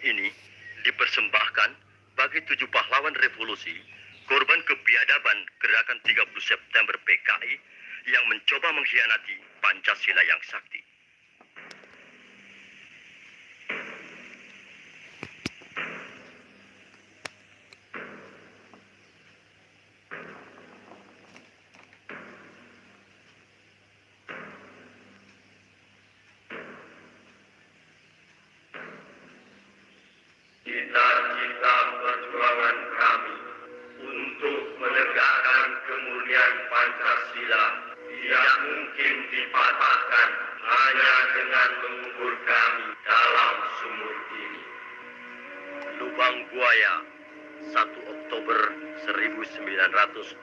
ini dipersembahkan bagi 7 pahlawan revolusi, korban kebiadaban Gerakan 30 September PKI yang mencoba mengkhianati Pancasila yang sakti. Cita-cita perjuangan kami untuk menegakkan kemurnian Pancasila tidak mungkin dipatahkan hanya dengan mengubur kami dalam sumur ini. Lubang Buaya, 1 Oktober 1965.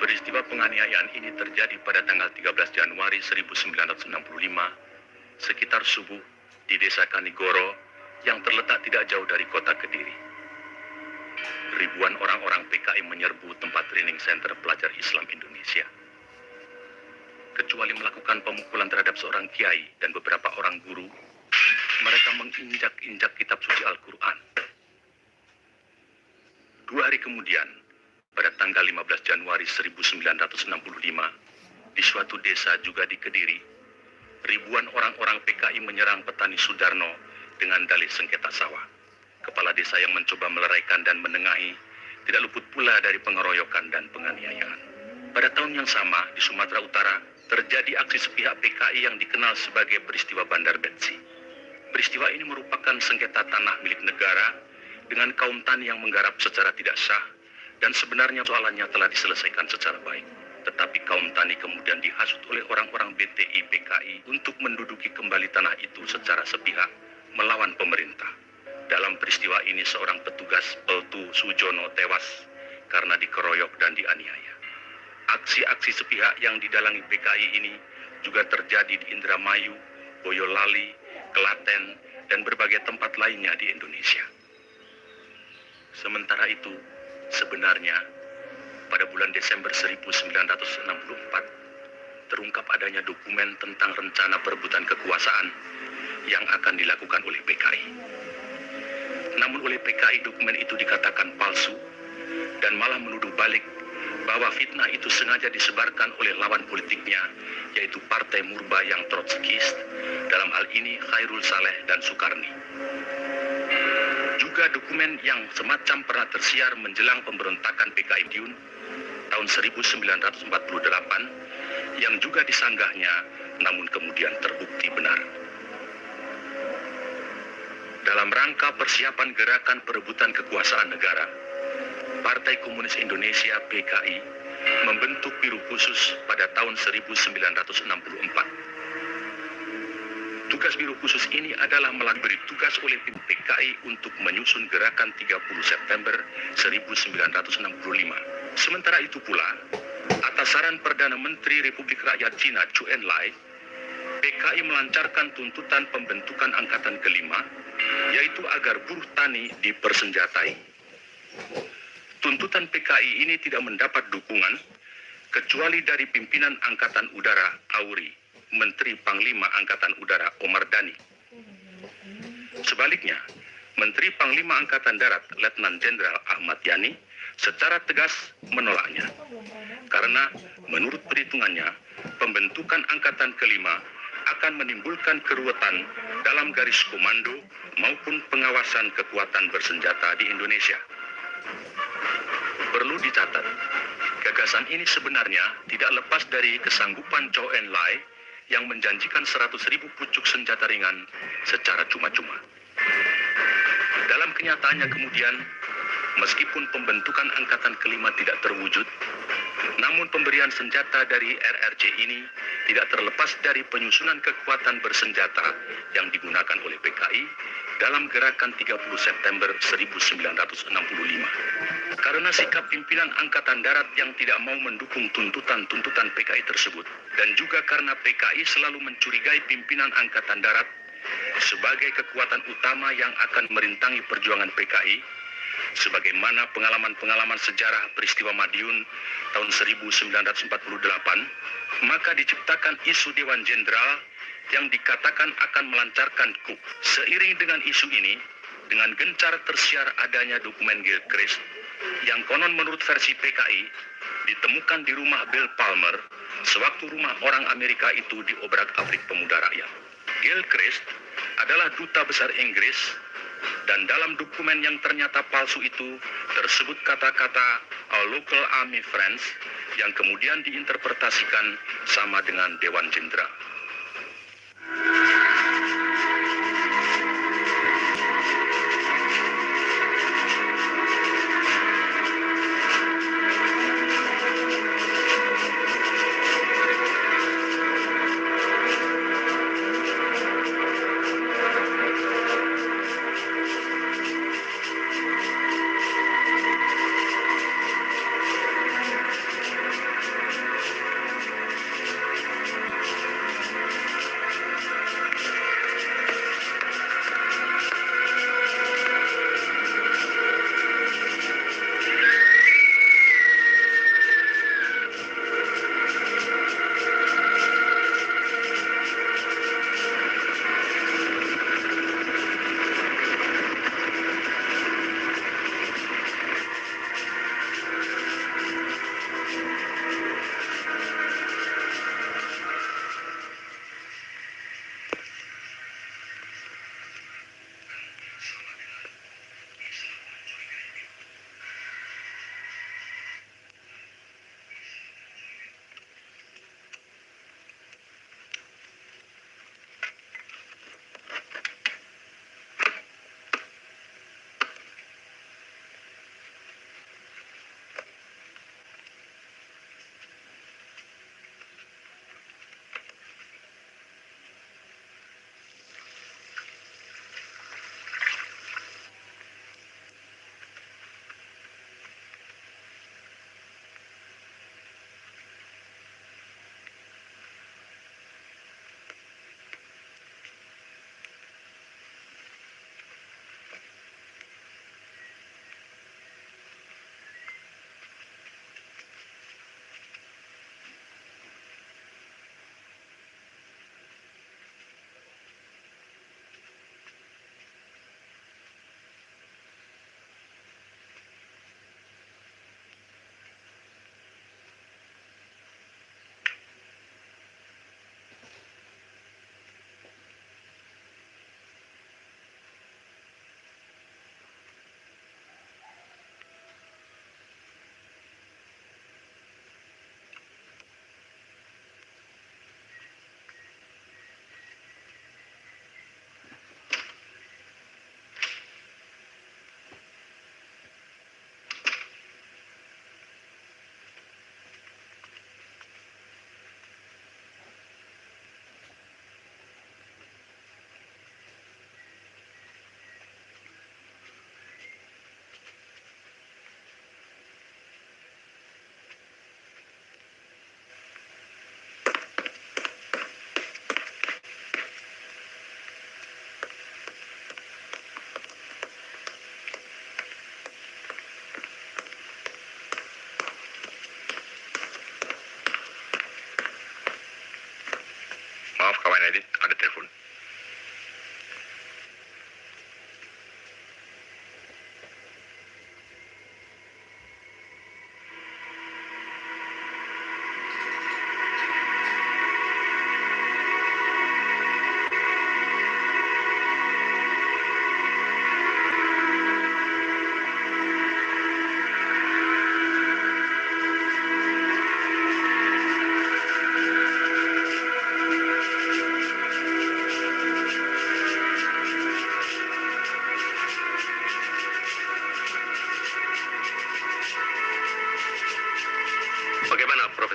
Peristiwa penganiayaan ini terjadi pada tanggal 13 Januari 1965, sekitar subuh di desa Kanigoro yang terletak tidak jauh dari kota Kediri. Ribuan orang-orang PKI menyerbu tempat training center pelajar Islam Indonesia. Kecuali melakukan pemukulan terhadap seorang kiai dan beberapa orang guru, mereka menginjak-injak kitab suci Al-Quran. 2 hari kemudian, pada tanggal 15 Januari 1965, di suatu desa juga di Kediri, ribuan orang-orang PKI menyerang petani Sudarno dengan dalih sengketa sawah. Kepala desa yang mencoba meleraikan dan menengahi tidak luput pula dari pengeroyokan dan penganiayaan. Pada tahun yang sama, di Sumatera Utara, terjadi aksi sepihak PKI yang dikenal sebagai peristiwa Bandar Betsi. Peristiwa ini merupakan sengketa tanah milik negara dengan kaum tani yang menggarap secara tidak sah, dan sebenarnya soalannya telah diselesaikan secara baik. Tetapi kaum tani kemudian dihasut oleh orang-orang BTI PKI untuk menduduki kembali tanah itu secara sepihak melawan pemerintah. Dalam peristiwa ini seorang petugas Peltu Sujono tewas karena dikeroyok dan dianiaya. Aksi-aksi sepihak yang didalangi PKI ini juga terjadi di Indramayu, Boyolali, Klaten, dan berbagai tempat lainnya di Indonesia. Sementara itu, sebenarnya, pada bulan Desember 1964, terungkap adanya dokumen tentang rencana perebutan kekuasaan yang akan dilakukan oleh PKI. Namun oleh PKI dokumen itu dikatakan palsu dan malah menuduh balik bahwa fitnah itu sengaja disebarkan oleh lawan politiknya, yaitu Partai Murba yang Trotskist, dalam hal ini Khairul Saleh dan Sukarni. Juga dokumen yang semacam pernah tersiar menjelang pemberontakan PKI Madiun tahun 1948 yang juga disanggahnya namun kemudian terbukti benar. Dalam rangka persiapan gerakan perebutan kekuasaan negara, Partai Komunis Indonesia PKI membentuk Biro Khusus pada tahun 1964. Tugas Biro Khusus ini adalah diberi tugas oleh PKI untuk menyusun gerakan 30 September 1965. Sementara itu pula, atas saran Perdana Menteri Republik Rakyat Cina Zhou Enlai, PKI melancarkan tuntutan pembentukan angkatan kelima, yaitu agar buruh tani dipersenjatai. Tuntutan PKI ini tidak mendapat dukungan kecuali dari pimpinan Angkatan Udara Auri, Menteri Panglima Angkatan Udara Omar Dhani. Sebaliknya, Menteri Panglima Angkatan Darat Letnan Jenderal Ahmad Yani secara tegas menolaknya. Karena menurut perhitungannya, pembentukan Angkatan Kelima akan menimbulkan keruwetan dalam garis komando maupun pengawasan kekuatan bersenjata di Indonesia. Perlu dicatat, gagasan ini sebenarnya tidak lepas dari kesanggupan Chou En-lai yang menjanjikan 100.000 pucuk senjata ringan secara cuma-cuma. Dalam kenyataannya kemudian, meskipun pembentukan Angkatan Kelima tidak terwujud, namun pemberian senjata dari RRC ini tidak terlepas dari penyusunan kekuatan bersenjata yang digunakan oleh PKI dalam gerakan 30 September 1965. Karena sikap pimpinan Angkatan Darat yang tidak mau mendukung tuntutan-tuntutan PKI tersebut, dan juga karena PKI selalu mencurigai pimpinan Angkatan Darat sebagai kekuatan utama yang akan merintangi perjuangan PKI, sebagaimana pengalaman-pengalaman sejarah peristiwa Madiun tahun 1948, maka diciptakan isu Dewan Jenderal yang dikatakan akan melancarkan coup. Seiring dengan isu ini, dengan gencar tersiar adanya dokumen Gilchrist yang konon menurut versi PKI ditemukan di rumah Bill Palmer sewaktu rumah orang Amerika itu diobrak-abrik pemuda rakyat. Gilchrist adalah duta besar Inggris, dan dalam dokumen yang ternyata palsu itu tersebut kata-kata "our local army friends" yang kemudian diinterpretasikan sama dengan Dewan Jenderal.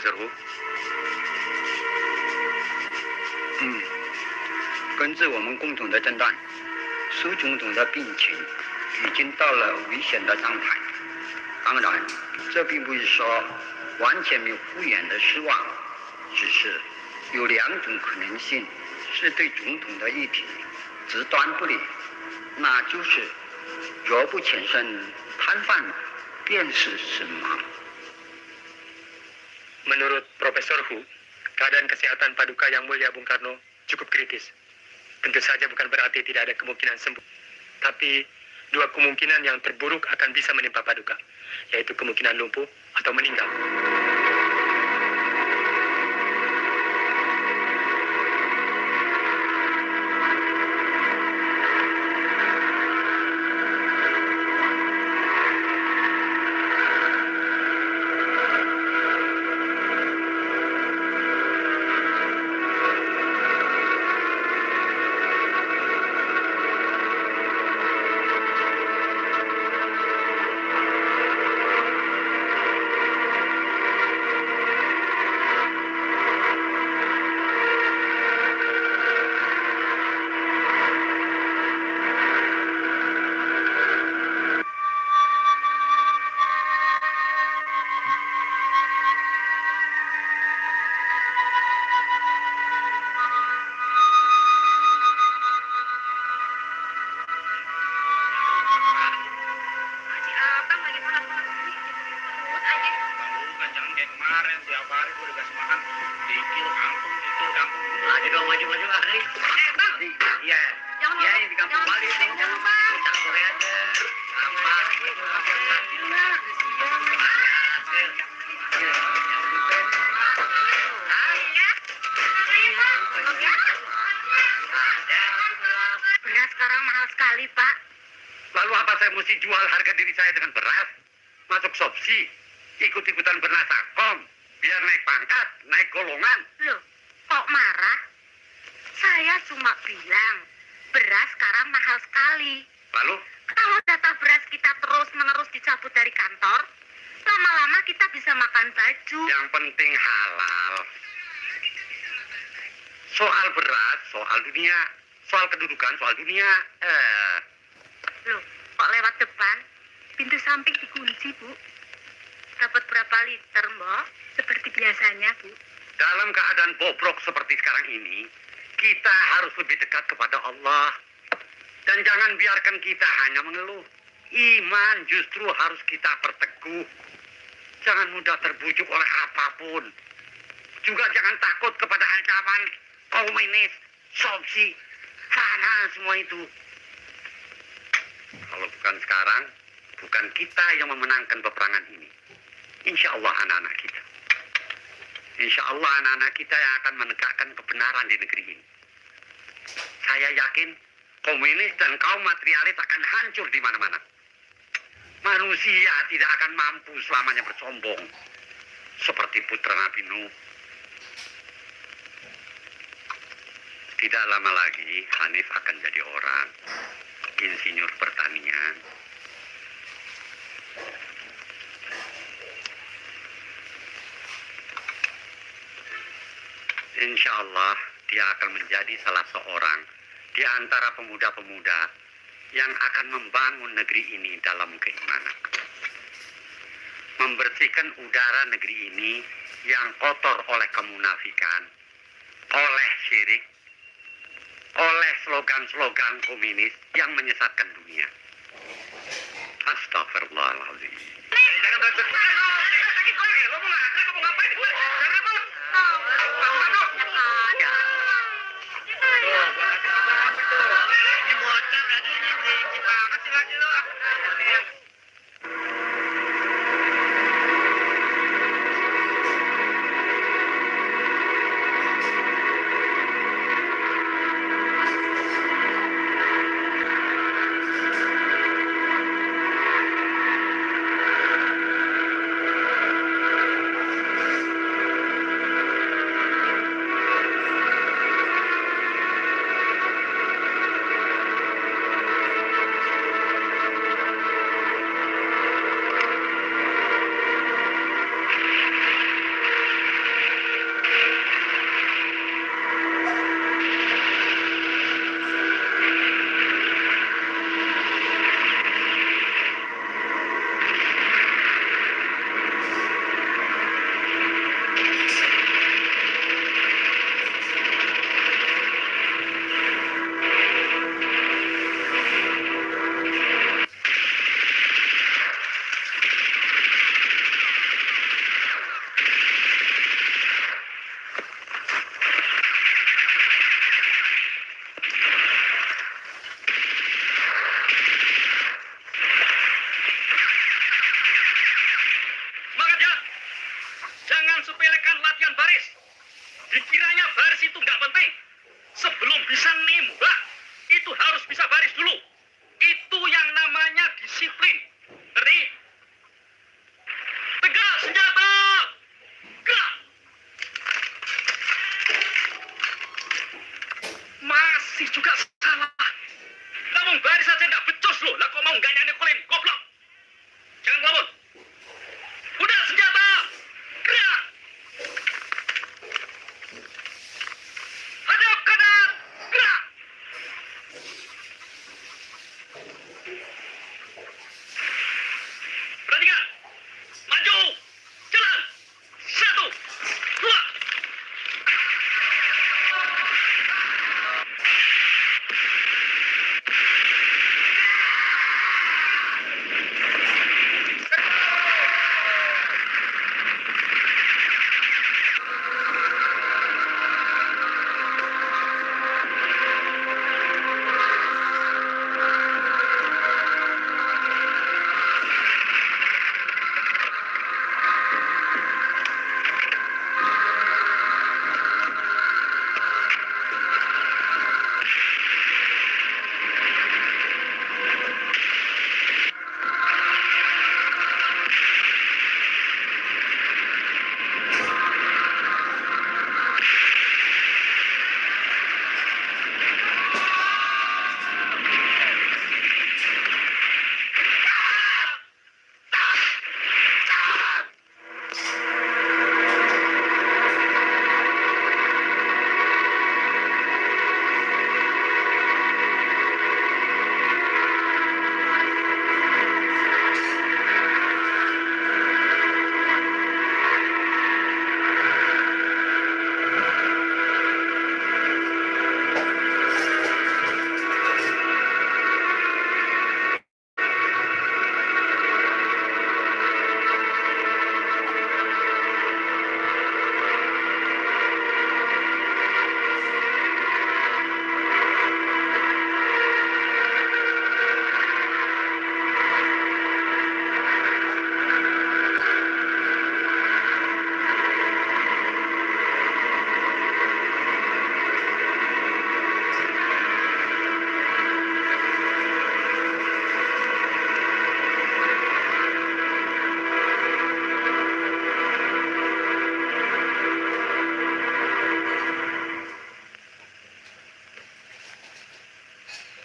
Profesor Hu？根据我们共同的诊断，苏总统的病情已经到了危险的状态。当然，这并不是说完全没有复原的希望，只是有两种可能性是对总统的议题极端不利，那就是若不全身瘫痪，便是死亡。Menurut Profesor Hu, keadaan kesehatan Paduka Yang Mulia Bung Karno cukup kritis. Tentu saja bukan berarti tidak ada kemungkinan sembuh. Tapi dua kemungkinan yang terburuk akan bisa menimpa Paduka, yaitu kemungkinan lumpuh atau meninggal. Beras sekarang mahal sekali, Pak. Lalu apa saya mesti jual harga diri saya dengan beras? Masuk sopsi, ikut-ikutan bernasakom, biar naik pangkat, naik golongan. Loh, kok marah? Saya cuma bilang, beras sekarang mahal sekali. Lalu, Kalau data beras kita terus-menerus dicabut dari kantor, lama-lama kita bisa makan baju. yang penting halal. Soal beras, soal dunia. Soal kedudukan, soal dunia. Loh, kok lewat depan? Pintu samping dikunci, Bu. Dapat berapa liter, Mbok? Seperti biasanya, Bu. Dalam keadaan bobrok seperti sekarang ini, kita harus lebih dekat kepada Allah. Dan jangan biarkan kita hanya mengeluh. Iman justru harus kita perteguh. Jangan mudah terbujuk oleh apapun. Juga jangan takut kepada ancaman komunis, sopsi, fana semua itu. Kalau bukan sekarang, bukan kita yang memenangkan peperangan ini. Insya Allah anak-anak kita. Insya Allah anak-anak kita yang akan menegakkan kebenaran di negeri ini. Saya yakin komunis dan kaum materialis akan hancur di mana-mana. Manusia tidak akan mampu selamanya bersombong seperti putra Nabi Nuh. Tidak lama lagi Hanif akan jadi orang insinyur pertanian. Insya Allah dia akan menjadi salah seorang di antara pemuda-pemuda yang akan membangun negeri ini dalam keimanan. Membersihkan udara negeri ini yang kotor oleh kemunafikan, oleh syirik, oleh slogan-slogan komunis yang menyesatkan dunia. Astagfirullahaladzim. Jangan berdekat. Lo mau ngapain? Kenapa? Dikiranya baris itu nggak penting. Sebelum bisa nembak, itu harus bisa baris dulu. Itu yang namanya disiplin. Ngerti? Tegak senjata! Gerak! Masih juga salah. Ngomong baris aja nggak becus loh. Lah kok mau nggak nyekolin? Goblok! Jangan ngelamun. Udah senjata! Gerak! Hadap kanan! Gerak! Perhatikan! Maju! Jalan! 1, 2.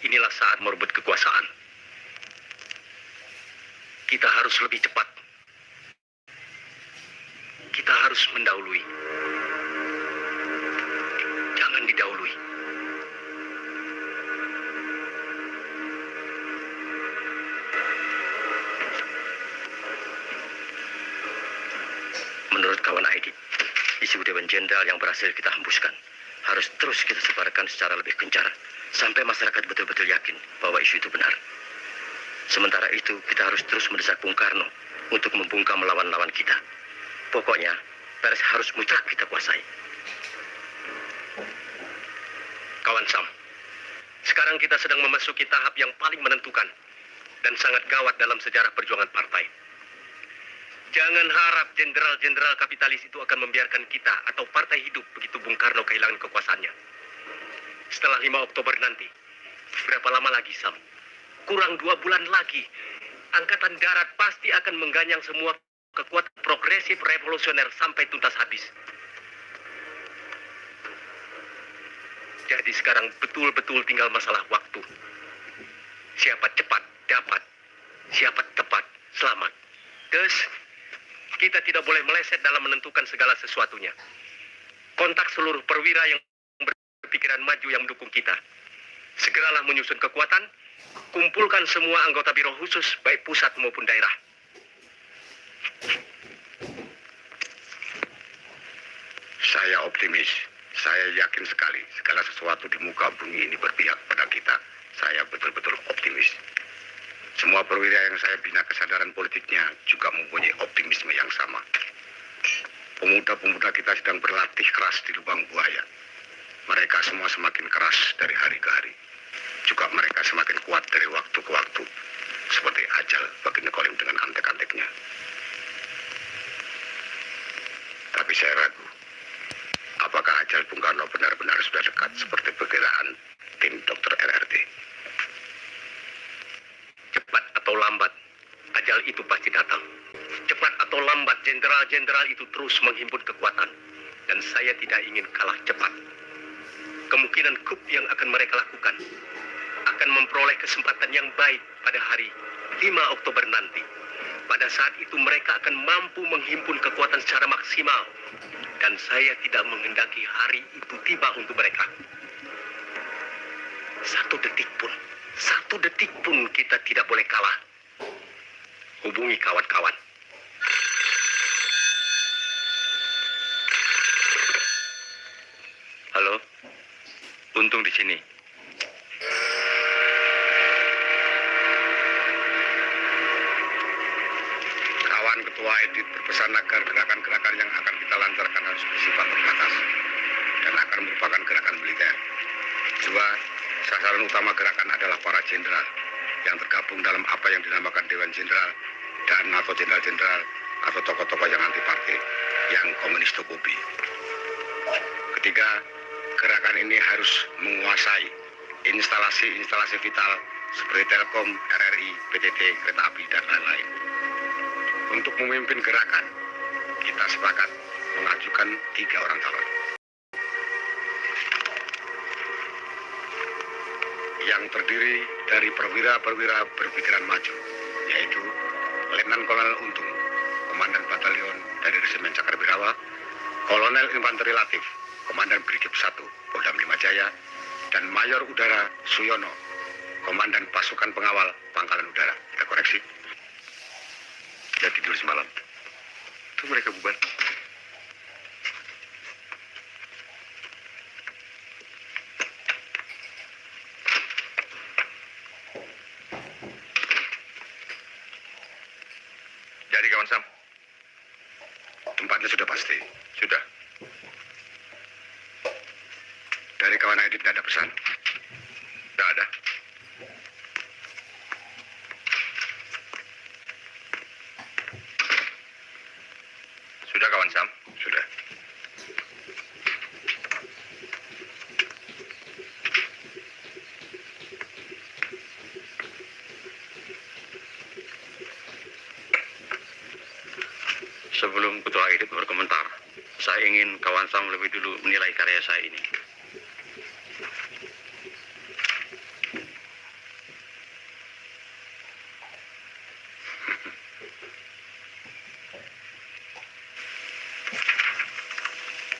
Inilah saat merebut kekuasaan. Kita harus lebih cepat. Kita harus mendahului. Jangan didahului. Menurut kawan Aidit, isu Dewan Jenderal yang berhasil kita hembuskan harus terus kita sebarkan secara lebih gencar sampai masyarakat betul-betul yakin bahwa isu itu benar. Sementara itu, kita harus terus mendesak Bung Karno untuk membungkam lawan-lawan kita. Pokoknya, pers harus mutlak kita kuasai. Kawan Sam, sekarang kita sedang memasuki tahap yang paling menentukan dan sangat gawat dalam sejarah perjuangan partai. Jangan harap jenderal-jenderal kapitalis itu akan membiarkan kita atau partai hidup begitu Bung Karno kehilangan kekuasaannya. Setelah 5 Oktober nanti, berapa lama lagi, Sam? Kurang 2 bulan lagi, Angkatan Darat pasti akan mengganyang semua kekuatan progresif revolusioner sampai tuntas habis. Jadi sekarang betul-betul tinggal masalah waktu. Siapa cepat dapat, siapa tepat selamat. Terus, kita tidak boleh meleset dalam menentukan segala sesuatunya. Kontak seluruh perwira yang berpikiran maju yang mendukung kita. Segeralah menyusun kekuatan, kumpulkan semua anggota biro khusus, baik pusat maupun daerah. Saya optimis. Saya yakin sekali segala sesuatu di muka bumi ini berpihak pada kita. Saya betul-betul optimis. Semua perwira yang saya bina kesadaran politiknya juga mempunyai optimisme yang sama. Pemuda-pemuda kita sedang berlatih keras di lubang buaya. Mereka semua semakin keras dari hari ke hari. Juga mereka semakin kuat dari waktu ke waktu. Seperti ajal bagi Nekolim dengan antek-anteknya. Tapi saya ragu, apakah ajal ajal Bung Karno benar-benar sudah dekat seperti perkiraan tim dokter RRT. Cepat atau lambat, ajal itu pasti datang. Cepat atau lambat, jenderal-jenderal itu terus menghimpun kekuatan. Dan saya tidak ingin kalah cepat. Kemungkinan coup yang akan mereka lakukan akan memperoleh kesempatan yang baik pada hari 5 Oktober nanti. Pada saat itu mereka akan mampu menghimpun kekuatan secara maksimal. Dan saya tidak menghendaki hari itu tiba untuk mereka. Satu detik pun kita tidak boleh kalah. Hubungi kawan-kawan. Halo, Untung di sini. Kawan Ketua Edit berpesan agar gerakan-gerakan yang akan kita lancarkan harus bersifat terbatas dan akan merupakan gerakan militer. 2. Sasaran utama gerakan adalah para jenderal yang tergabung dalam apa yang dinamakan Dewan Jenderal dan atau jenderal-jenderal atau tokoh-tokoh yang anti partai yang komunis tokobi. 3. Gerakan ini harus menguasai instalasi-instalasi vital seperti Telkom, RRI, PTT, kereta api, dan lain-lain. Untuk memimpin gerakan, kita sepakat mengajukan 3 orang calon. Yang terdiri dari perwira-perwira berpikiran maju, yaitu Letnan Kolonel Untung, Komandan Batalion dari Resimen Cakrawirawa, Kolonel Infanteri Latif, Komandan Brigif 1, Kodam 5 Jaya, dan Mayor Udara Suyono, Komandan Pasukan Pengawal Pangkalan Udara. Kita koreksi. Dia tidur semalam. Itu mereka bubar. Jadi kawan Sam, tempatnya sudah pasti. Sudah. Dari kawan Edit tidak ada pesan? Tidak ada. Sudah kawan Sam? Sudah. Sebelum Ketua Edit berkomentar, saya ingin kawan Sam lebih dulu menilai karya saya ini.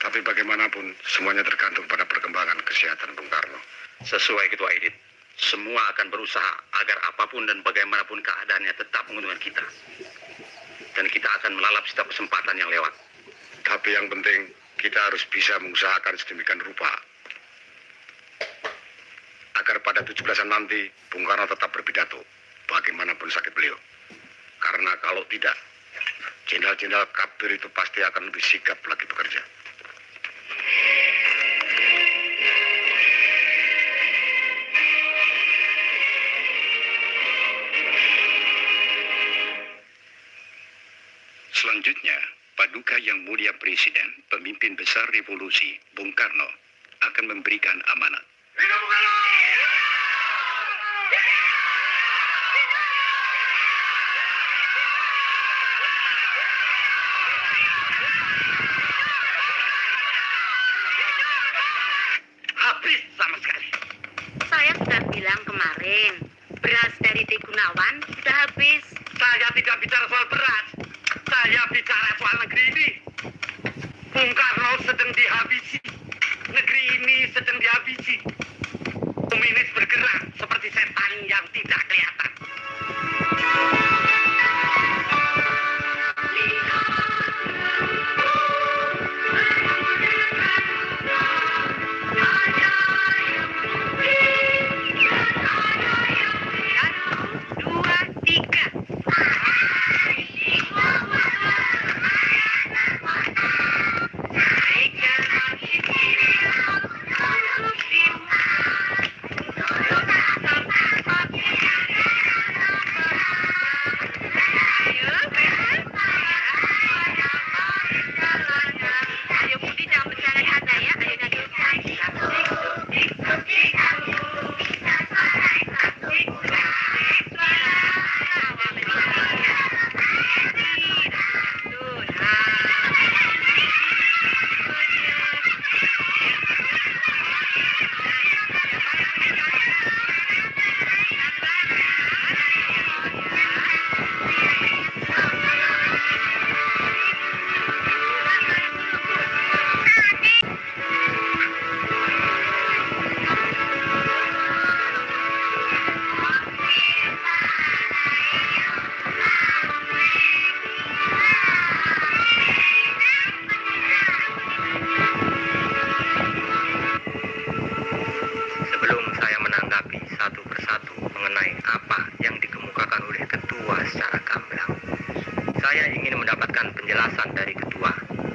Tapi bagaimanapun, semuanya tergantung pada perkembangan kesehatan Bung Karno. Sesuai Ketua Edit, semua akan berusaha agar apapun dan bagaimanapun keadaannya tetap menguntungkan kita. Dan kita akan melalap setiap kesempatan yang lewat. Tapi yang penting, kita harus bisa mengusahakan sedemikian rupa. Agar pada 17-an nanti, Bung Karno tetap berpidato, bagaimanapun sakit beliau. Karena kalau tidak, jenderal-jenderal kabir itu pasti akan lebih sigap lagi bekerja. Selanjutnya, Paduka Yang Mulia Presiden, pemimpin besar revolusi, Bung Karno, akan memberikan amanat. Hidup Bung Karno! Habis sama sekali. Saya sudah bilang kemarin, beras dari T. Gunawan sudah habis. Saya tidak bicara soal beras. Saya bicara soal negeri ini. Bung Karno sedang dihabisi. Negeri ini sedang dihabisi. Komunis bergerak seperti setan yang tidak kelihatan. Saya ingin mendapatkan penjelasan dari ketua.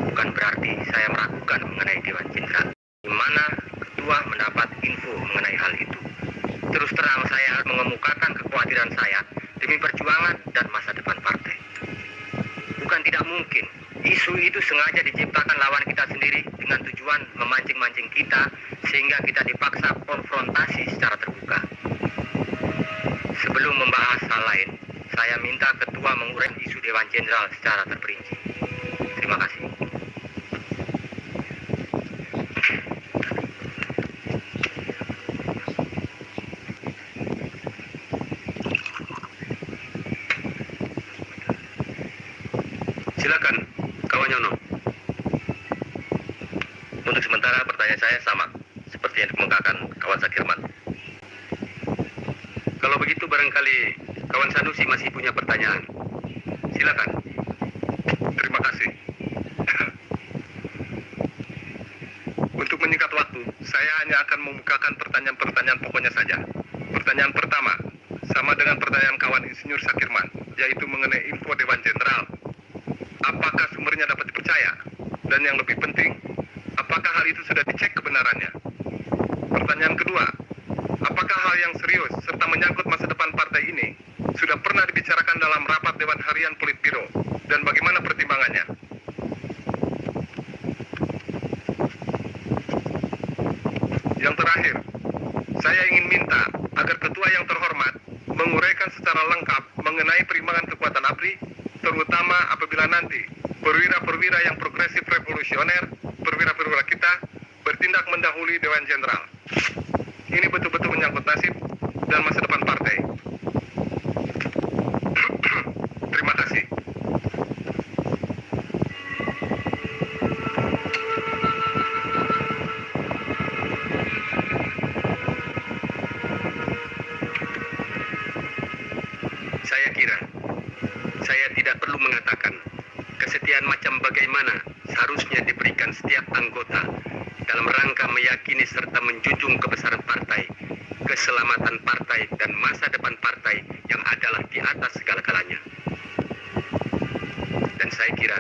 Bukan berarti saya meragukan mengenai Dewan Jenderal. Di mana ketua mendapat info mengenai hal itu. Terus terang saya harus mengemukakan kekhawatiran saya demi perjuangan dan masa depan partai. Bukan tidak mungkin, isu itu sengaja diciptakan lawan kita sendiri dengan tujuan memancing-mancing kita sehingga kita dipaksa konfrontasi secara terbuka. Sebelum membahas hal lain, saya minta ketua menguraikan isu Dewan Jenderal secara terperinci. Terima kasih. Silakan, kawan Yono. Untuk sementara pertanyaan saya sama seperti yang dikemukakan kawan Zakirman. Kalau begitu barangkali kawan Sanusi masih punya pertanyaan. Silakan. Terima kasih. Untuk menyingkat waktu, saya hanya akan membukakan pertanyaan-pertanyaan pokoknya saja. Pertanyaan pertama, sama dengan pertanyaan kawan Insinyur Zakirman, yaitu mengenai info Dewan Jenderal. Apakah sumbernya dapat dipercaya? Dan yang lebih penting, apakah hal itu sudah dicek kebenarannya? Pertanyaan kedua, apakah hal yang serius serta menyangkut masa depan partai ini sudah pernah dibicarakan dalam rapat Dewan Harian Politbiro dan bagaimana pertimbangannya? Yang terakhir, saya ingin minta agar ketua yang terhormat menguraikan secara lengkap mengenai perimbangan kekuatan ABRI, terutama apabila nanti perwira-perwira yang progresif revolusioner, perwira-perwira kita, bertindak mendahului Dewan Jenderal. Ini betul-betul menyangkut nasib dan masa depan partai. Terima kasih. Saya kira saya tidak perlu mengatakan kesetiaan macam bagaimana seharusnya diberikan setiap anggota dalam rangka meyakini serta menjunjung kebesaran partai, keselamatan partai, dan masa depan partai yang adalah di atas segala-galanya. Dan saya kira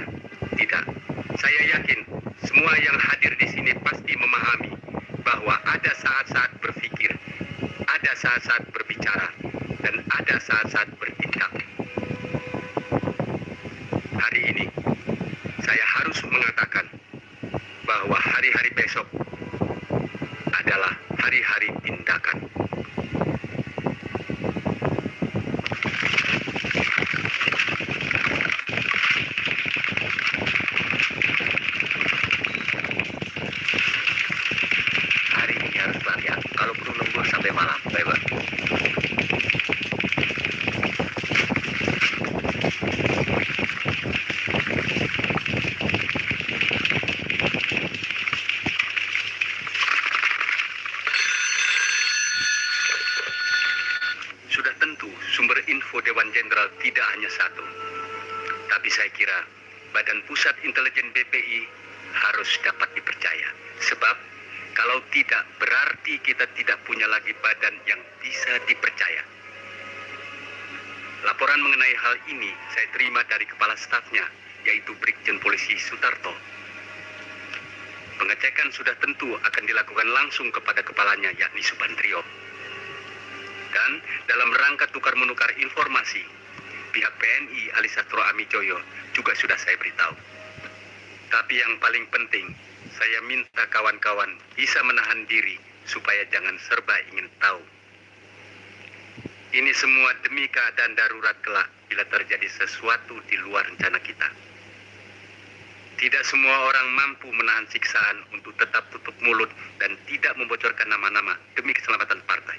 tidak. Saya yakin semua yang hadir di sini pasti memahami bahwa ada saat-saat berpikir, ada saat-saat berbicara, dan ada saat-saat bertindak. Hari ini, saya harus mengatakan bahwa hari-hari besok adalah hari-hari tindakan. Hari ini harus latihan, kalau perlu lembur sampai malam, bye-bye. Sudah tentu sumber info Dewan Jenderal tidak hanya satu. Tapi saya kira Badan Pusat Intelijen BPI harus dapat dipercaya. Sebab kalau tidak berarti kita tidak punya lagi badan yang bisa dipercaya. Laporan mengenai hal ini saya terima dari kepala stafnya, yaitu Brigjen Polisi Sutarto. Pengecekan sudah tentu akan dilakukan langsung kepada kepalanya, yakni Subandrio. Dan dalam rangka tukar-menukar informasi, pihak PNI Alisastro Amijoyo juga sudah saya beritahu. Tapi yang paling penting, saya minta kawan-kawan bisa menahan diri supaya jangan serba ingin tahu. Ini semua demi keadaan darurat kelak bila terjadi sesuatu di luar rencana kita. Tidak semua orang mampu menahan siksaan untuk tetap tutup mulut dan tidak membocorkan nama-nama demi keselamatan partai.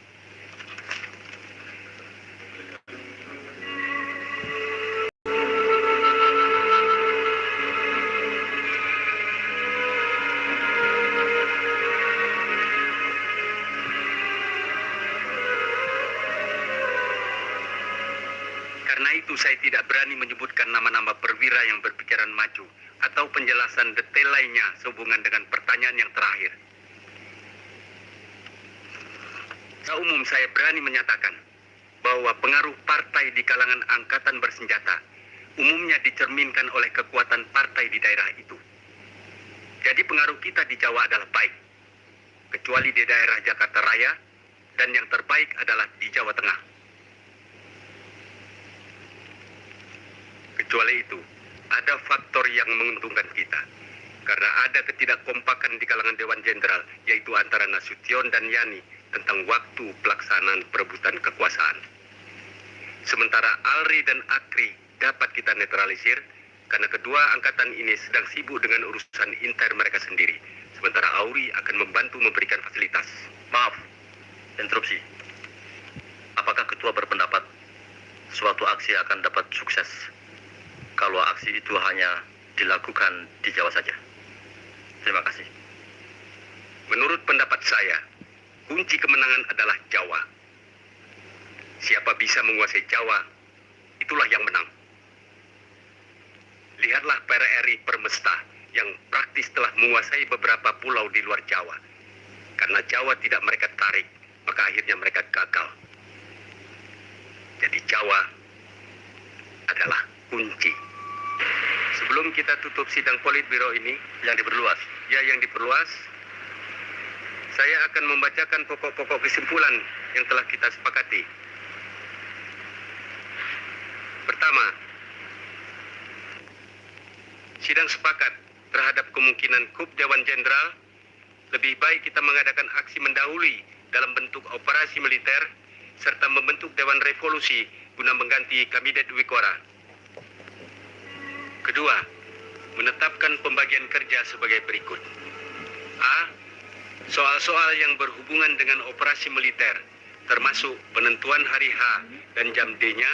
Karena itu saya tidak berani menyebutkan nama-nama perwira yang berpikiran maju atau penjelasan detail lainnya sehubungan dengan pertanyaan yang terakhir. Secara umum saya berani menyatakan bahwa pengaruh partai di kalangan angkatan bersenjata umumnya dicerminkan oleh kekuatan partai di daerah itu. Jadi pengaruh kita di Jawa adalah baik, kecuali di daerah Jakarta Raya, dan yang terbaik adalah di Jawa Tengah. Kecuali itu, ada faktor yang menguntungkan kita. Karena ada ketidakkompakan di kalangan Dewan Jenderal, yaitu antara Nasution dan Yani tentang waktu pelaksanaan perebutan kekuasaan. Sementara Alri dan Akri dapat kita netralisir, karena kedua angkatan ini sedang sibuk dengan urusan inter mereka sendiri. Sementara Auri akan membantu memberikan fasilitas. Maaf, interupsi. Apakah ketua berpendapat suatu aksi akan dapat sukses kalau aksi itu hanya dilakukan di Jawa saja? Terima kasih. Menurut pendapat saya, kunci kemenangan adalah Jawa. Siapa bisa menguasai Jawa, itulah yang menang. Lihatlah PRRI Permesta yang praktis telah menguasai beberapa pulau di luar Jawa. Karena Jawa tidak mereka tarik, maka akhirnya mereka gagal. Jadi Jawa adalah kunci. Sebelum kita tutup sidang Politbiro ini, Yang diperluas. yang diperluas, saya akan membacakan pokok-pokok kesimpulan yang telah kita sepakati. Pertama, sidang sepakat terhadap kemungkinan kup Dewan Jenderal, lebih baik kita mengadakan aksi mendahului dalam bentuk operasi militer, serta membentuk Dewan Revolusi guna mengganti Kabinet Wikora. Kedua, menetapkan pembagian kerja sebagai berikut. A. Soal-soal yang berhubungan dengan operasi militer, termasuk penentuan hari H dan jam D-nya,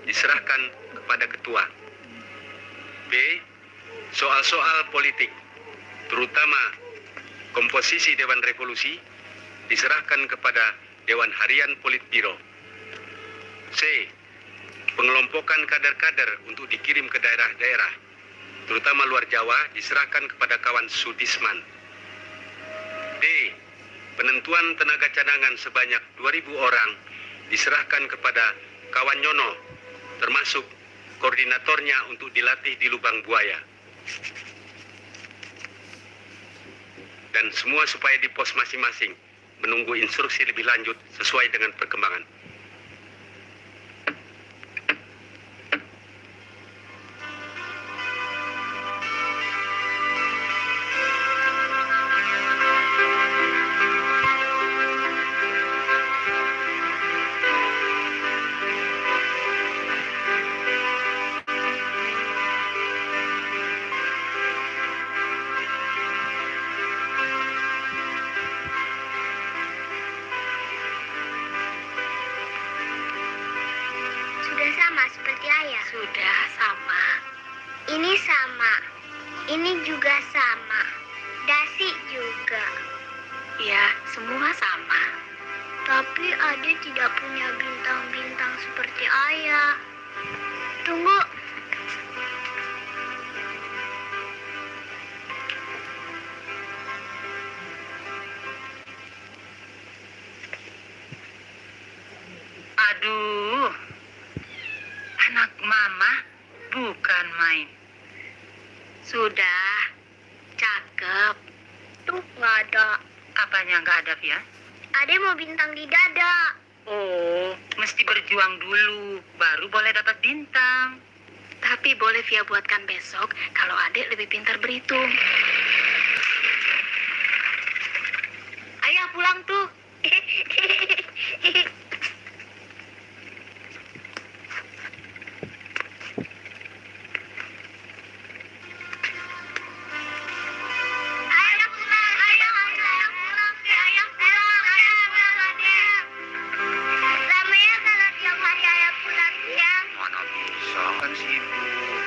diserahkan kepada ketua. B. Soal-soal politik, terutama komposisi Dewan Revolusi, diserahkan kepada Dewan Harian Politbiro. C. Pengelompokan kader-kader untuk dikirim ke daerah-daerah, terutama luar Jawa, diserahkan kepada kawan Sudisman. D. Penentuan tenaga cadangan sebanyak 2.000 orang diserahkan kepada kawan Nyono, termasuk koordinatornya untuk dilatih di lubang buaya. Dan semua supaya di pos masing-masing menunggu instruksi lebih lanjut sesuai dengan perkembangan. Sudah sama seperti ayah. Sudah sama. Ini sama. Ini juga sama. Dasi juga. Ya, semua sama. Tapi Ade tidak punya bintang-bintang seperti ayah. Tunggu. Aduh, anak mama bukan main. Sudah. Cakep. Tuh, nggak ada. Apanya nggak ada, Via? Ade mau bintang di dada. Oh, mesti berjuang dulu, baru boleh dapat bintang. Tapi boleh Via buatkan besok kalau Ade lebih pintar berhitung. Ayah pulang tuh. Ayah pulang, ayah pulang, ayah pulang, Ade. Lama ya kalau tiap hari ayah pulang siang. Mana bisa, kan sibuk.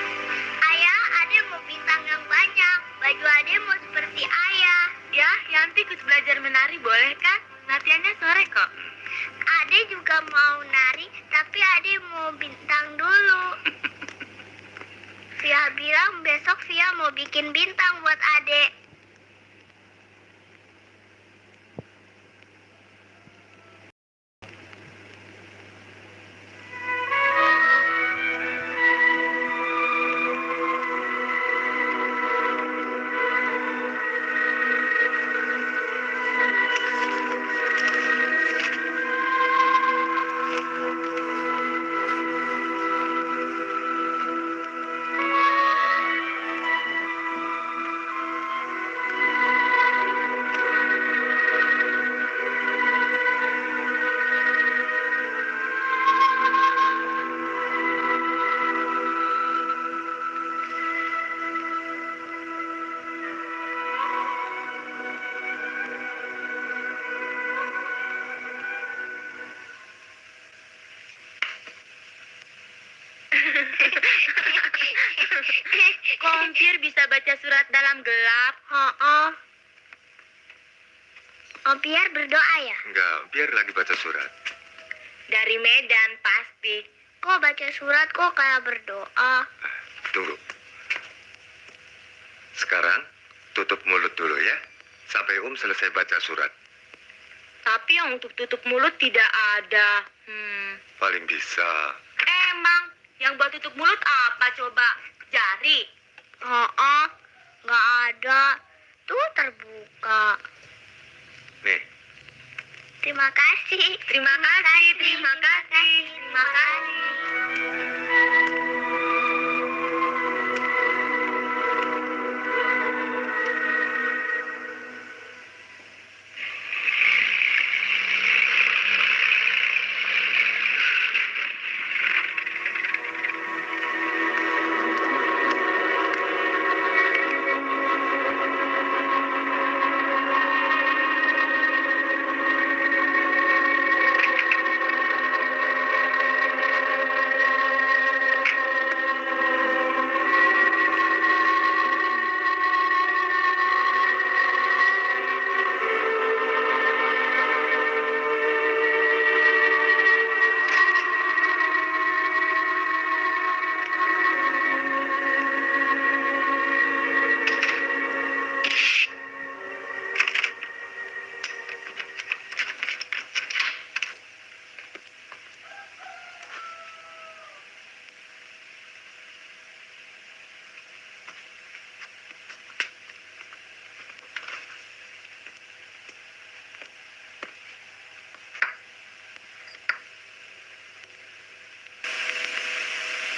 Ayah, Ade mau bintang yang banyak. Baju Ade mau seperti ayah. Ya, Yanti ikut belajar menari boleh kan? Latihannya sore kok. Ade juga mau nari, tapi Ade mau bintang dulu. Via bilang besok Via mau bikin bintang buat Ade. biar bisa baca surat dalam gelap? Oh. Oh, biar berdoa ya? Enggak, biar lagi baca surat. Dari Medan pasti. Kok baca surat kok kayak berdoa? Tunggu. Sekarang tutup mulut dulu ya. Sampai selesai baca surat. Tapi yang untuk tutup mulut tidak ada. Paling bisa. Emang yang buat tutup mulut apa coba? Jari? Oh, nggak ada. Tuh terbuka. Nih, Terima kasih. Terima kasih. Terima kasih. Terima kasih.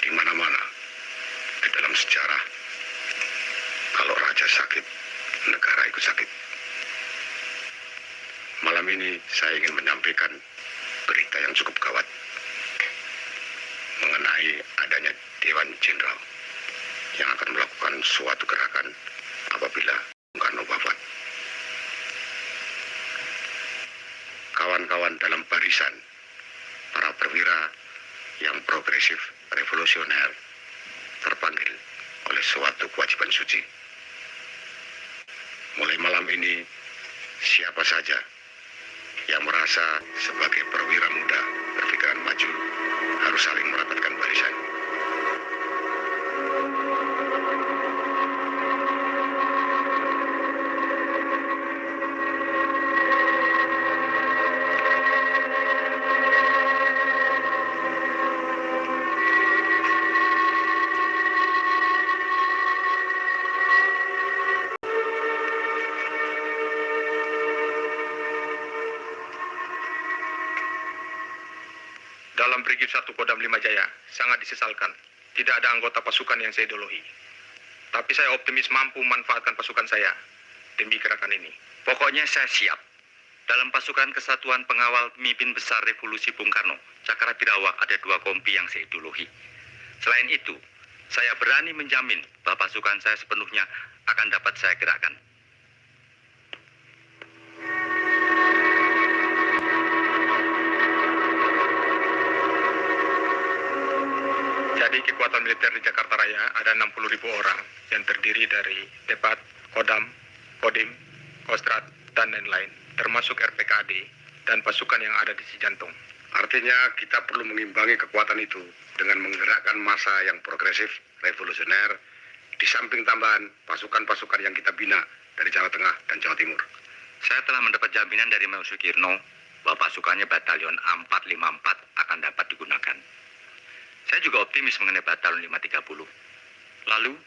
di mana-mana di dalam sejarah, kalau raja sakit, negara ikut sakit. Malam ini saya ingin menyampaikan berita yang cukup gawat mengenai adanya Dewan Jenderal yang akan melakukan suatu gerakan apabila Bung Karno wafat. Kawan-kawan dalam barisan para perwira yang progresif revolusioner terpanggil oleh suatu kewajiban suci. Mulai malam ini, siapa saja yang merasa sebagai perwira muda berpikiran maju harus saling merapatkan barisan. Dalam Brigif 1 Kodam 5 Jaya, sangat disesalkan. Tidak ada anggota pasukan yang saya idolahi. Tapi saya optimis mampu memanfaatkan pasukan saya demi gerakan ini. Pokoknya saya siap. Dalam pasukan Kesatuan Pengawal Pemimpin Besar Revolusi Bung Karno, Cakrawirawa ada 2 kompi yang saya idolahi. Selain itu, saya berani menjamin bahwa pasukan saya sepenuhnya akan dapat saya gerakkan. Jadi kekuatan militer di Jakarta Raya ada 60.000 orang yang terdiri dari Depat, Kodam, Kodim, Kostrat, dan lain-lain, termasuk RPKAD dan pasukan yang ada di Cijantung. Artinya kita perlu mengimbangi kekuatan itu dengan menggerakkan massa yang progresif, revolusioner, di samping tambahan pasukan-pasukan yang kita bina dari Jawa Tengah dan Jawa Timur. Saya telah mendapat jaminan dari Mau Sukirno bahwa pasukannya Batalion 454 akan dapat digunakan. Saya juga optimis mengenai Batalion 530. Lalu,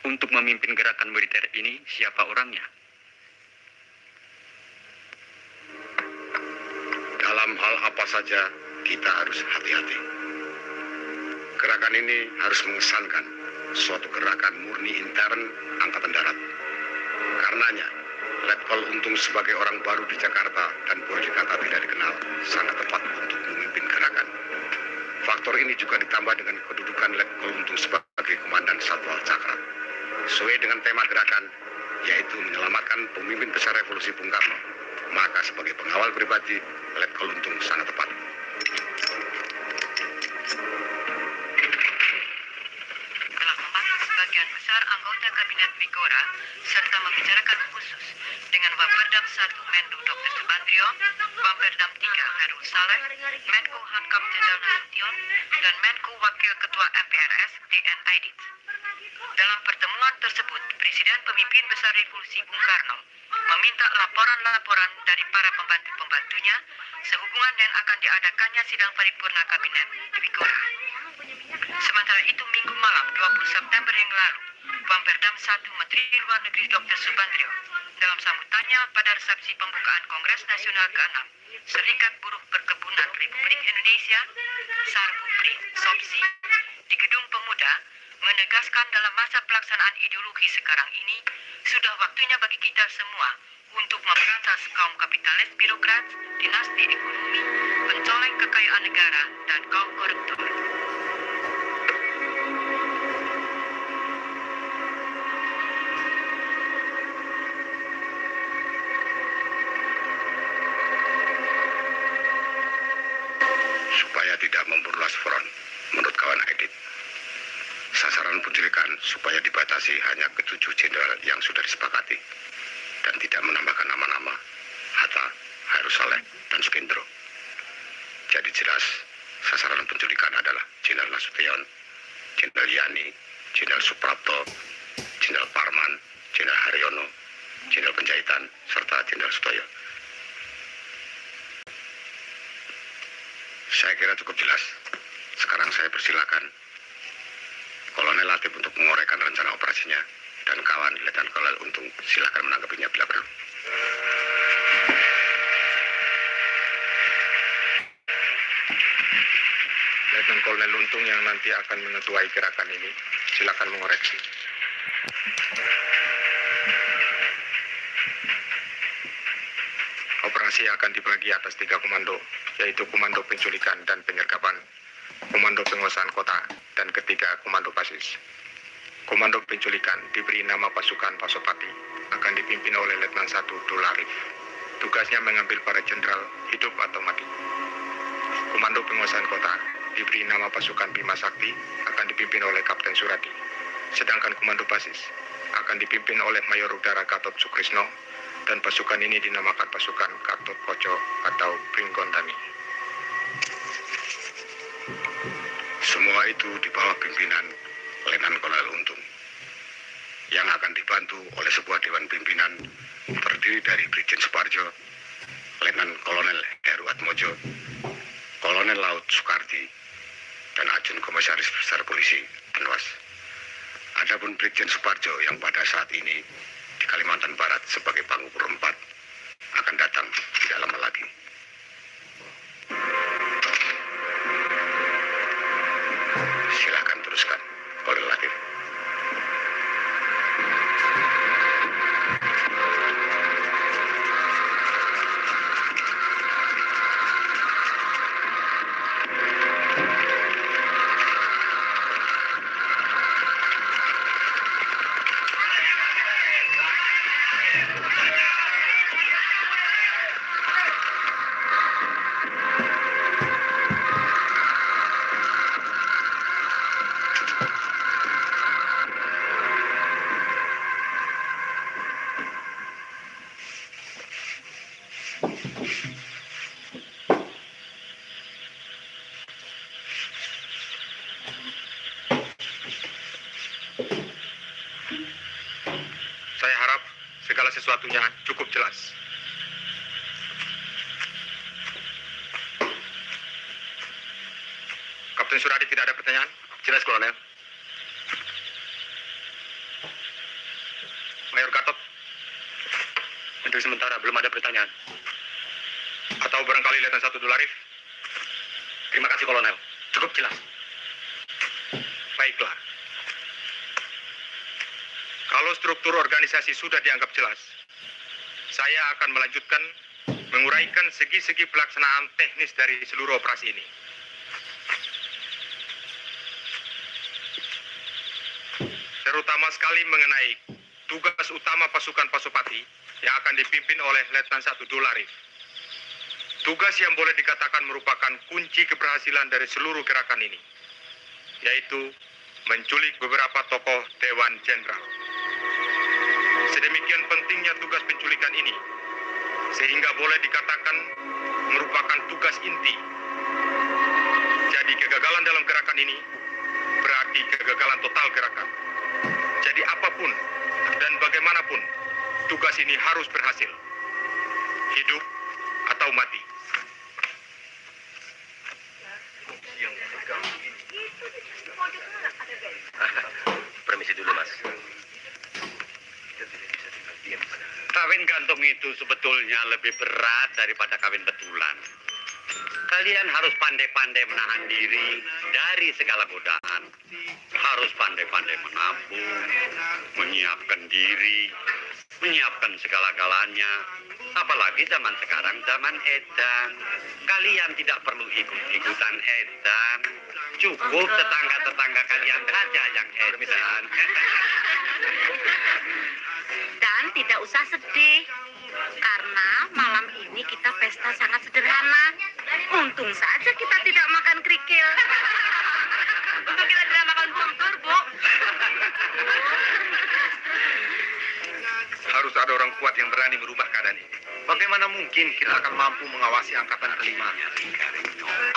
untuk memimpin gerakan militer ini, siapa orangnya? Dalam hal apa saja, kita harus hati-hati. Gerakan ini harus mengesankan suatu gerakan murni intern Angkatan Darat. Karenanya, Letkol Untung sebagai orang baru di Jakarta dan boleh dikata tidak dikenal, sangat tepat untuk memimpin gerakan. Faktor ini juga ditambah dengan kedudukan Letkol Untung sebagai Komandan Satwal Cakra. Sesuai dengan tema gerakan, yaitu menyelamatkan pemimpin besar revolusi Bung Karno. Maka sebagai pengawal pribadi, Letkol Untung sangat tepat. Telah membantu sebagian sebagian besar anggota Kabinet Wikora serta membicarakan khusus dengan Waperdam 1 Menlu Dr. Subandrio, Waperdam 3 Khairul Saleh, Menko Hankam Jenderal Nasution, dan Menko Wakil Ketua MPRS DN Aidit. Dalam pertemuan tersebut, Presiden Pemimpin Besar Revolusi Bung Karno meminta laporan-laporan dari para pembantu-pembantunya sehubungan dengan akan diadakannya sidang paripurna Kabinet Wikora. Sementara itu, Minggu malam 20 September yang lalu, Waperdam 1 Menteri Luar Negeri Dr. Subandrio dalam sambutannya pada resepsi pembukaan Kongres Nasional ke-6 Serikat Buruh Perkebunan Republik Indonesia Sarbupri Sopsi di Gedung Pemuda menegaskan dalam masa pelaksanaan ideologi sekarang ini sudah waktunya bagi kita semua untuk memberantas kaum kapitalis birokrat, dinasti ekonomi, pencoleng kekayaan negara, dan kaum koruptor. Supaya tidak memperluas front, menurut kawan Aidit, sasaran penculikan supaya dibatasi hanya ke 7 jenderal yang sudah disepakati dan tidak menambahkan nama-nama Hatta, Khairul Saleh, dan Sukendro. Jadi jelas sasaran penculikan adalah Jenderal Nasution, Jenderal Yani, Jenderal Suprapto, Jenderal Parman, Jenderal Haryono, Jenderal Penjahitan, serta Jenderal Sutoyo. Saya kira cukup jelas. Sekarang saya persilakan Kolonel Latif untuk menguraikan rencana operasinya, dan kawan Letnan Kolonel Untung silakan menanggapinya bila perlu. Letnan Kolonel Untung yang nanti akan mengetuai gerakan ini, silakan mengoreksi. Operasi akan dibagi atas 3 komando, yaitu Komando Penculikan dan Penyergapan, Komando Penguasaan Kota, dan ketiga Komando Basis. Komando Penculikan diberi nama Pasukan Pasopati, akan dipimpin oleh Letnan 1 Dul Arif. Tugasnya mengambil para jenderal hidup atau mati. Komando Penguasaan Kota diberi nama Pasukan Bima Sakti, akan dipimpin oleh Kapten Suradi. Sedangkan Komando Basis akan dipimpin oleh Mayor Udara Gatot Sukrisno, dan pasukan ini dinamakan Pasukan Gatot Koco atau Pringgondani. Semua itu di bawah pimpinan Letnan Kolonel Untung, yang akan dibantu oleh sebuah dewan pimpinan terdiri dari Brigjen Suparjo, Letnan Kolonel Heru Atmojo, Kolonel Laut Soekardi, dan Ajun Komisaris Besar Polisi Anwas. Adapun Brigjen Suparjo yang pada saat ini di Kalimantan Barat sebagai Pangupur 4 akan datang tidak lama lagi. Silakan teruskan, Kolonel Latif. Saya harap segala sesuatunya cukup jelas. Kapten Suradi, tidak ada pertanyaan? Jelas, Kolonel. Mayor Gatot, Untuk sementara belum ada pertanyaan. atau barangkali Letnan 1 Dul Arif? Terima kasih, Kolonel. Cukup jelas. Baiklah. Kalau struktur organisasi sudah dianggap jelas, saya akan melanjutkan menguraikan segi-segi pelaksanaan teknis dari seluruh operasi ini. Terutama sekali mengenai tugas utama pasukan Pasopati yang akan dipimpin oleh Letnan 1 Dul Arif. Tugas yang boleh dikatakan merupakan kunci keberhasilan dari seluruh gerakan ini, yaitu menculik beberapa tokoh Dewan Dewan Jenderal. Sedemikian pentingnya tugas penculikan ini, sehingga boleh dikatakan merupakan tugas inti. Jadi kegagalan dalam gerakan ini berarti kegagalan total gerakan. Jadi apapun dan bagaimanapun, tugas ini harus berhasil. Hidup atau mati. Permisi dulu, Mas. Kawin gantung itu sebetulnya lebih berat daripada kawin betulan. Kalian harus pandai-pandai menahan diri dari segala godaan. Harus pandai-pandai menabung, menyiapkan diri, menyiapkan segala-galanya. Apalagi zaman sekarang, zaman edan. Kalian tidak perlu ikut-ikutan edan. Cukup tetangga-tetangga kalian saja yang edan. Dan tidak usah sedih, karena malam ini kita pesta sangat sederhana. Untung saja kita tidak makan kerikil. Untung kita tidak makan bungkur, Bu. Harus ada orang kuat yang berani merubah keadaan ini. Bagaimana mungkin kita akan mampu mengawasi angkatan kelima?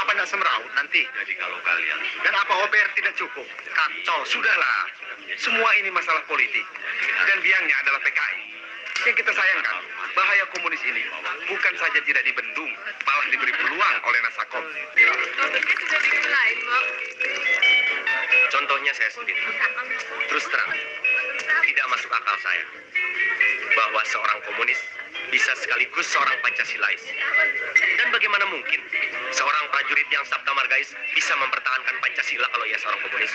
Apa tidak semeraut nanti? Jadi kalau kalian... Dan apa OPR tidak cukup? Kacau, sudahlah. Semua ini masalah politik. Dan biangnya adalah PKI. Yang kita sayangkan, bahaya komunis ini bukan saja tidak dibendung, malah diberi peluang oleh Nasakom. Sudah dimulai, Bu. Contohnya saya sendiri. Terus terang, tidak masuk akal saya bahwa seorang komunis bisa sekaligus seorang Pancasilais. Dan bagaimana mungkin seorang prajurit yang Sabta Margais bisa mempertahankan Pancasila kalau ia seorang komunis?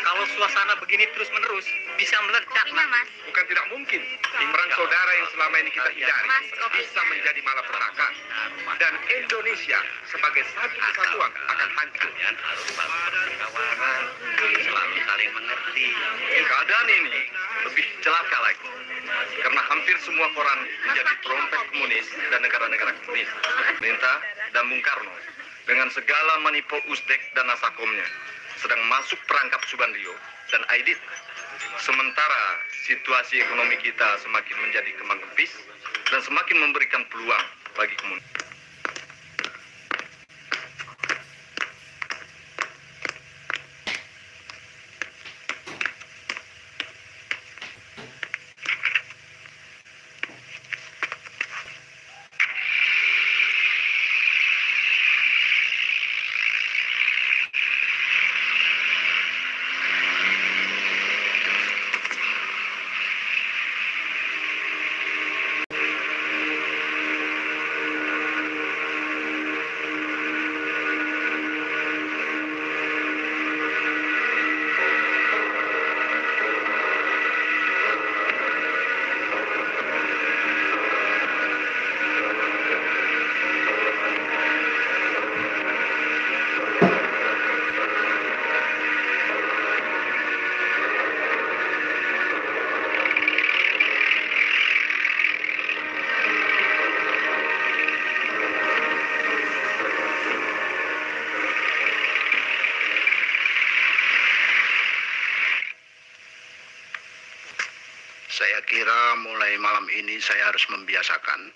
Kalau suasana begini terus-menerus, bisa meledak, Mas. Bukan tidak mungkin, perang saudara yang selama ini kita hindari bisa menjadi malapetaka. Dan Indonesia sebagai satu kesatuan akan hancur. Selalu saling mengerti. Keadaan ini lebih celaka lagi. Karena hampir semua koran menjadi trompet komunis dan negara-negara komunis. Pemerintah dan Bung Karno dengan segala manipo Uzbek dan Nasakomnya sedang masuk perangkap Subandrio dan Aidit. Sementara situasi ekonomi kita semakin menjadi kembang kempis dan semakin memberikan peluang bagi komunis. Saya kira mulai malam ini saya harus membiasakan,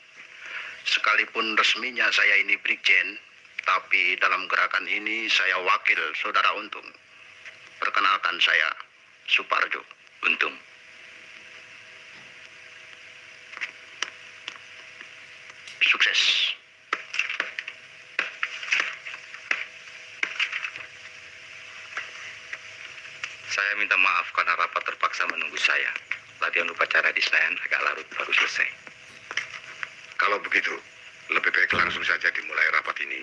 sekalipun resminya saya ini Brigjen, tapi dalam gerakan ini saya wakil Saudara Untung. Perkenalkan saya, Suparjo. Untung. Sukses. Saya minta maaf karena rapat terpaksa menunggu saya. Latihan upacara di Senayan agak larut baru selesai. Kalau begitu, lebih baik langsung saja dimulai rapat ini,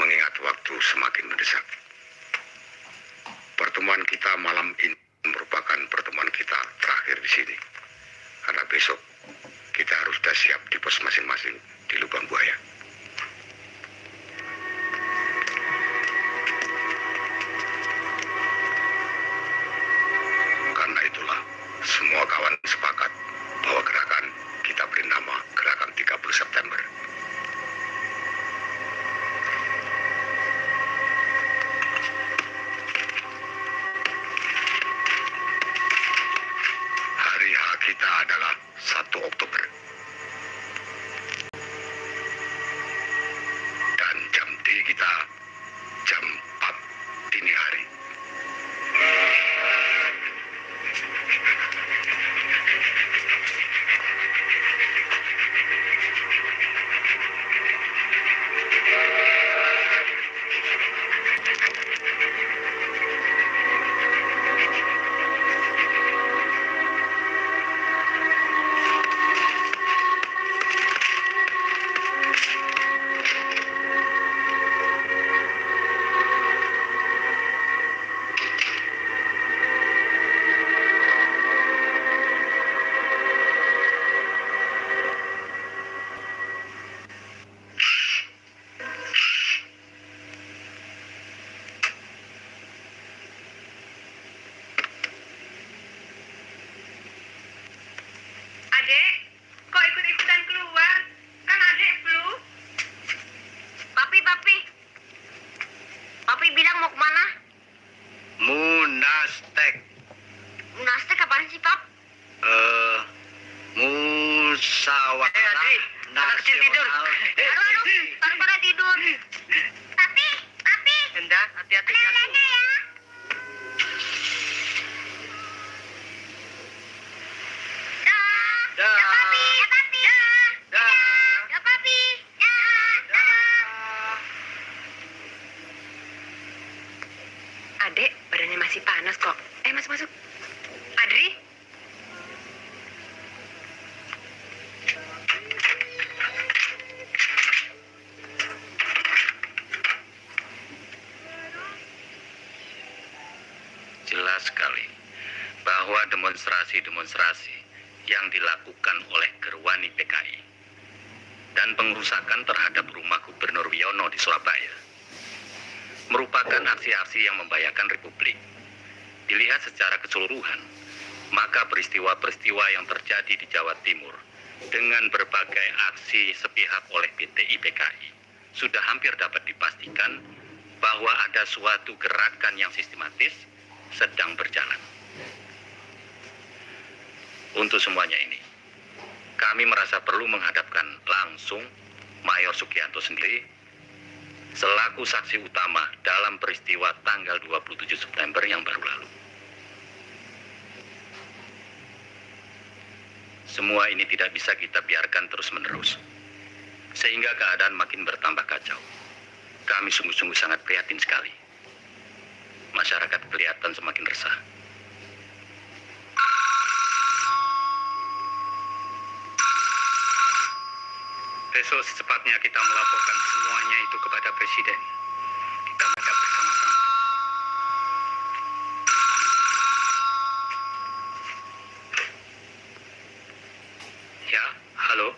mengingat waktu semakin mendesak. Pertemuan kita malam ini merupakan pertemuan kita terakhir di sini. Karena besok kita harus sudah siap di pos masing-masing di Lubang Buaya. Karena itulah, semua kawan sepakat bahwa gerakan kita beri nama Gerakan 30 September. Oktober. Dan jam D kita jam 4 dini hari. Adek, kok ikut-ikutan keluar? Kan adek flu. Papi. Papi bilang mau kemana? Munastek. Munastek apaan sih, Pap? Musyawarah Adri, anak kecil tidur. Aduh, baru pada tidur. Papi. Enda, hati-hati Neneknya ya. Dah. Ya, Papi. Dah. Ya, Papi. Adek, badannya masih panas kok. Masuk. Adri? Jelas sekali bahwa demonstrasi yang dilakukan oleh Gerwani PKI dan pengerusakan terhadap rumah Gubernur Wiono di Surabaya merupakan aksi-aksi yang membahayakan Republik. Dilihat secara keseluruhan, maka peristiwa-peristiwa yang terjadi di Jawa Timur dengan berbagai aksi sepihak oleh PTI PKI sudah hampir dapat dipastikan bahwa ada suatu gerakan yang sistematis sedang berjalan. Untuk semuanya ini, kami merasa perlu menghadapkan langsung Mayor Sugianto sendiri selaku saksi utama dalam peristiwa tanggal 27 September yang baru lalu. Semua ini tidak bisa kita biarkan terus-menerus, sehingga keadaan makin bertambah kacau. Kami sungguh-sungguh sangat prihatin sekali. Masyarakat kelihatan semakin resah. Besok secepatnya kita melaporkan semuanya itu kepada Presiden. Kita menghadap bersama-sama. Ya, halo.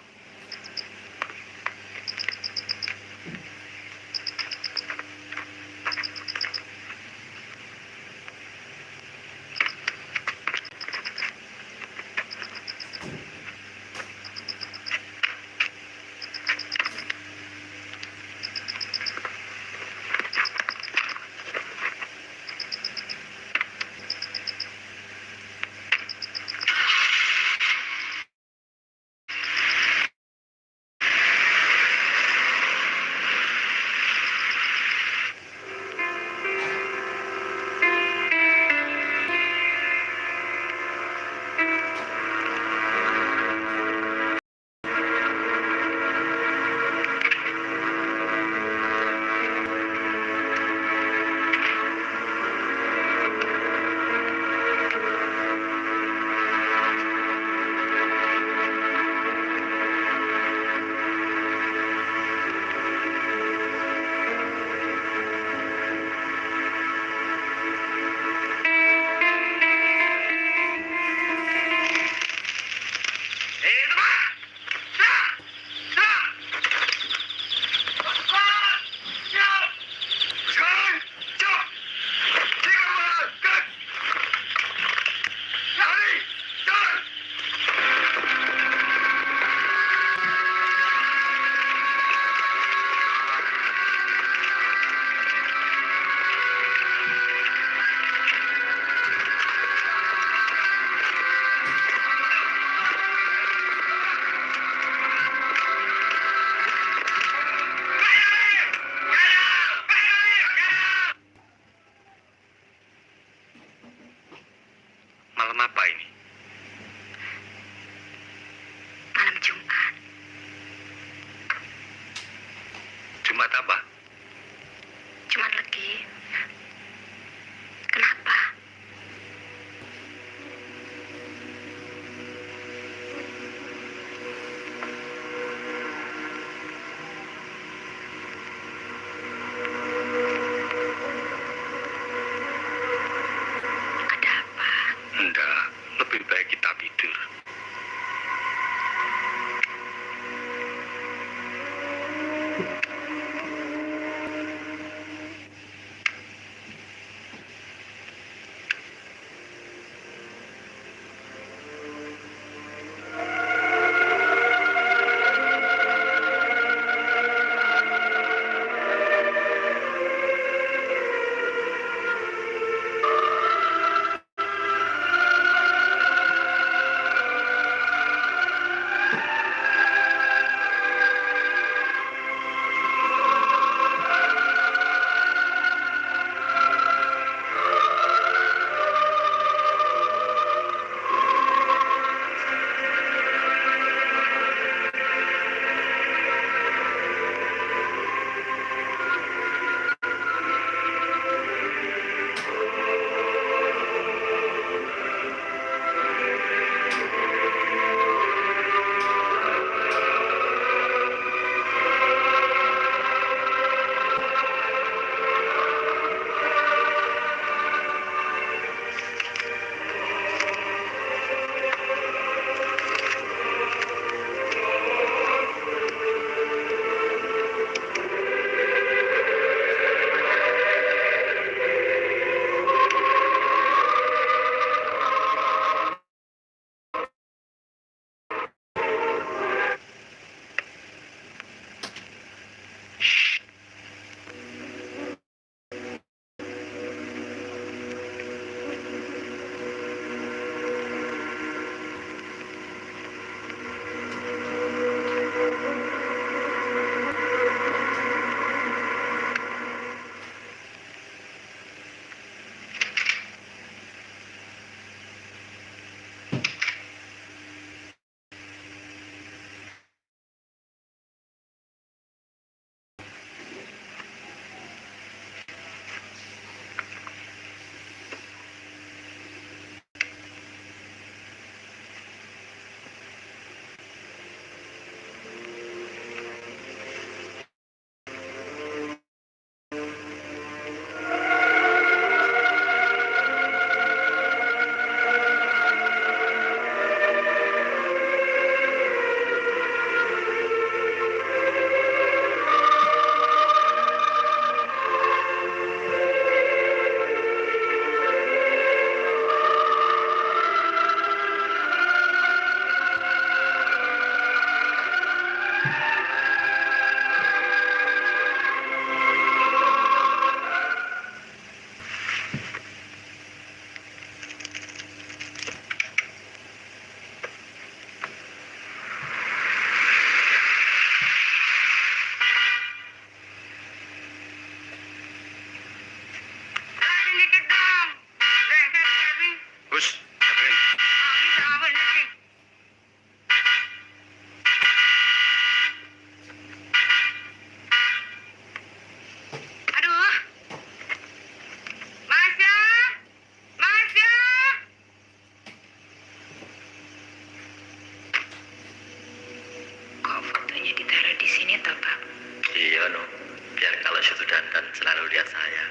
saya.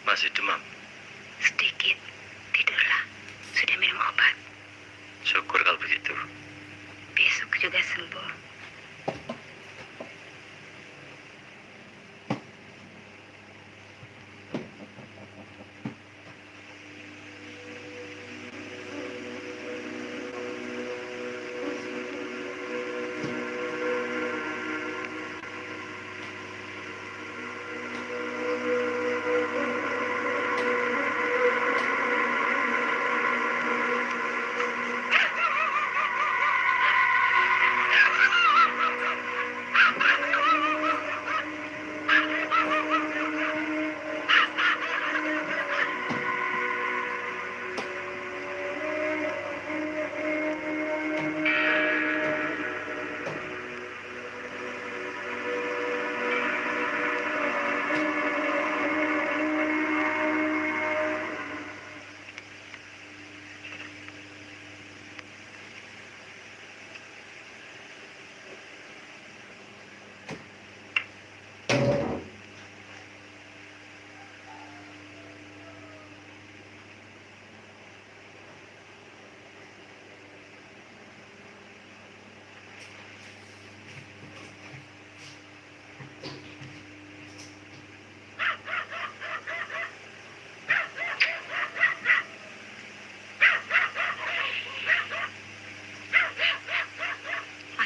Masih demam? Sedikit. Tidurlah. Sudah minum obat. Syukur kalau begitu. Besok juga sembuh.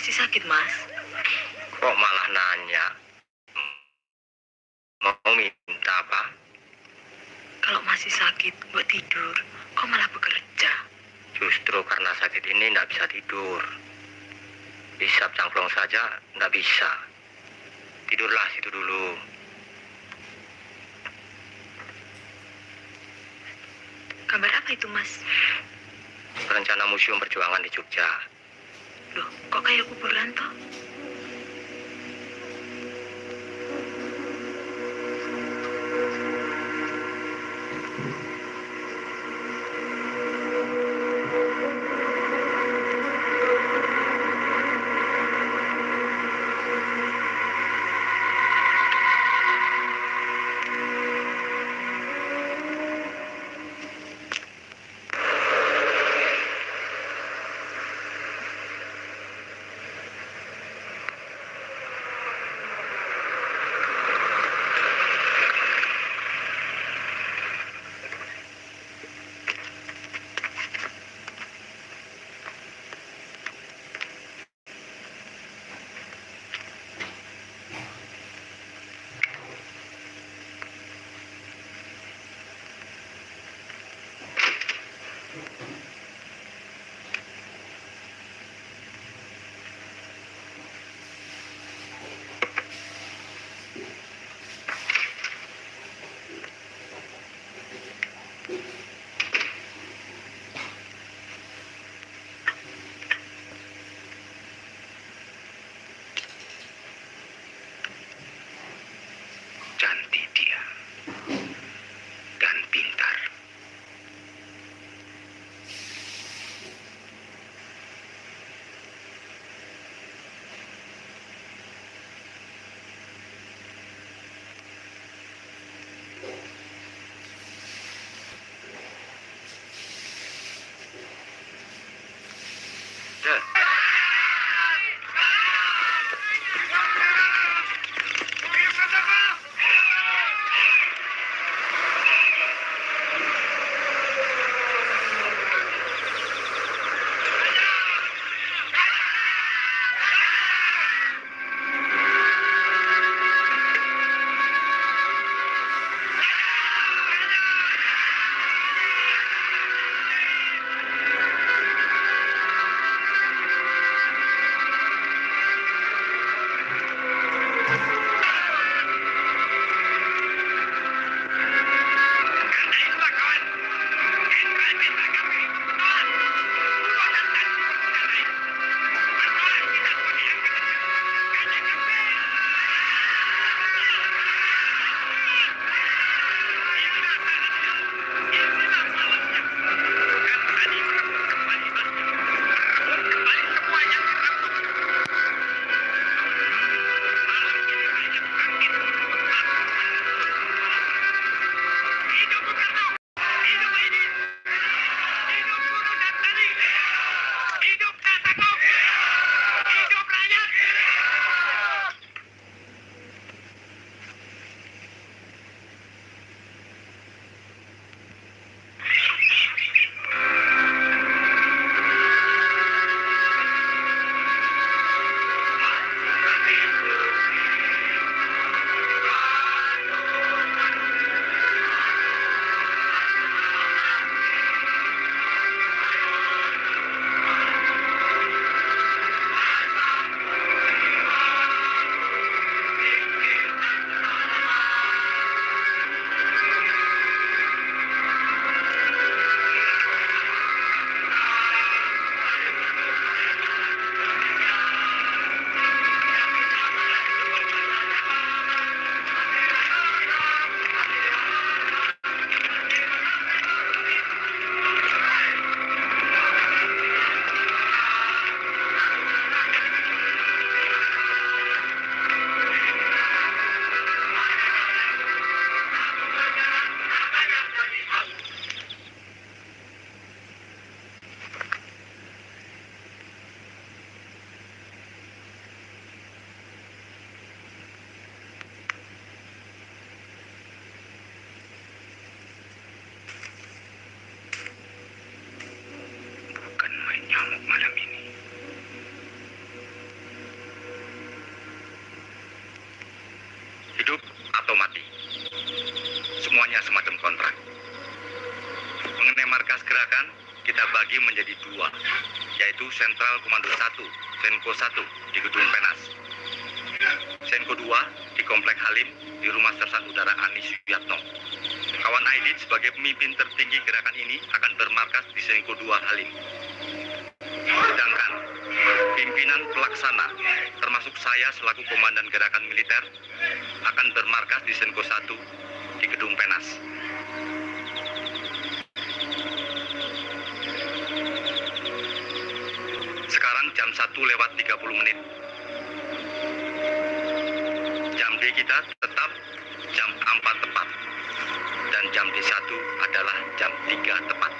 Masih sakit, Mas? Kok malah nanya? Mau minta apa? Kalau masih sakit, buat tidur. Kok malah bekerja? Justru karena sakit ini nggak bisa tidur. Hisap cangklong saja nggak bisa. Tidurlah situ dulu. Kabar apa itu, Mas? Rencana Museum Perjuangan di Jogja. Loh, kok kayak kuburan toh? hidup atau mati. Semuanya semacam kontrak. Mengenai markas gerakan, kita bagi menjadi 2, yaitu Sentral Komando 1, Senko 1 di Gedung Penas. Senko 2 di Komplek Halim di Rumah Sersan Udara Ani Suyatno. Kawan Aidit sebagai pemimpin tertinggi gerakan ini akan bermarkas di Senko 2 Halim. Sedangkan pimpinan pelaksana, termasuk saya selaku komandan gerakan militer, akan bermarkas di Senko 1 di Gedung Penas. Sekarang jam 1:30. Jam D kita tetap jam 4 tepat. Dan jam D1 adalah jam 3 tepat.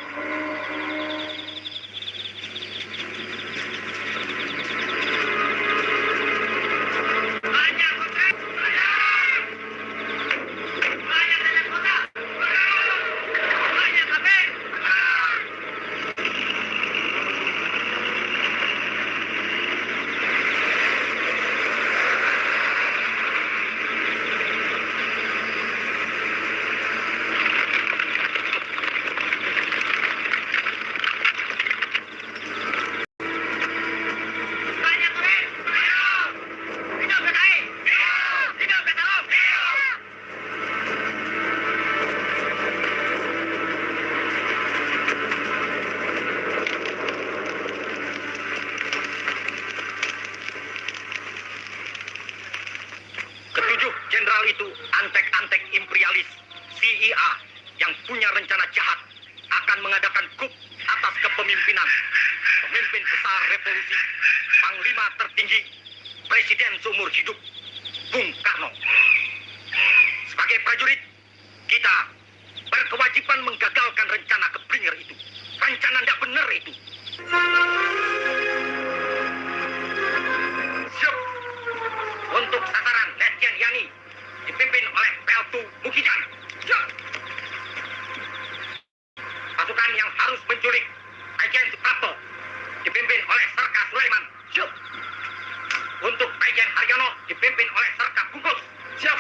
Jenderal itu antek-antek imperialis, CIA, yang punya rencana jahat, akan mengadakan coup atas kepemimpinan pemimpin besar revolusi, Panglima tertinggi, Presiden seumur hidup, Bung Karno. Sebagai prajurit, kita berkewajiban menggagalkan rencana keblinger itu. Rencana tidak benar itu. Siap. Untuk sasaran Letjen Yani dipimpin oleh Peltu Mukijan. Siap. Pasukan yang harus menculik Ajen Suprapto dipimpin oleh Serka Sulaiman. Siap. Untuk Ajen Haryono dipimpin oleh Serka Bungkus. Siap.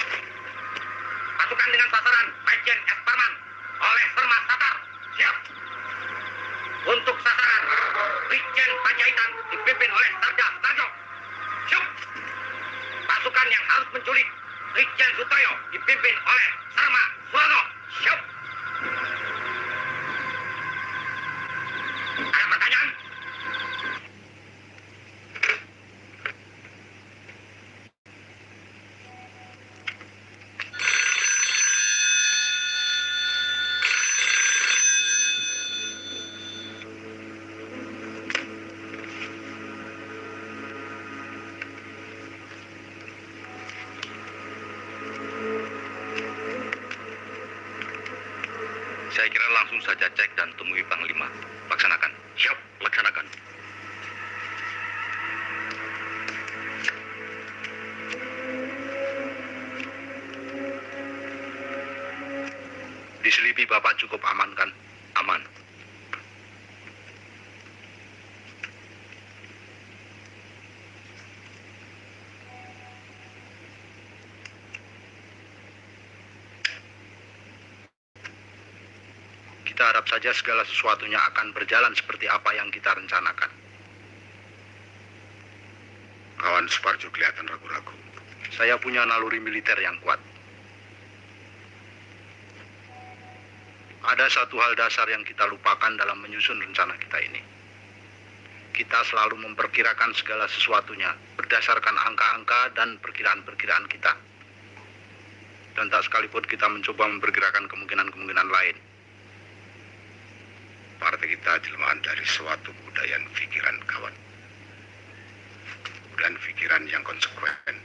Pasukan dengan sasaran Ajen S. Parman oleh Serma Satar. Siap. Untuk sasaran Brigjen Panjaitan dipimpin oleh Sarja Sarjo. Siap. Pasukan yang harus menculik Brigjen Sutoyo dipimpin oleh Sarma Surono. Siap. Ada pertanyaan? Saya kira langsung saja cek dan temui Panglima. Laksanakan. Siap, laksanakan. Diselipi Bapak cukup aman kan? Aman. Kita harap saja segala sesuatunya akan berjalan seperti apa yang kita rencanakan. Kawan Suparjo kelihatan ragu-ragu. Saya punya naluri militer yang kuat. Ada satu hal dasar yang kita lupakan dalam menyusun rencana kita ini. Kita selalu memperkirakan segala sesuatunya berdasarkan angka-angka dan perkiraan-perkiraan kita. Dan tak sekalipun kita mencoba memperkirakan kemungkinan-kemungkinan lain. Partai kita jelmaan dari suatu kebudayaan pikiran kawan. Dan pikiran yang konsekuen.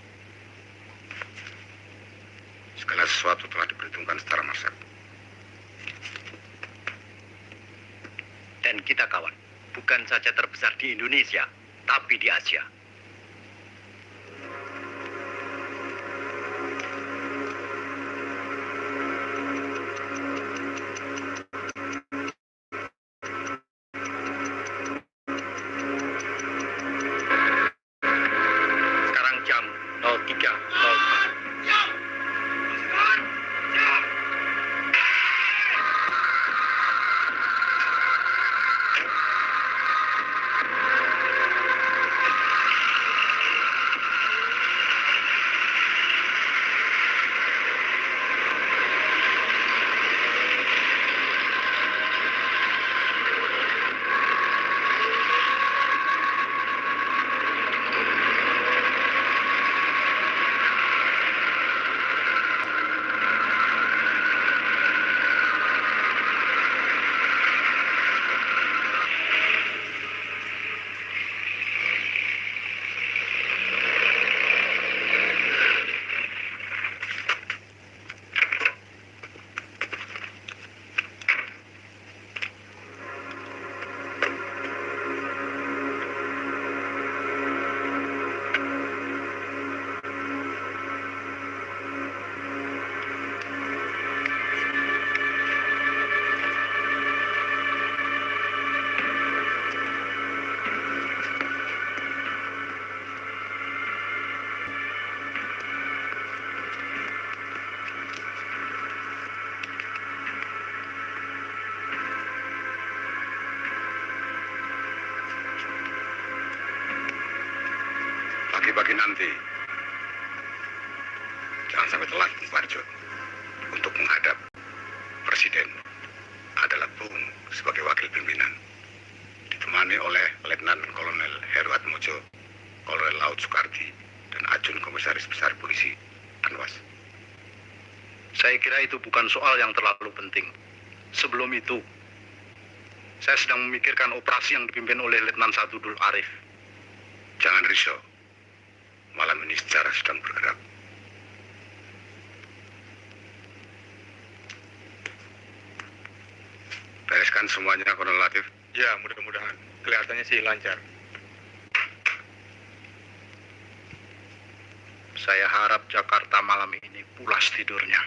Segala sesuatu telah diperhitungkan secara masak. Dan kita kawan, bukan saja terbesar di Indonesia, tapi di Asia. Sekarang jam 03.04. pagi-pagi nanti, jangan sampai telat, Bung Parjo. Untuk menghadap Presiden adalah Bung sebagai wakil pimpinan, ditemani oleh Letnan Kolonel Heru Atmojo, Kolonel Laut Soekardi, dan Ajun Komisaris Besar Polisi Anwas. Saya kira itu bukan soal yang terlalu penting. Sebelum itu, saya sedang memikirkan operasi yang dipimpin oleh Letnan 1 Dul Arif. Jangan risau, malam ini sejarah sedang bergerak. Bereskan semuanya, Kolonel Latif. Ya, mudah-mudahan. Kelihatannya sih lancar. Saya harap Jakarta malam ini pulas tidurnya.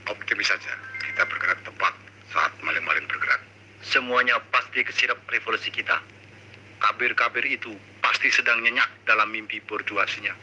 Optimis saja, kita bergerak tepat saat malin-malin bergerak. Semuanya pasti kesirap revolusi kita. Kabir-kabir itu pasti sedang nyenyak dalam mimpi borjuasinya.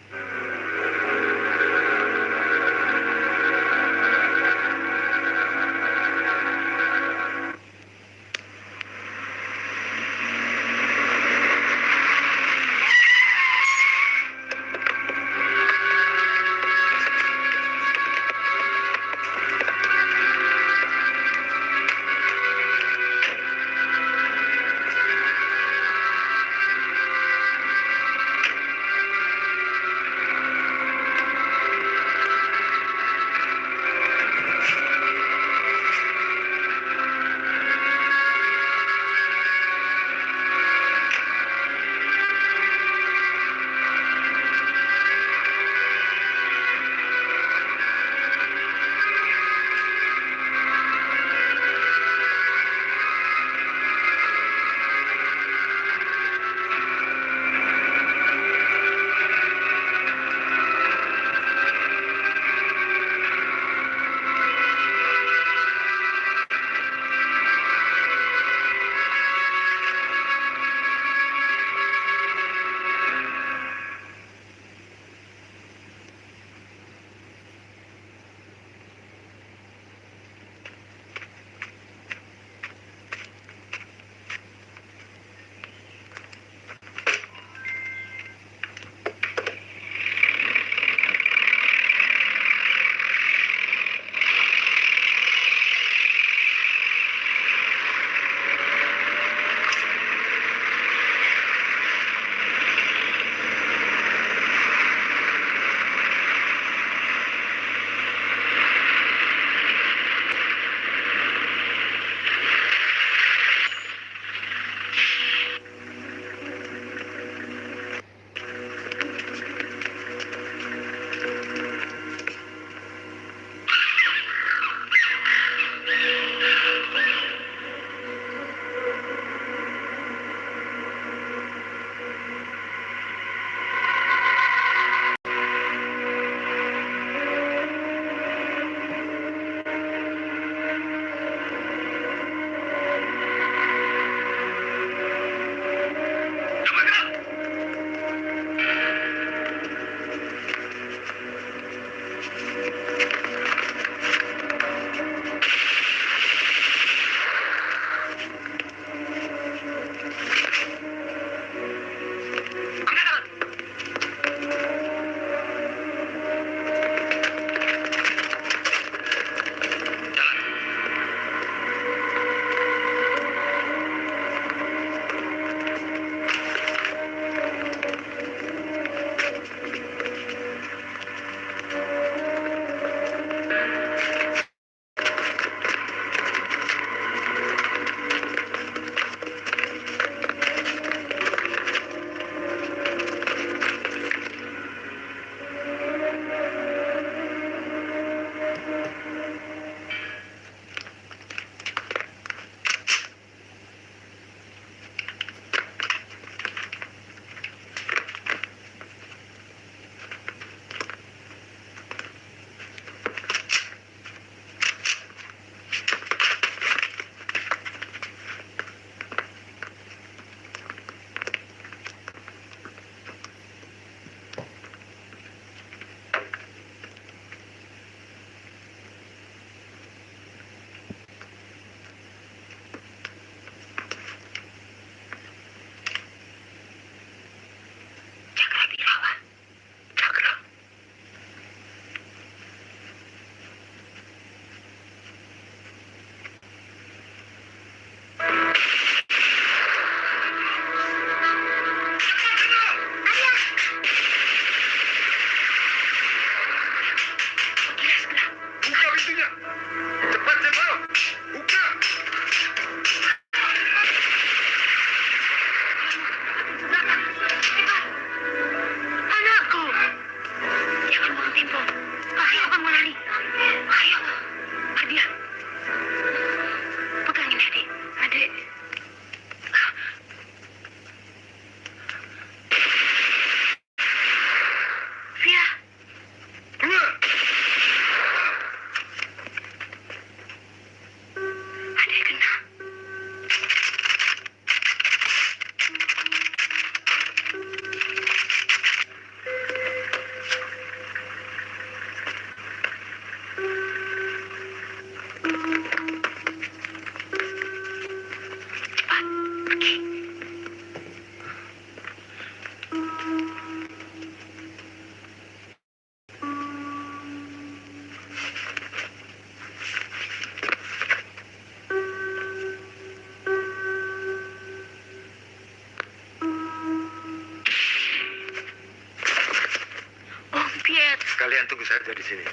tunggu saja di sini.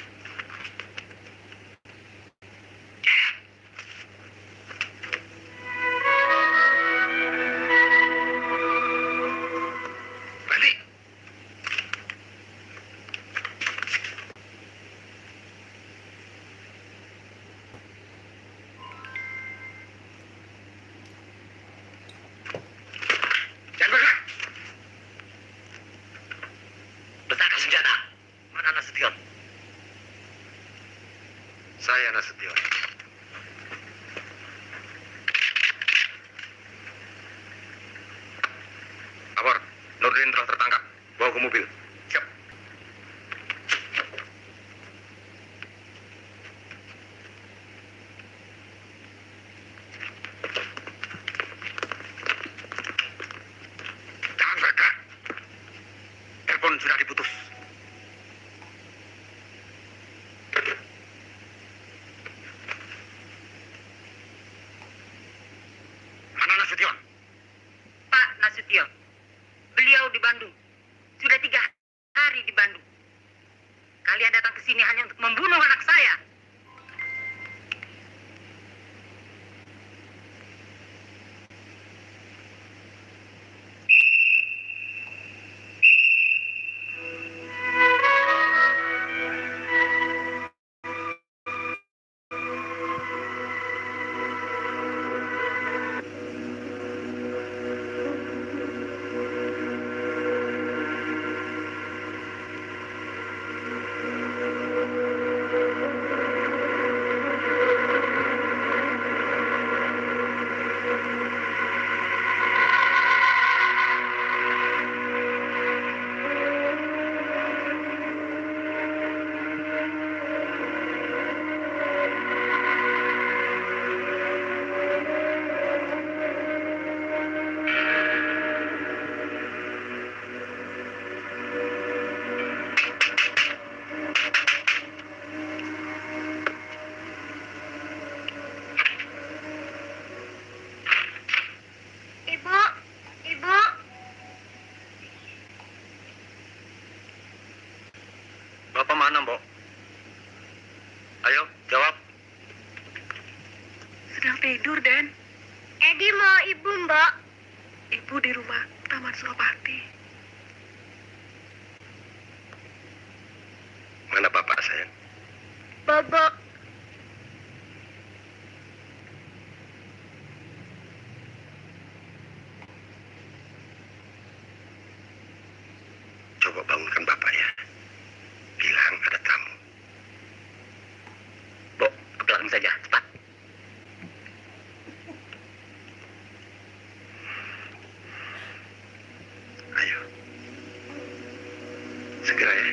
Berhenti. Jangan bergerak. Letakkan senjata. Mana Nasution? Saya Nasution. Kabar, Nurdin telah tertangkap. Bawa ke mobil. Siap. Jangan bergerak. Telepon sudah diputus. Mana Nasution? Pak Nasution, beliau di Bandung. Sudah 3 hari di Bandung. Kalian datang ke sini hanya untuk membunuh anak saya. Ibu, ibu. Bapak mana, Mbok? Ayo, jawab. Sedang tidur, Den. Edi mau ibu, Mbak. Ibu di rumah Taman Suropati. Mana bapak, sayang? Bobo. Coba bangunkan bapak ya. Bilang ada tamu. Bo, ke belakang saja, cepat. Ayo. Segera ya.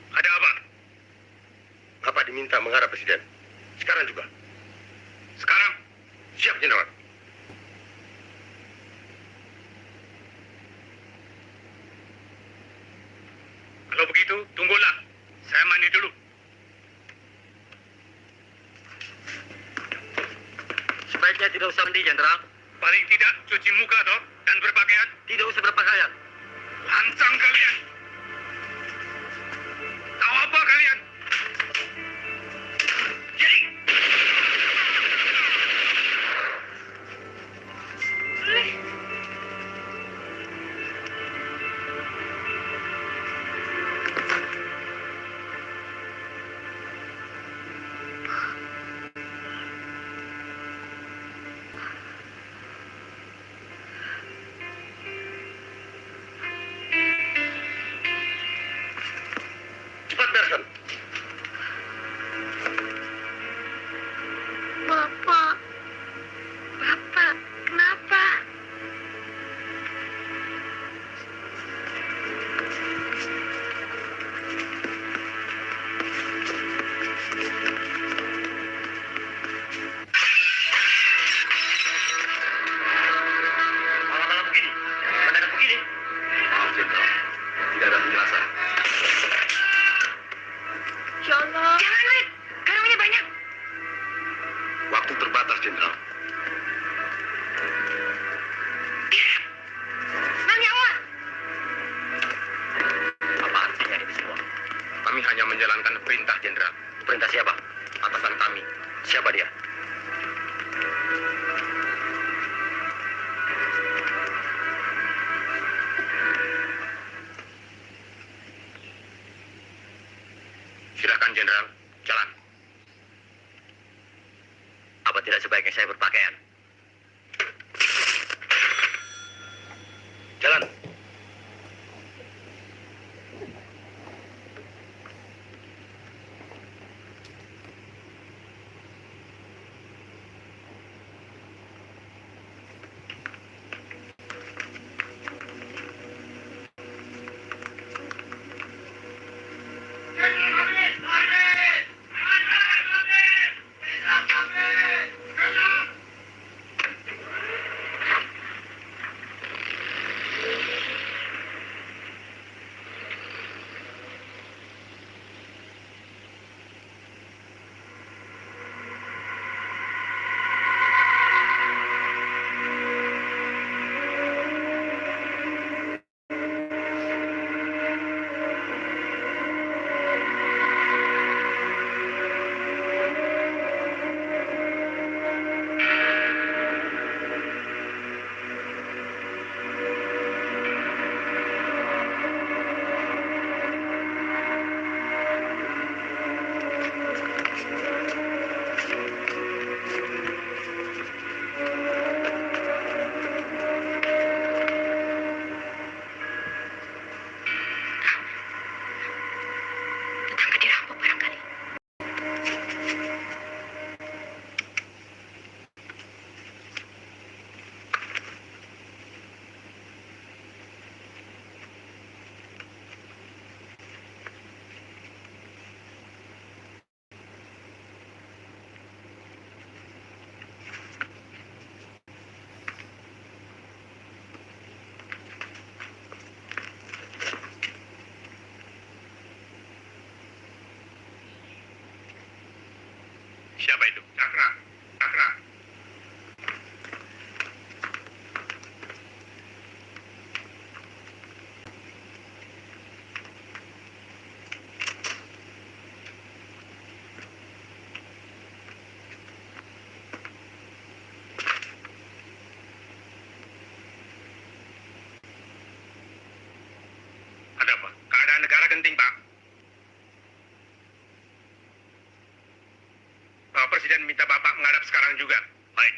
Ada apa? Bapak diminta menghadap Presiden. Sekarang juga. Sekarang, siap, Jenderal. Kalau begitu, tunggulah. Saya mandi dulu. Sebaiknya tidak usah mandi, Jenderal. Paling tidak cuci muka toh dan Tidak usah berpakaian. Lancang kalian! Tahu apa kalian? Jadi, cepat bereskan. Bapak. Bapak, kenapa? Malam-malam begini, mendadak begini. Maaf, Jenderal. Tidak ada penjelasan. Ya Allah. Jangan, Lid. Garungnya banyak. Waktu terbatas, Jenderal. Bang Yawa. Apa artinya ini semua? kami hanya menjalankan perintah, Jenderal. Perintah siapa? Atasan kami. Siapa dia? Silakan, Jenderal. Jalan. Apa tidak sebaiknya saya berpakaian? Jalan. Tetangga dirampok barangkali. Siapa itu? Cakra. Cakra. Ada apa? Keadaan negara genting, Pak. Presiden minta Bapak menghadap sekarang juga. Baik.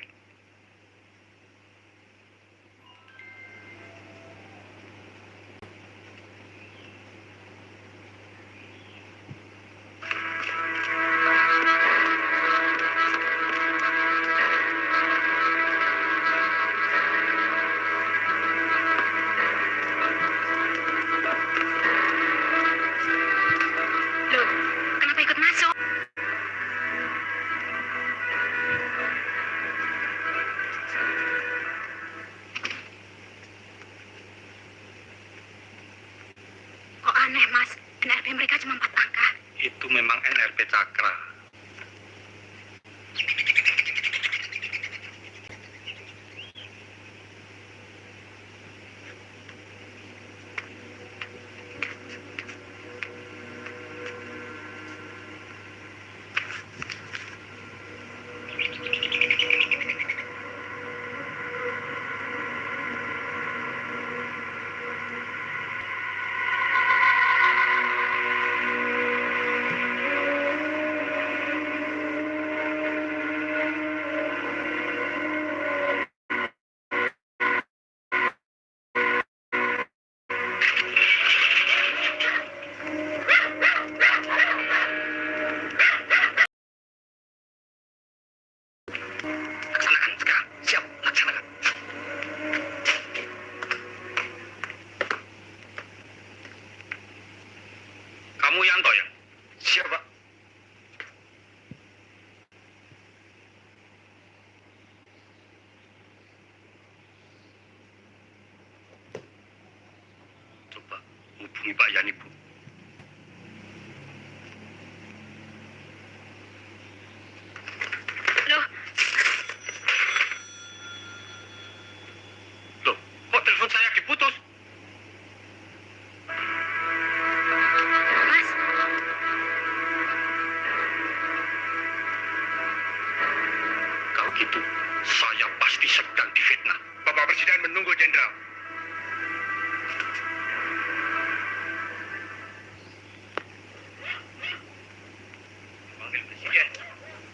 Loh, kenapa ikut masuk? Kok aneh, Mas? NRP mereka cuma 4 angka. Itu memang NRP Cakra. Pak Yani, Bu. Loh, Loh, kok telepon saya diputus? Mas, Kalau gitu, saya pasti sedang difitnah. Bapak Presiden menunggu, Jenderal. Panggil Presiden.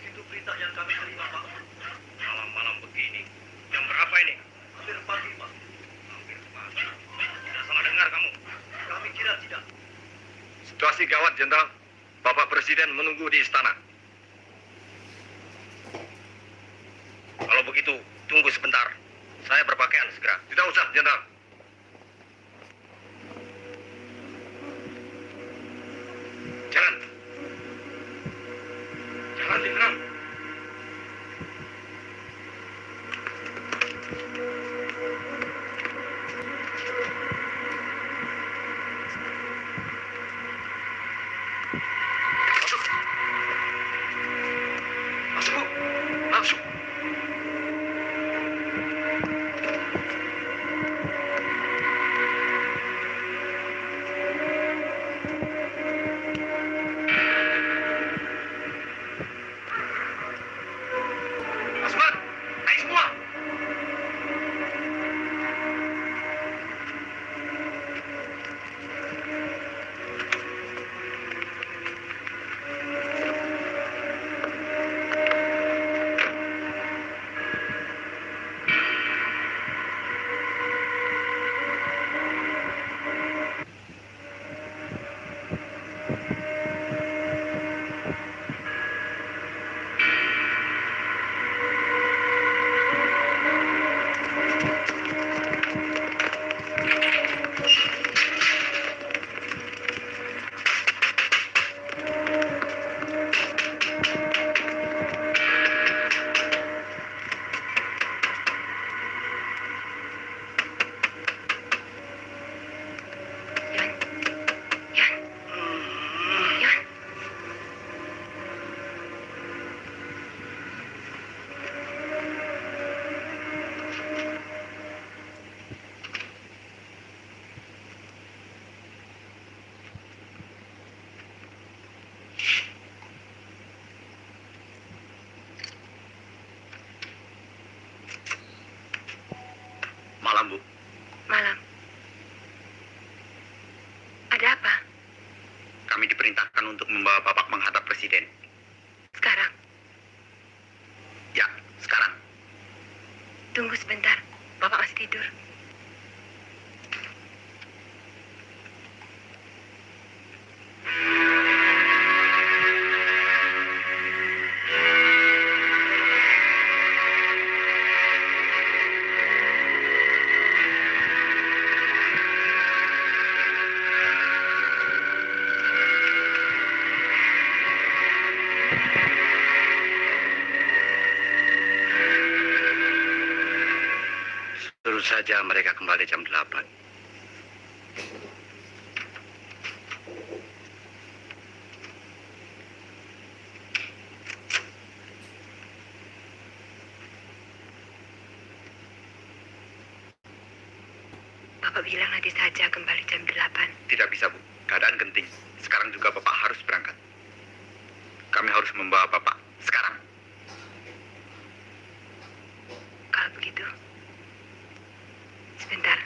Itu berita yang kami terima, Pak. Malam-malam begini. Jam berapa ini? Hampir pagi, Pak. Hampir pagi. Tidak salah dengar kamu. Kami kira tidak. Situasi gawat, Jenderal. Bapak Presiden menunggu di istana. Kalau begitu, tunggu sebentar. Saya berpakaian segera. Tidak usah, Jenderal. Jalan. Jalan, Jenderal. Masuk. Masuk, Bu. Masuk. Asman, naik semua. Malam, Bu. Malam. Ada apa? Kami diperintahkan untuk membawa Bapak menghadap Presiden. Sekarang. Ya, sekarang. Tunggu sebentar. Bapak masih tidur. Suruh saja mereka kembali jam 8. Bapak bilang nanti saja kembali jam 8. Tidak bisa, Bu. Keadaan genting. Sekarang juga Bapak harus berangkat. Kami harus membawa Bapak. Sekarang. Kalau begitu. Sebentar.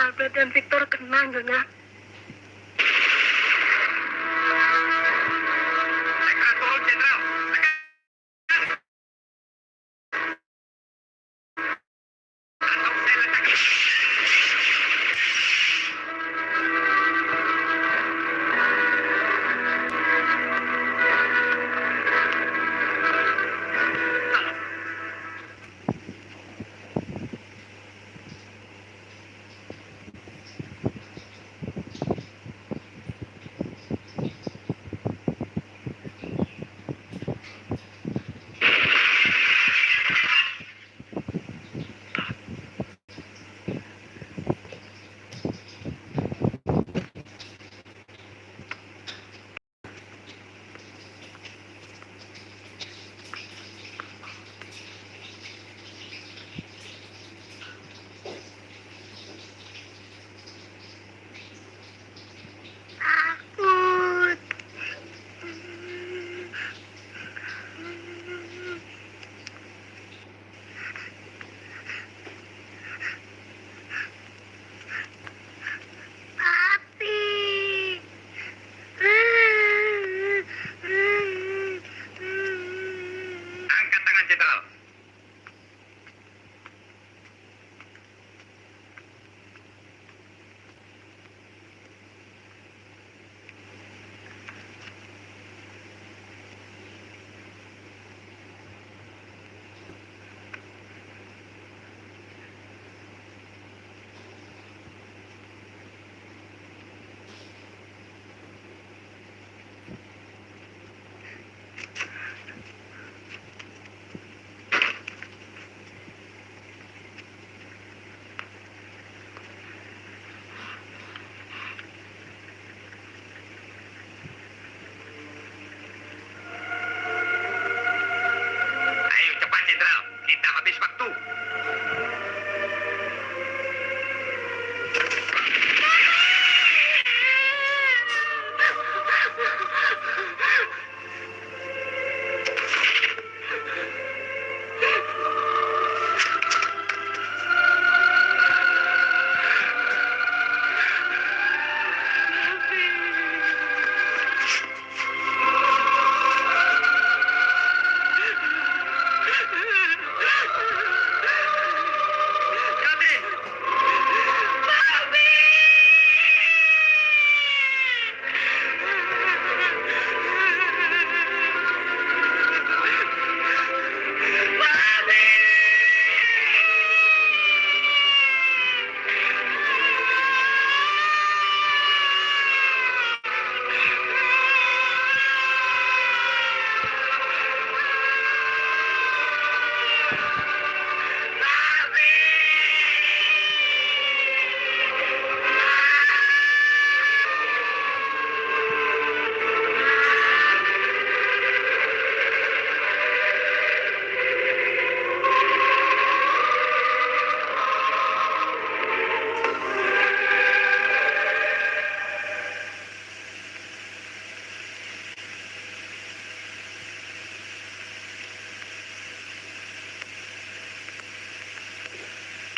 Albert dan Victor kena, Nyonya. Jenderal, tolong Jenderal. Atau saya letakkan. Takut. Papi. Angkat tangan Jenderal. Ayo cepat Jenderal, kita habis waktu.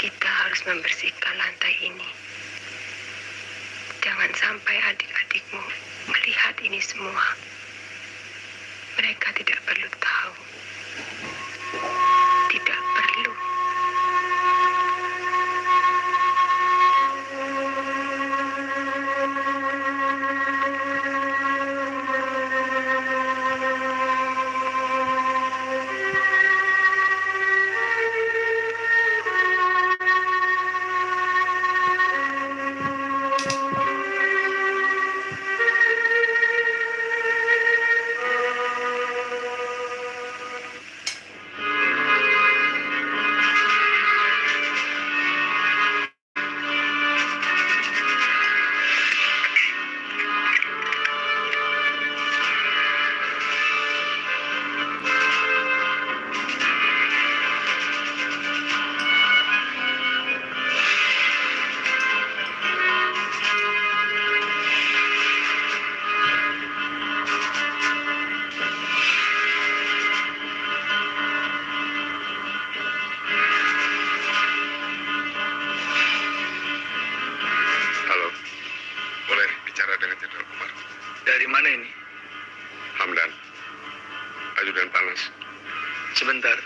Kita harus membersihkan lantai ini. Jangan sampai adik-adikmu melihat ini semua. Mereka tidak perlu tahu. Tidak perlu. dengan panas. Sebentar.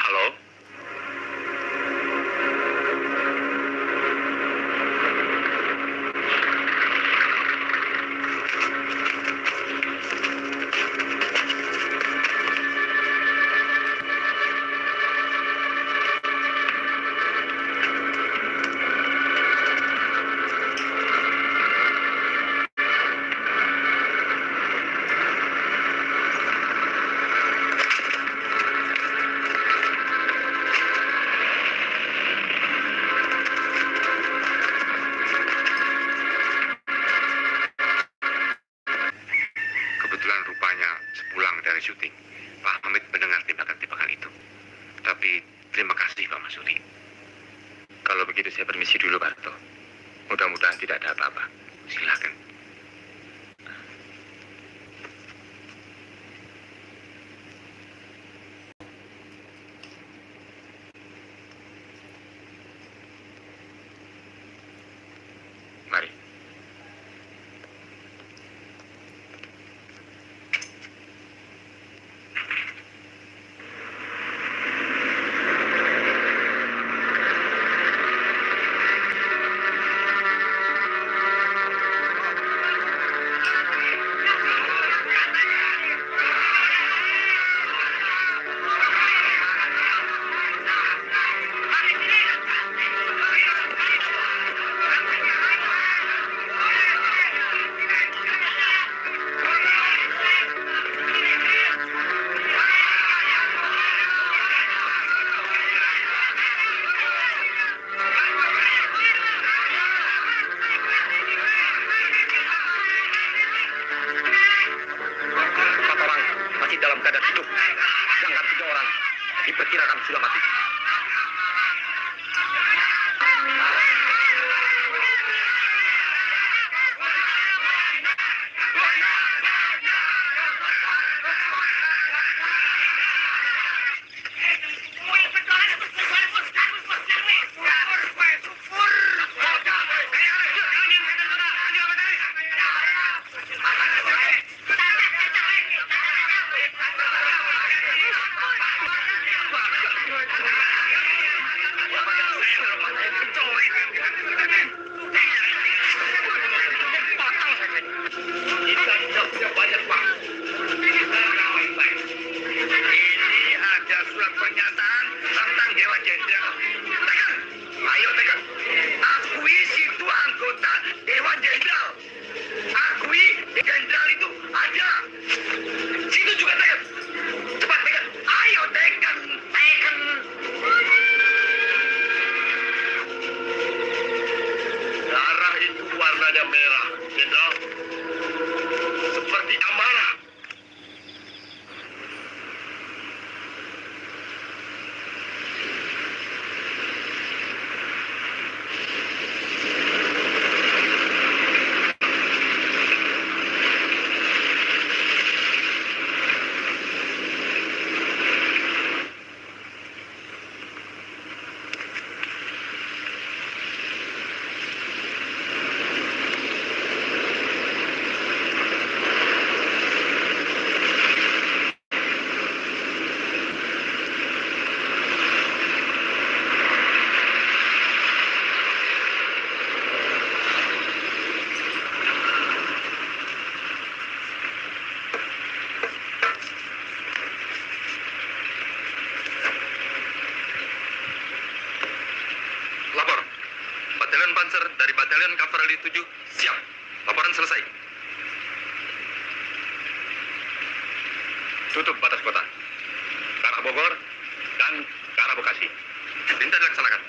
Halo? Kebetulan rupanya sepulang dari syuting, Pak Hamid mendengar tembakan-tembakan itu. Tapi terima kasih Pak Masudi. Kalau begitu saya permisi dulu, Pak Arto. Mudah-mudahan tidak ada apa-apa. Silakan. Mari. Empat orang masih dalam keadaan hidup, sedangkan 3 orang diperkirakan sudah mati. Kita tidak punya banyak waktu. Ini ada surat pernyataan tentang Dewan Jenderal. Tekan! Ayo tekan! Akui situ anggota Dewan Jenderal. Akui Jenderal itu ada. Situ juga tekan. Cepat tekan. Ayo tekan. Tekan. Darah itu warnanya merah, Jenderal. Seperti amarah. Lapor. Batalion Panzer dari Batalion Kavalleri 7 siap. Laporan selesai. Tutup batas kota. Ke arah Bogor dan ke arah Bekasi. Perintah dilaksanakan.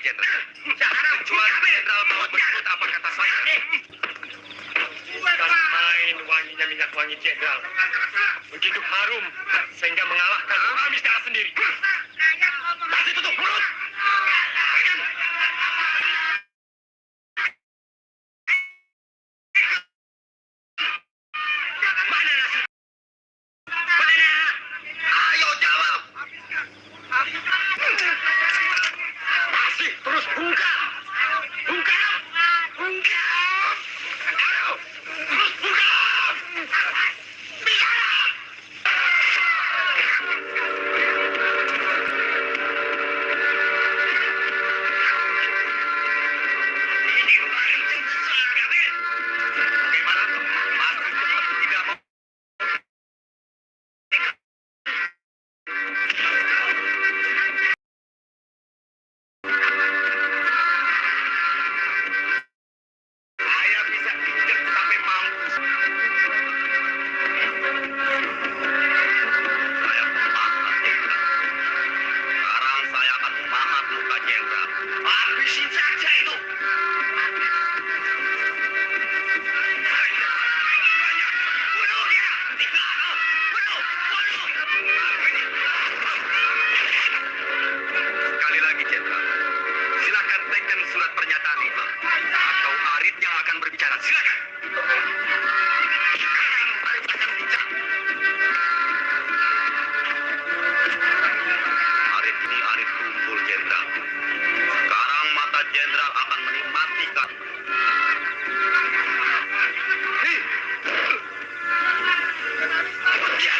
Jenderal. Kecuali Jenderal mau menurut apa kata saya. Bukan main wanginya minyak wangi Jenderal. Begitu harum sehingga mengalahkan Aramis darah sendiri. Masih tutup mulut. Mana nasi? Mana? Ayo jawab. Masih terus bungkam. Bungkam. Bungkam. Ayo, terus bungkam. Bicara. Ini paling besar, Kabir. Bagaimana? Masih seperti tidak mau. Saya bisa injek sampai mampus. Saya pemahat Jenderal. Sekarang saya akan memahat luka Jenderal. Habisin saja itu. Bunuh dia. Bunuh. Bunuh. Sekali lagi Jenderal. Silakan tekan surat pernyataan itu. Atau Arit yang akan berbicara. Silakan. Sekarang Arit akan bicara. Arit ini Arit tumpul Jenderal. Sekarang mata Jenderal akan menikmati kamu. Ya.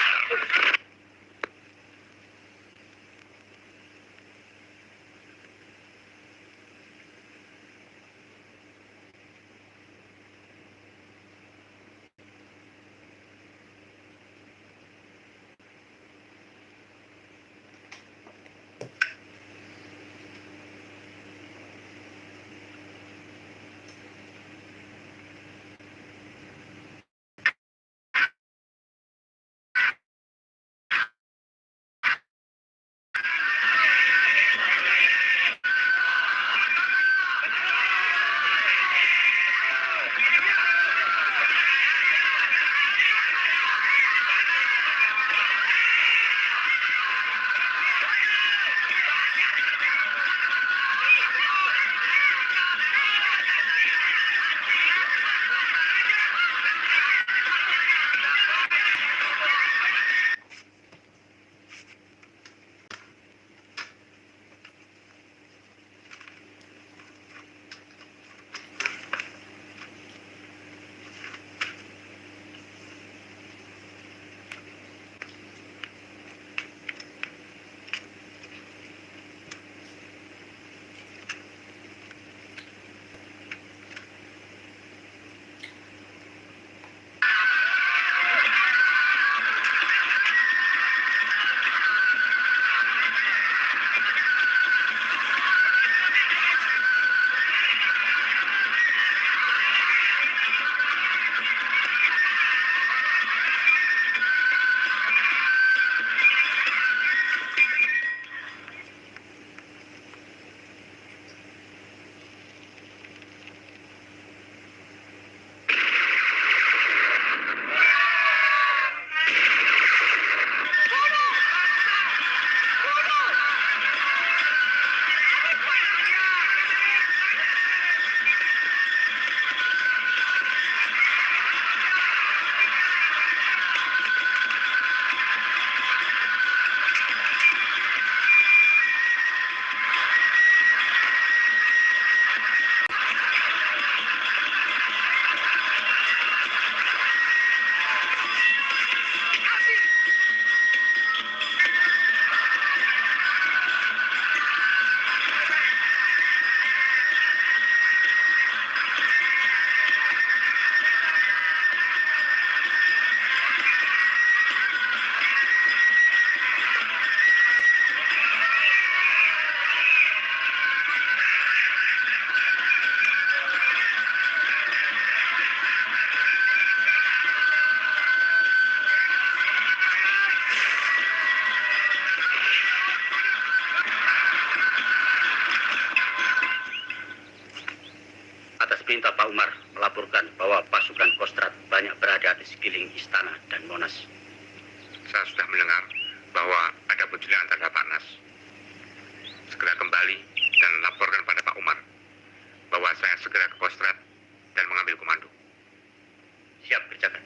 Pak Umar melaporkan bahwa pasukan Kostrad banyak berada di sekeliling istana dan Monas. Saya sudah mendengar bahwa ada penculikan terhadap Pak Nas. Segera kembali dan laporkan pada Pak Umar bahwa saya segera ke Kostrad dan mengambil komando. Siap kerjakan.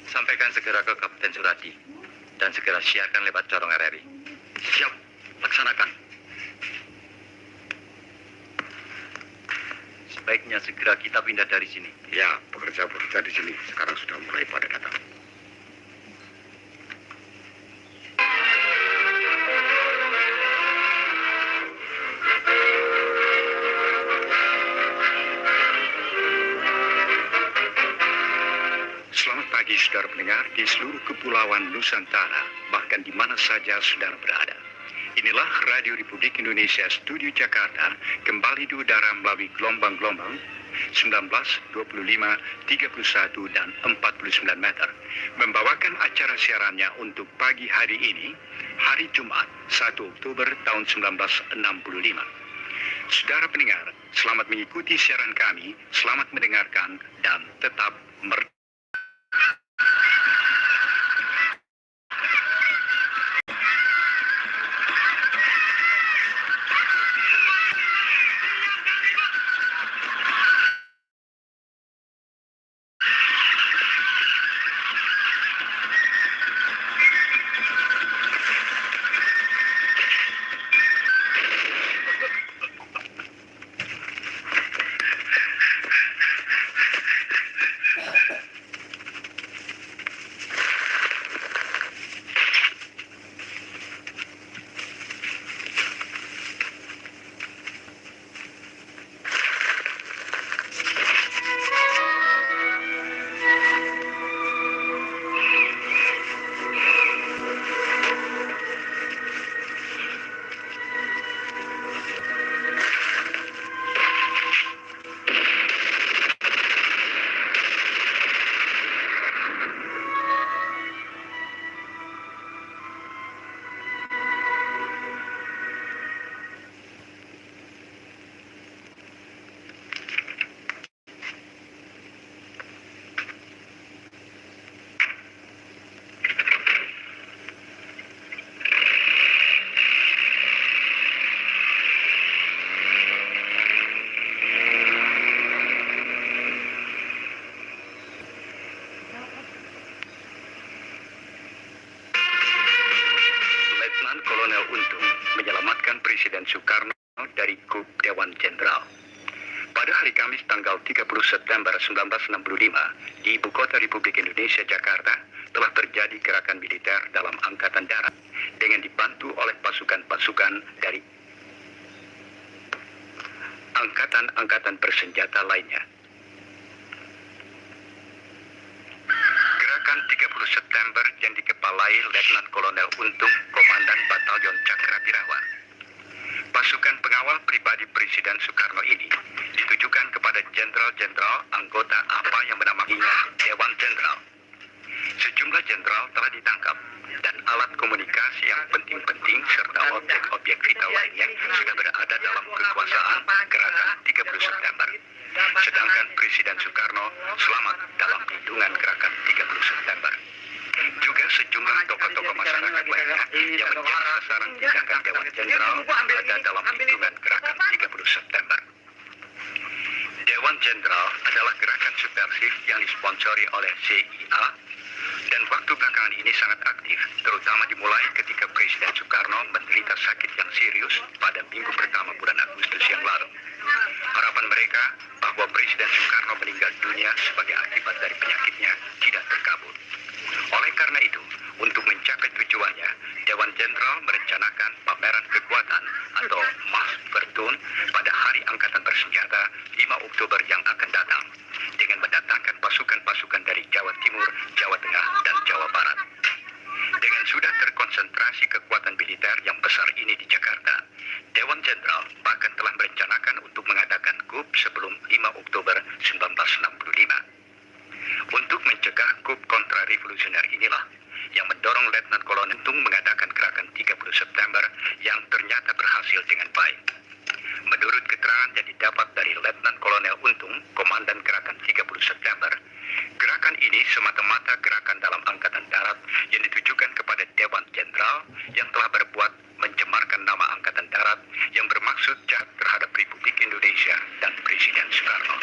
Sampaikan segera ke Kapten Suradi dan segera siarkan lewat corong RRI. Siap, laksanakan. Sebaiknya segera kita pindah dari sini. Ya, pekerja-pekerja di sini sekarang sudah mulai pada datang. Selamat pagi saudara pendengar di seluruh kepulauan Nusantara, bahkan di mana saja saudara berada. Inilah Radio Republik Indonesia Studio Jakarta, kembali di udara melalui gelombang-gelombang 19, 25, 31, dan 49 meter. Membawakan acara siarannya untuk pagi hari ini, hari Jumat, 1 Oktober tahun 1965. Saudara pendengar, selamat mengikuti siaran kami, selamat mendengarkan, dan tetap merdeka. Kolonel Untung menyelamatkan Presiden Soekarno dari Kup Dewan Jenderal. Pada hari Kamis tanggal 30 September 1965 di Ibu Kota Republik Indonesia Jakarta telah terjadi gerakan militer dalam Angkatan Darat dengan dibantu oleh pasukan-pasukan dari angkatan-angkatan bersenjata lainnya. Gerakan 30 September yang dikepalai Letnan Kolonel Untung, Komandan Batalion Cakrabirawa. Pasukan pengawal pribadi Presiden Soekarno ini ditujukan kepada jenderal-jenderal anggota apa yang menamainya Dewan Jenderal. Sejumlah jenderal telah ditangkap dan alat komunikasi yang penting-penting serta objek-objek vital lainnya sudah berada dalam kekuasaan gerakan 30 September. Sedangkan Presiden Soekarno selamat dalam lindungan gerakan 30 September. Juga sejumlah tokoh-tokoh masyarakat lainnya yang menjadi sasaran tindakan Dewan Jenderal ada dalam lindungan gerakan 30 September. Dewan Jenderal adalah gerakan subversif yang disponsori oleh CIA dan waktu belakangan ini sangat aktif, terutama dimulai ketika Presiden Soekarno menderita sakit yang serius pada minggu pertama bulan Agustus yang lalu. Harapan mereka bahwa Presiden Soekarno meninggal dunia sebagai akibat dari penyakitnya tidak terkabul. Oleh karena itu, untuk mencapai tujuannya, Dewan Jenderal merencanakan pameran kekuatan atau Macht Vertoon pada Hari Angkatan Bersenjata 5 Oktober yang akan datang dengan mendatangkan pasukan-pasukan dari Jawa Timur, Jawa Tengah, dan Jawa Barat. Dengan sudah terkonsentrasi kekuatan militer yang besar ini di Jakarta, Dewan Jenderal bahkan telah merencanakan untuk mengadakan coup sebelum 5 Oktober 1965. Untuk mencegah coup kontra-revolusioner inilah yang mendorong Letnan Kolonel Untung mengadakan gerakan 30 September yang ternyata berhasil dengan baik. Menurut keterangan yang didapat dari Letnan Kolonel Untung, Komandan Gerakan 30 September, gerakan ini semata-mata gerakan dalam Angkatan Darat yang ditujukan kepada Dewan Jenderal yang telah berbuat mencemarkan nama Angkatan Darat yang bermaksud jahat terhadap Republik Indonesia dan Presiden Soekarno.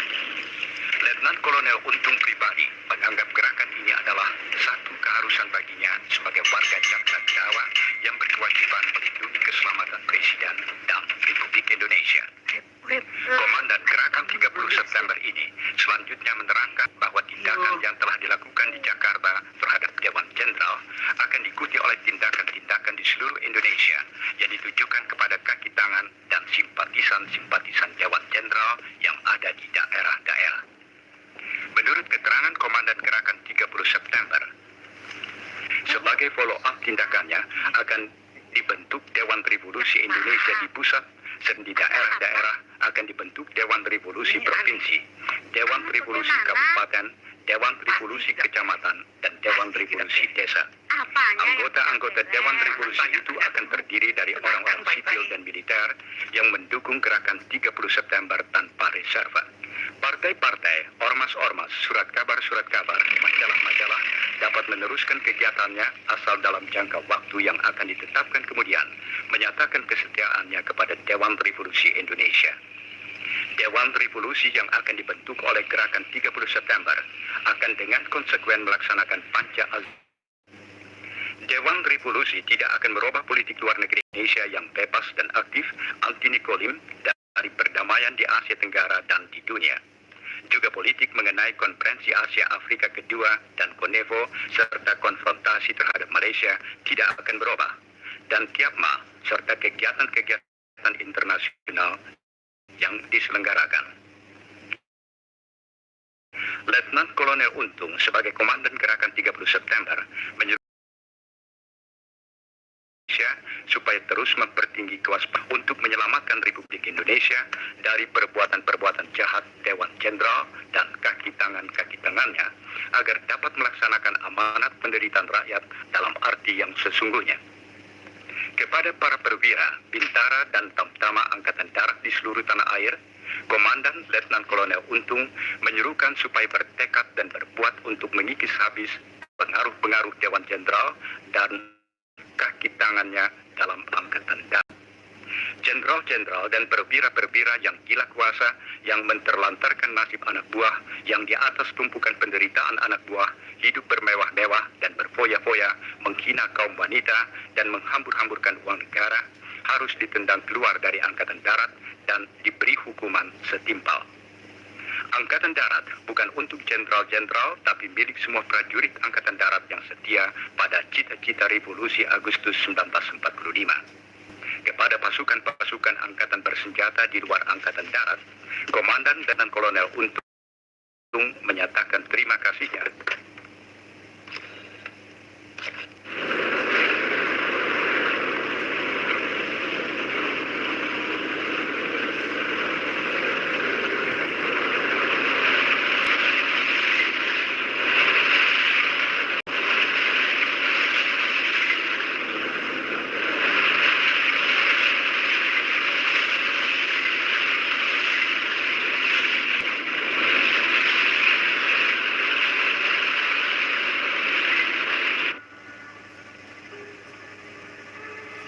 Letnan Kolonel Untung pribadi menganggap gerakan ini adalah satu keharusan baginya sebagai warga Jakarta Jawa yang berkewajiban melindungi keselamatan Presiden dan Republik Indonesia. Komandan Gerakan 30 September ini selanjutnya menerangkan bahwa tindakan yang telah dilakukan di Jakarta terhadap Dewan Jenderal akan diikuti oleh tindakan-tindakan di seluruh Indonesia yang ditujukan kepada kaki tangan dan simpatisan-simpatisan Dewan Jenderal yang ada di daerah-daerah. Menurut keterangan Komandan Gerakan 30 September, sebagai follow-up tindakannya akan dibentuk Dewan Revolusi Indonesia di pusat dan di daerah-daerah akan dibentuk Dewan Revolusi Provinsi, Dewan Revolusi Kabupaten, Dewan Revolusi Kecamatan, dan Dewan Revolusi Desa. Anggota-anggota Dewan Revolusi itu akan terdiri dari orang-orang sipil dan militer yang mendukung gerakan 30 September tanpa reserve. Partai-partai, ormas-ormas, surat kabar, majalah-majalah dapat meneruskan kegiatannya asal dalam jangka waktu yang akan ditetapkan kemudian menyatakan kesetiaannya kepada Dewan Revolusi Indonesia. Dewan Revolusi yang akan dibentuk oleh Gerakan 30 September akan dengan konsekuen melaksanakan Panca Azam. Dewan Revolusi tidak akan merubah politik luar negeri Indonesia yang bebas dan aktif anti-Nikolim dari perdamaian di Asia Tenggara dan di dunia. Juga politik mengenai Konferensi Asia Afrika kedua dan Konevo serta konfrontasi terhadap Malaysia tidak akan berubah. Dan Tiapma serta kegiatan-kegiatan internasional yang diselenggarakan. Letnan Kolonel Untung sebagai Komandan Gerakan 30 September menyuruh supaya terus mempertinggi kewaspadaan untuk menyelamatkan Republik Indonesia dari perbuatan-perbuatan jahat Dewan Jenderal dan kaki tangannya agar dapat melaksanakan amanat penderitaan rakyat dalam arti yang sesungguhnya. Kepada para perwira, bintara dan tamtama Angkatan Darat di seluruh tanah air, Komandan Letnan Kolonel Untung menyuruhkan supaya bertekad dan berbuat untuk mengikis habis pengaruh-pengaruh Dewan Jenderal dan kaki tangannya dalam Angkatan Darat. Jenderal-jenderal dan perwira-perwira yang gila kuasa yang menterlantarkan nasib anak buah yang di atas tumpukan penderitaan anak buah hidup bermewah-mewah dan berfoya-foya menghina kaum wanita dan menghambur-hamburkan uang negara harus ditendang keluar dari Angkatan Darat dan diberi hukuman setimpal. Angkatan Darat bukan untuk jenderal-jenderal tapi milik semua prajurit Angkatan Darat yang setia pada cita-cita revolusi Agustus 1945. Kepada pasukan-pasukan Angkatan Bersenjata di luar Angkatan Darat, Komandan Letnan Kolonel Untung menyatakan terima kasihnya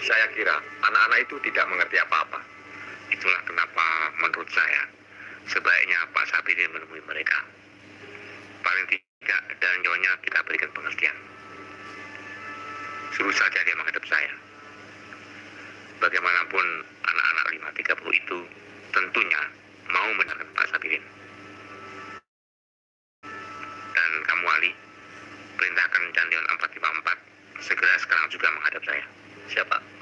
Saya kira anak-anak itu tidak mengerti apa-apa. Itulah kenapa menurut saya sebaiknya Pak Sapirin menemui mereka. Paling tidak dan nyonya kita berikan pengertian. Suruh saja dia menghadap saya. Bagaimanapun anak-anak 530 itu tentunya mau mendengarkan Pak Sapirin. Dan kamu Ali, perintahkan Jandion 454 segera sekarang juga menghadap saya. Siapa?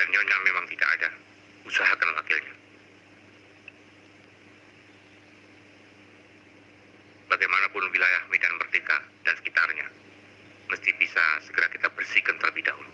dan Nyonya memang tidak ada, usahakan wakilnya. Bagaimanapun wilayah Medan Merdeka dan sekitarnya, mesti bisa segera kita bersihkan terlebih dahulu.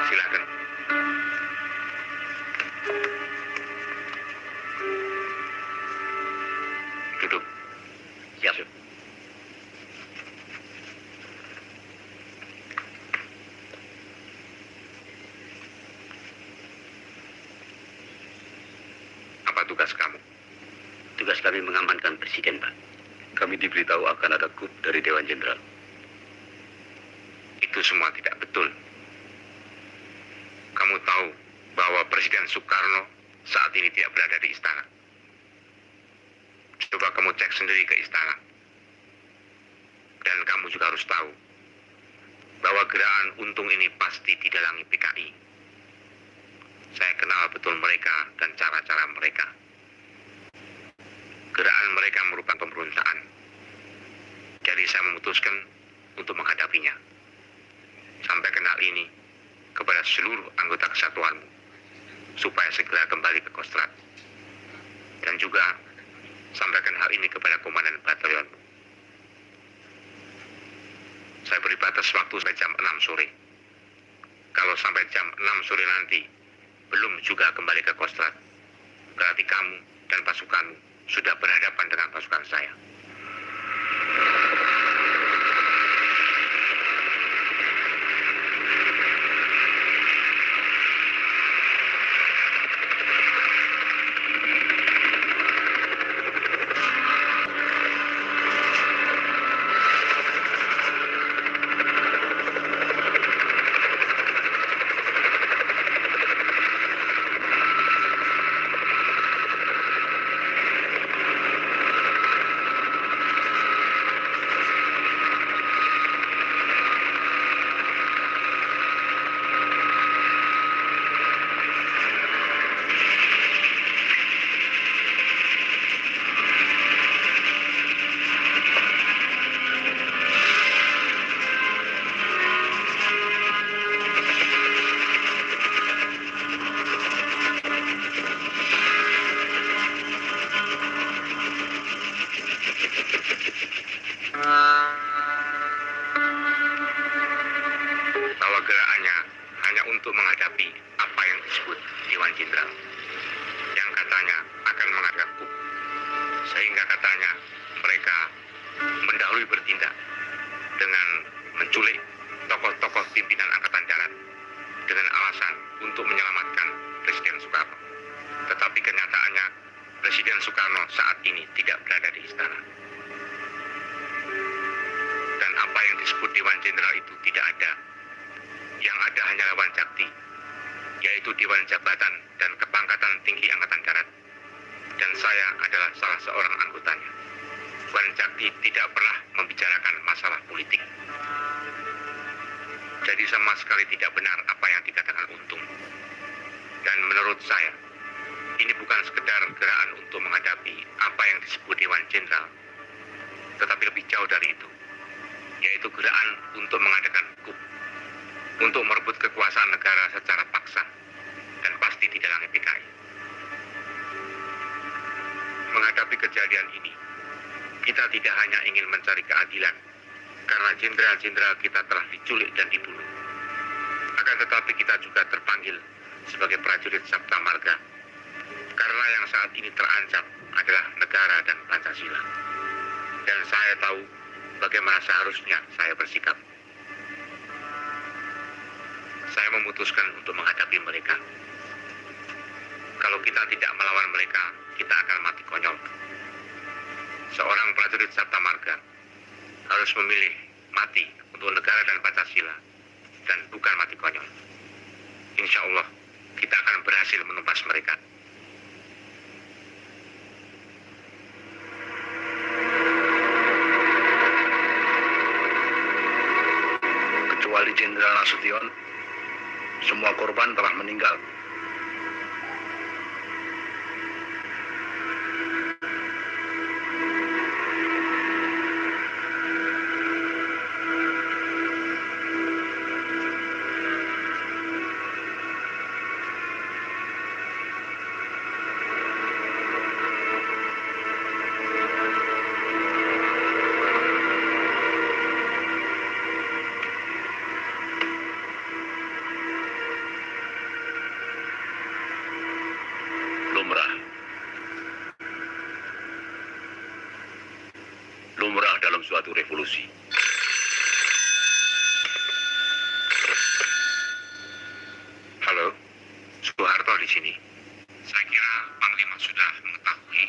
Silakan. Duduk. Siap. Apa tugas kamu? Tugas kami mengamankan Presiden, Pak. Kami diberitahu akan ada coup dari Dewan Jenderal. Itu semua tidak betul. Kamu tahu bahwa Presiden Soekarno saat ini tidak berada di istana. Coba kamu cek sendiri ke istana. Dan kamu juga harus tahu bahwa gerakan untung ini pasti didalangi PKI. Saya kenal betul mereka dan cara-cara mereka. Gerakan mereka merupakan pemberontakan. Jadi saya memutuskan untuk menghadapinya. Sampaikan hal ini kepada seluruh anggota kesatuanmu supaya segera kembali ke Kostrad. Dan juga sampaikan hal ini kepada komandan batalionmu. Saya beri batas waktu sampai jam 6 sore. Kalau sampai jam 6 sore nanti belum juga kembali ke Kostrad, berarti kamu dan pasukanmu sudah berhadapan dengan pasukan saya. Bahwa gerakannya hanya untuk menghadapi apa yang disebut Dewan Jenderal yang katanya akan mengadakan coup, sehingga katanya mereka mendahului bertindak dengan menculik tokoh-tokoh pimpinan Angkatan Darat dengan alasan untuk menyelamatkan Presiden Soekarno. Tetapi kenyataannya Presiden Soekarno saat ini tidak berada di istana. Dan apa yang disebut Dewan Jenderal itu tidak ada. Yang ada hanyalah Wanjakti, yaitu Dewan Jabatan dan Kepangkatan Tinggi Angkatan Darat. Dan saya adalah salah seorang anggotanya. Wanjakti tidak pernah membicarakan masalah politik. Jadi sama sekali tidak benar apa yang dikatakan Untung. saya, ini bukan sekedar gerakan untuk menghadapi apa yang disebut Dewan Jenderal, tetapi lebih jauh dari itu, yaitu gerakan untuk mengadakan coup, untuk merebut kekuasaan negara secara paksa, dan pasti didalangi PKI. Menghadapi kejadian ini, kita tidak hanya ingin mencari keadilan, karena jenderal-jenderal kita telah diculik dan dibunuh. Akan tetapi kita juga terpanggil sebagai prajurit Sabta Marga, karena yang saat ini terancam adalah negara dan Pancasila. Dan saya tahu bagaimana seharusnya saya bersikap. Saya memutuskan untuk menghadapi mereka. Kalau kita tidak melawan mereka, kita akan mati konyol. Seorang prajurit Sabta Marga harus memilih mati untuk negara dan Pancasila, dan bukan mati konyol. Insya Allah, kita akan berhasil menumpas mereka. Kecuali Jenderal Nasution, semua korban telah meninggal. Lumrah dalam suatu revolusi. Halo, Soeharto di sini. Saya kira Panglima sudah mengetahui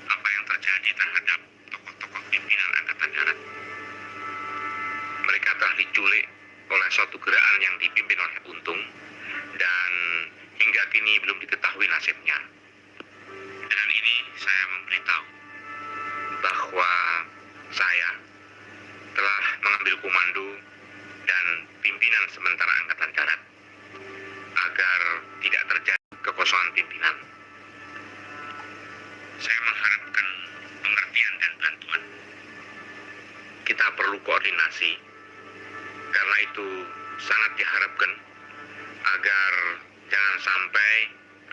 apa yang terjadi terhadap tokoh-tokoh pimpinan Angkatan Darat. Mereka telah diculik oleh suatu gerakan yang dipimpin oleh Untung, dan hingga kini belum diketahui nasibnya. Dengan ini saya memberitahu bahwa saya telah mengambil komando dan pimpinan sementara Angkatan Darat agar tidak terjadi kekosongan pimpinan. Saya mengharapkan pengertian dan bantuan. Kita perlu koordinasi, karena itu sangat diharapkan agar jangan sampai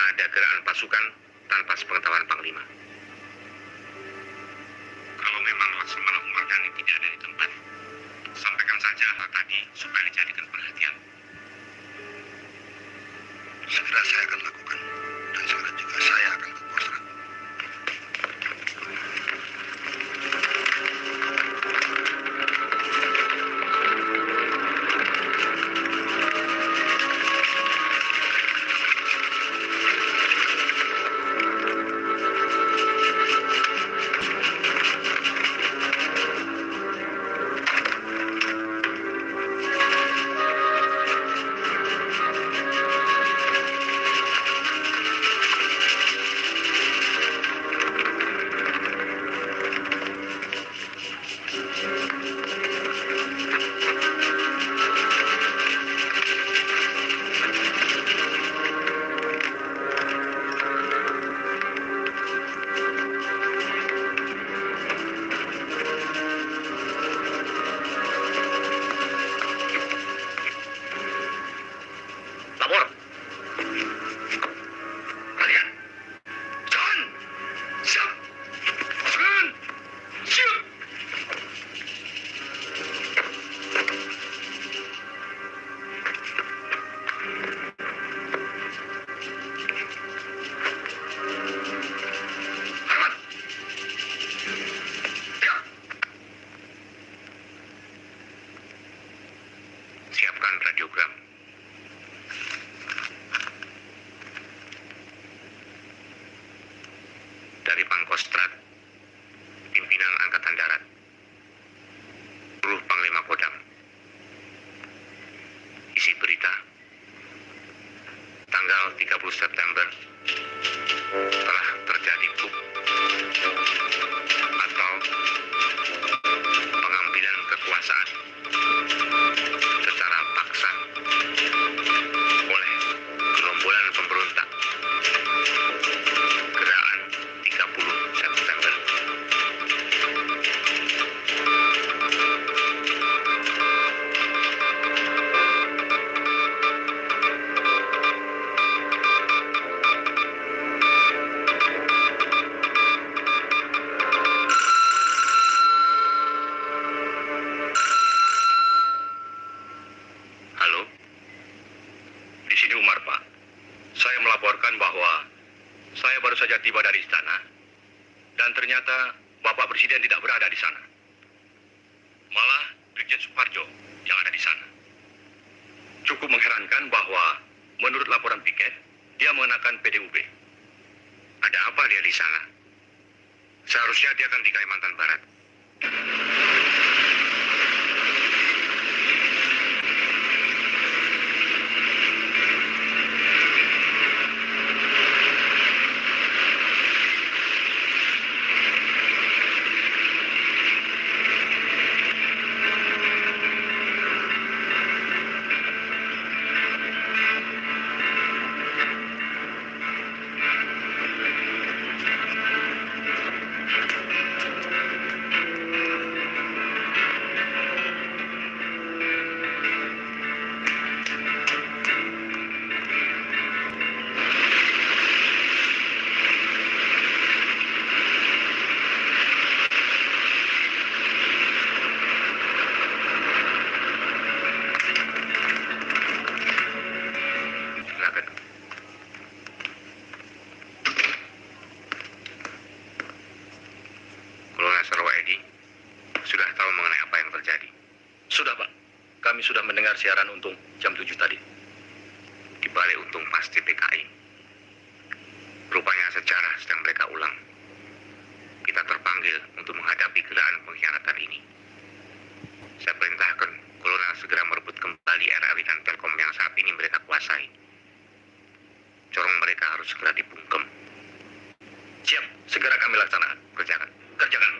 ada gerakan pasukan tanpa sepengetahuan Panglima. Kalau memang Laksamana Umar Dhani tidak ada di tempat, sampaikan saja hal tadi supaya dijadikan perhatian. Segera saya akan lakukan, dan segera juga saya akan ke Kostrad. Siapkan radiogram. Dari Pangkostrat, pimpinan Angkatan Darat, seluruh Panglima Kodam. Isi berita, tanggal 30 September telah terjadi coup atau pengambilan kekuasaan secara paksa oleh gerombolan pemberontak Saya melaporkan bahwa saya baru saja tiba dari istana dan ternyata Bapak Presiden tidak berada di sana. Malah Brigjen Suparjo yang ada di sana. Cukup mengherankan bahwa menurut laporan piket, dia mengenakan PDUB. Ada apa dia di sana? Seharusnya dia kan di Kalimantan Barat. Kami sudah mendengar siaran Untung jam 7 tadi. Di balik Untung pasti PKI. Rupanya sejarah sedang mereka ulang. Kita terpanggil untuk menghadapi gerakan pengkhianatan ini. Saya perintahkan Kolonel segera merebut kembali RRI dan Telkom yang saat ini mereka kuasai. Corong mereka harus segera dibungkem. Siap, segera kami laksanakan. Kerjakan. Kerjakan.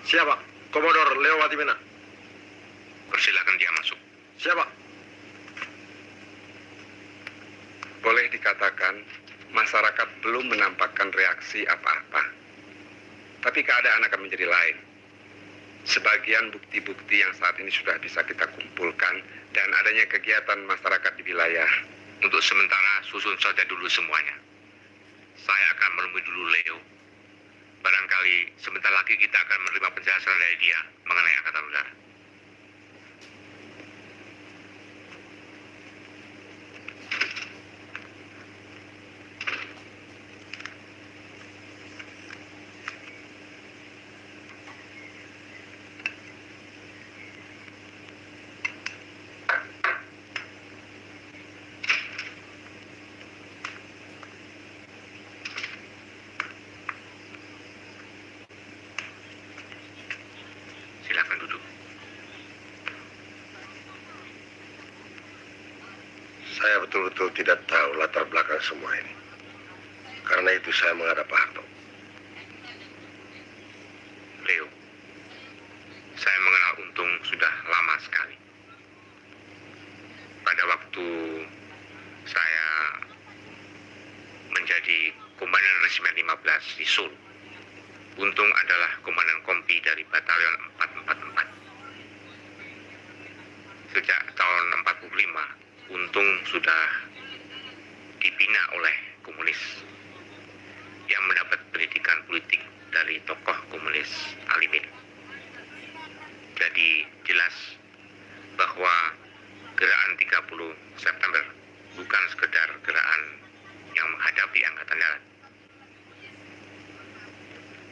Siapa? Komodor Leo Watimena. Persilakan dia masuk. Siapa? Boleh dikatakan masyarakat belum menampakkan reaksi apa-apa. Tapi keadaan akan menjadi lain. Sebagian bukti-bukti yang saat ini sudah bisa kita kumpulkan dan adanya kegiatan masyarakat di wilayah. Untuk sementara susun saja dulu semuanya. Saya akan menemui dulu Leo. Barangkali sebentar lagi kita akan menerima penjelasan dari dia mengenai Angkatan Udara. Silakan duduk. Saya betul-betul tidak tahu latar belakang semua ini. Karena itu saya menghadap Pak Harto. Leo, saya mengenal Untung sudah lama sekali. Pada waktu saya menjadi Komandan Resimen 15 di Solo, Untung adalah Komandan Kompi dari Batalion 444. Sejak tahun 45, Untung sudah dibina oleh komunis yang mendapat pendidikan politik dari tokoh komunis Alimin. Jadi jelas bahwa gerakan 30 September bukan sekedar gerakan yang menghadapi Angkatan Darat,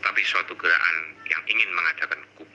tapi suatu gerakan yang ingin mengadakan coup.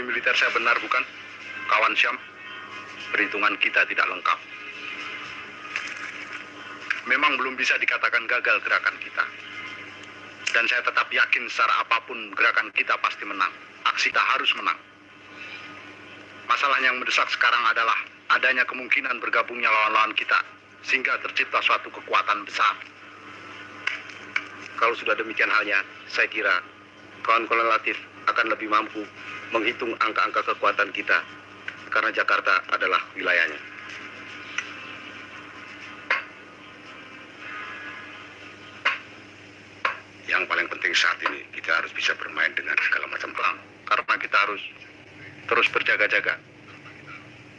militer saya benar bukan? Kawan Syam, perhitungan kita tidak lengkap. Memang belum bisa dikatakan gagal gerakan kita. Dan saya tetap yakin secara apapun gerakan kita pasti menang. Aksi kita harus menang. Masalah yang mendesak sekarang adalah adanya kemungkinan bergabungnya lawan-lawan kita, sehingga tercipta suatu kekuatan besar. Kalau sudah demikian halnya, saya kira kawan koloniatif akan lebih mampu menghitung angka-angka kekuatan kita, karena Jakarta adalah wilayahnya. Yang paling penting saat ini, kita harus bisa bermain dengan segala macam pelan. Karena kita harus terus berjaga-jaga.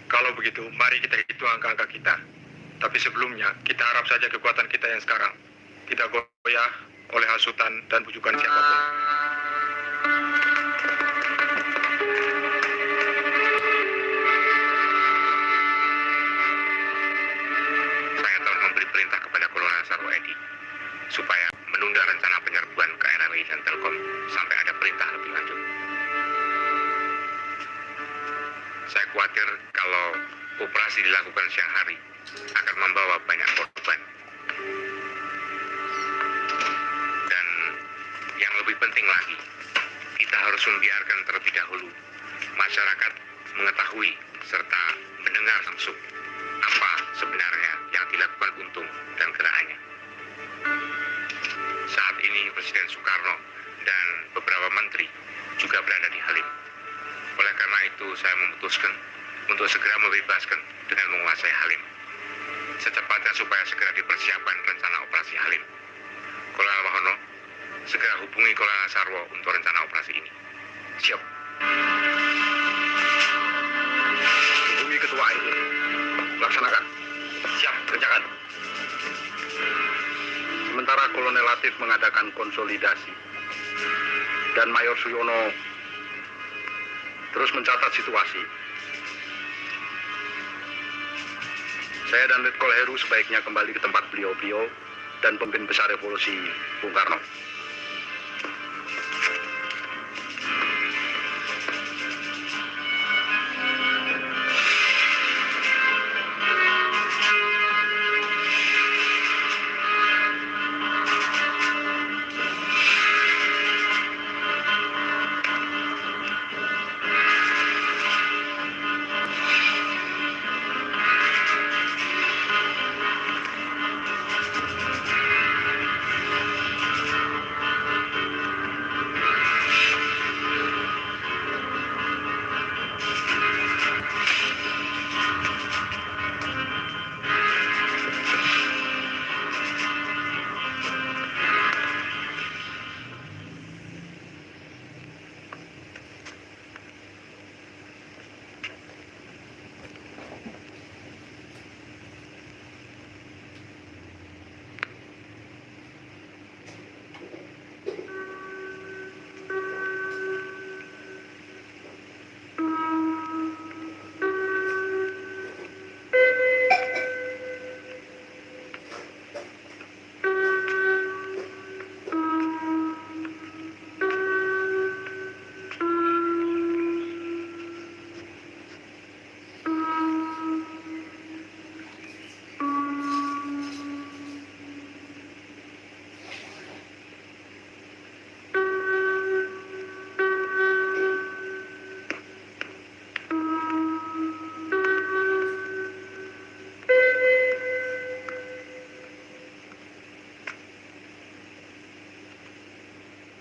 Kalau begitu, mari kita hitung angka-angka kita. Tapi sebelumnya, kita harap saja kekuatan kita yang sekarang tidak goyah oleh hasutan dan bujukan siapapun. Saya telah memberi perintah kepada Kolonel Sarwo Edi supaya menunda rencana penyerbuan ke NRI dan Telkom sampai ada perintah lebih lanjut. Saya khawatir kalau operasi dilakukan siang hari akan membawa banyak korban. Dan yang lebih penting lagi, kita harus membiarkan terlebih dahulu masyarakat mengetahui serta mendengar langsung apa sebenarnya yang dilakukan Untung dan gerakannya. Saat ini Presiden Soekarno dan beberapa menteri juga berada di Halim. Oleh karena itu saya memutuskan untuk segera membebaskan dengan menguasai Halim. Secepatnya supaya segera dipersiapkan rencana operasi Halim. Kolonel Wahono, segera hubungi Kolonel Sarwo untuk rencana operasi ini. Siap. Hubungi ketua itu. Laksanakan. Siap, kerjakan. Sementara Kolonel Latif mengadakan konsolidasi dan Mayor Suyono terus mencatat situasi. Saya dan Letkol Heru sebaiknya kembali ke tempat beliau-beliau dan pemimpin besar revolusi Bung Karno.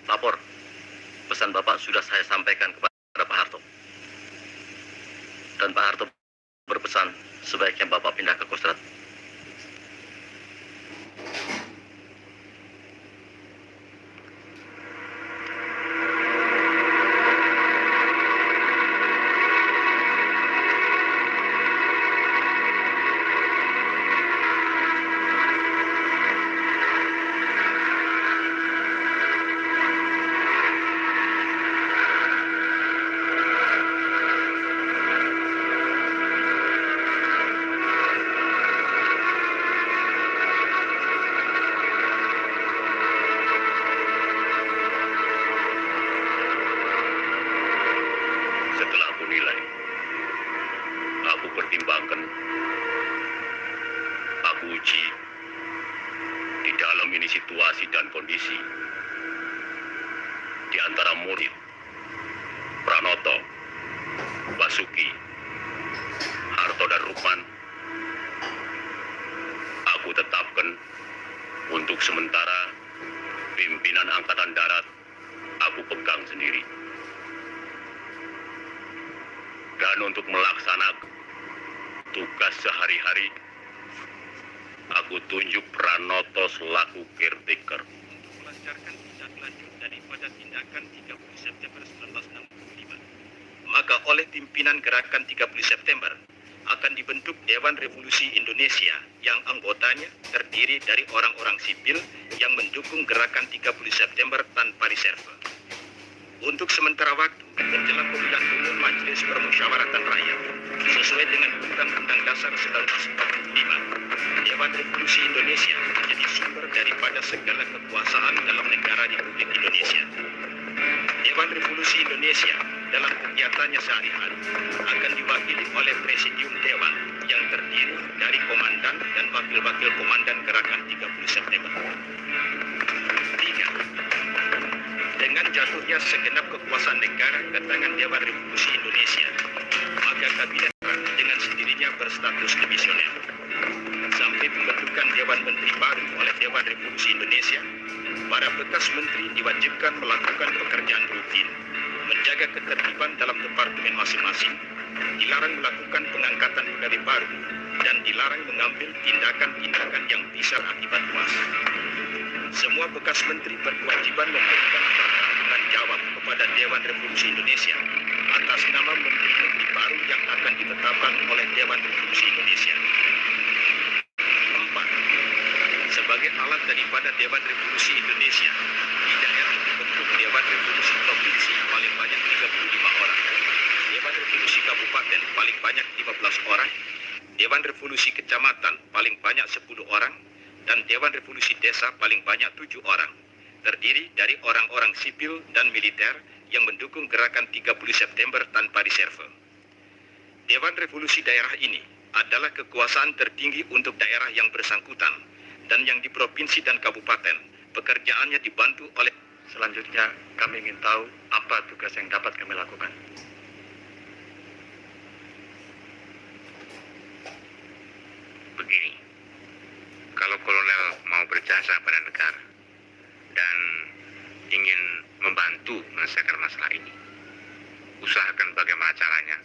Lapor. Pesan Bapak sudah saya sampaikan kepada Pak Harto. Dan Pak Harto berpesan sebaiknya Bapak pindah ke Kostrad. ambisi di antara Murid, Pranoto, Basuki, Harto dan Rukman, aku tetapkan untuk sementara pimpinan Angkatan Darat aku pegang sendiri. Dan untuk melaksanakan tugas sehari-hari, aku tunjuk Pranoto selaku caretaker. Melancarkan tindak lanjut daripada tindakan 30 September 1965. Maka oleh pimpinan gerakan 30 September akan dibentuk Dewan Revolusi Indonesia yang anggotanya terdiri dari orang-orang sipil yang mendukung gerakan 30 September tanpa reserve. Untuk sementara waktu, menjelang pemilihan umum Majelis Permusyawaratan Rakyat, sesuai dengan Undang-Undang Dasar 1945, Dewan Revolusi Indonesia menjadi sumber daripada segala kekuasaan dalam negara Republik Indonesia. Dewan Revolusi Indonesia dalam kegiatannya sehari-hari akan diwakili oleh Presidium Dewan yang terdiri dari komandan dan wakil-wakil komandan gerakan 30 September. 3. Dengan jatuhnya segenap kekuasaan negara ke tangan Dewan Revolusi Indonesia, maka kabinet dengan sendirinya berstatus dimisioner. Sampai pembentukan Dewan Menteri baru oleh Dewan Revolusi Indonesia, para bekas menteri diwajibkan melakukan pekerjaan rutin, menjaga ketertiban dalam departemen masing-masing, dilarang melakukan pengangkatan pegawai baru, dan dilarang mengambil tindakan-tindakan yang besar akibat luas. Semua bekas menteri berkewajiban memberikan pertanggungan jawab kepada Dewan Revolusi Indonesia atas nama menteri-menteri baru yang akan ditetapkan oleh Dewan Revolusi Indonesia. 4. Sebagai alat daripada Dewan Revolusi Indonesia, di daerah dibentuk Dewan Revolusi Provinsi paling banyak 35 orang, Dewan Revolusi Kabupaten paling banyak 15 orang, Dewan Revolusi Kecamatan paling banyak 10 orang, dan Dewan Revolusi Desa paling banyak 7 orang, terdiri dari orang-orang sipil dan militer yang mendukung gerakan 30 September tanpa reserve. Dewan Revolusi daerah ini adalah kekuasaan tertinggi untuk daerah yang bersangkutan, dan yang di provinsi dan kabupaten, pekerjaannya dibantu oleh... Selanjutnya, kami ingin tahu apa tugas yang dapat kami lakukan. Begini, kalau kolonel mau berjasa pada negara dan ingin membantu menyelesaikan masalah ini, usahakan bagaimana caranya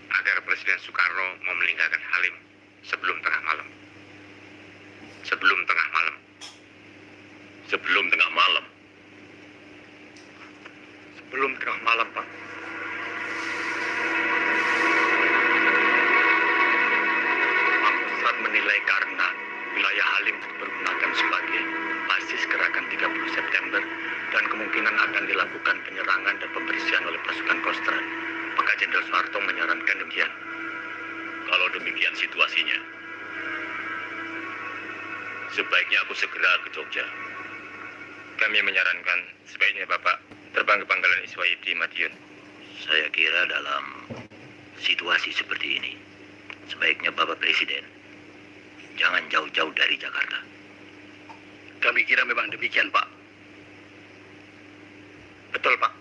agar Presiden Soekarno mau meninggalkan Halim sebelum tengah malam. Sebelum tengah malam. Sebelum tengah malam. Sebelum tengah malam, Pak. Pak menilai karena wilayah Halim dipergunakan sebagai basis gerakan 30 September dan kemungkinan akan dilakukan penyerangan dan pembersihan oleh pasukan Kostrad, maka Jenderal Soeharto menyarankan demikian. Kalau demikian situasinya, sebaiknya aku segera ke Jogja. Kami menyarankan sebaiknya Bapak terbang ke Pangkalan Iswayip di Madiun. Saya kira dalam situasi seperti ini, sebaiknya Bapak Presiden jangan jauh-jauh dari Jakarta. Kami kira memang demikian, Pak. Betul, Pak.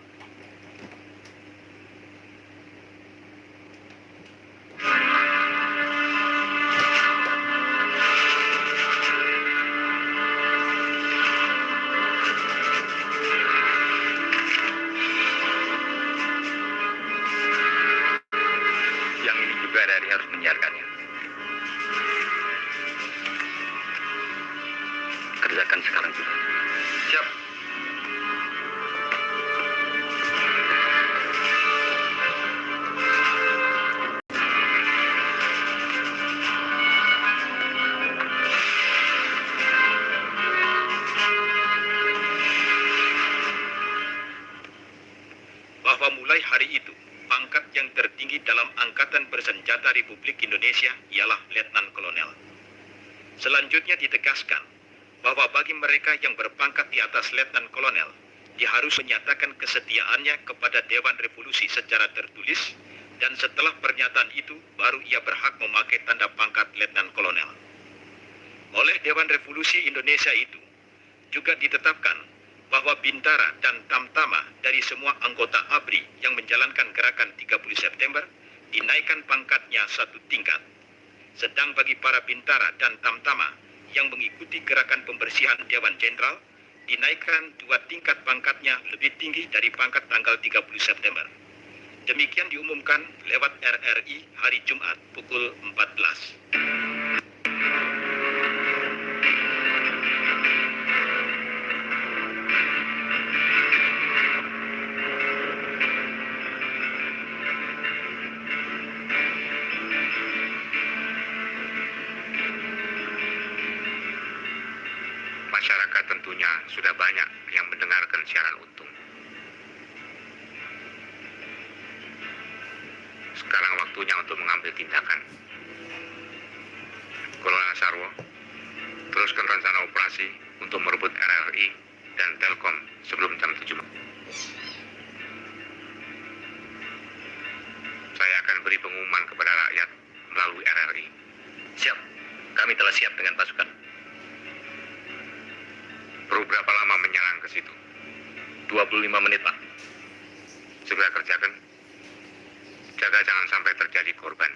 Yang ini juga dari harus menyiarkannya. Kerjakan sekarang juga. Siap. Bahwa mulai hari itu, pangkat yang tertinggi dalam Angkatan Bersenjata Republik Indonesia ialah Letnan Kolonel. Selanjutnya ditegaskan bahwa bagi mereka yang berpangkat di atas Letnan Kolonel, dia harus menyatakan kesetiaannya kepada Dewan Revolusi secara tertulis, dan setelah pernyataan itu, baru ia berhak memakai tanda pangkat Letnan Kolonel. Oleh Dewan Revolusi Indonesia itu, juga ditetapkan bahwa Bintara dan Tamtama dari semua anggota ABRI yang menjalankan gerakan 30 September dinaikkan pangkatnya 1 tingkat. Sedang bagi para Bintara dan Tamtama yang mengikuti gerakan pembersihan Dewan Jenderal dinaikkan 2 tingkat pangkatnya lebih tinggi dari pangkat tanggal 30 September. Demikian diumumkan lewat RRI hari Jumat pukul 14. Masyarakat tentunya sudah banyak yang mendengarkan siaran untung. Sekarang waktunya untuk mengambil tindakan. Kolonel Sarwo, teruskan rencana operasi untuk merebut RRI dan Telkom sebelum jam 7. Saya akan beri pengumuman kepada rakyat melalui RRI. Siap, kami telah siap dengan pasukan. Perlu berapa lama menyerang ke situ? 25 menit, Pak. Segera kerjakan. Jaga jangan sampai terjadi korban.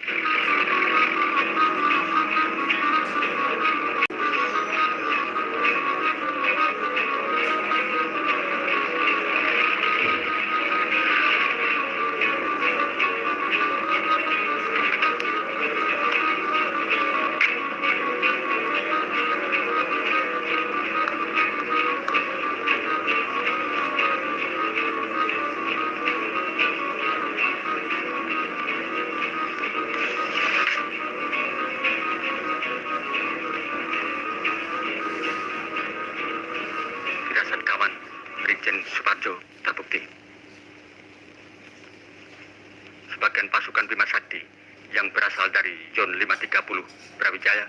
Suparjo terbukti. Sebagian pasukan Bima Sakti yang berasal dari Zon 530 Brawijaya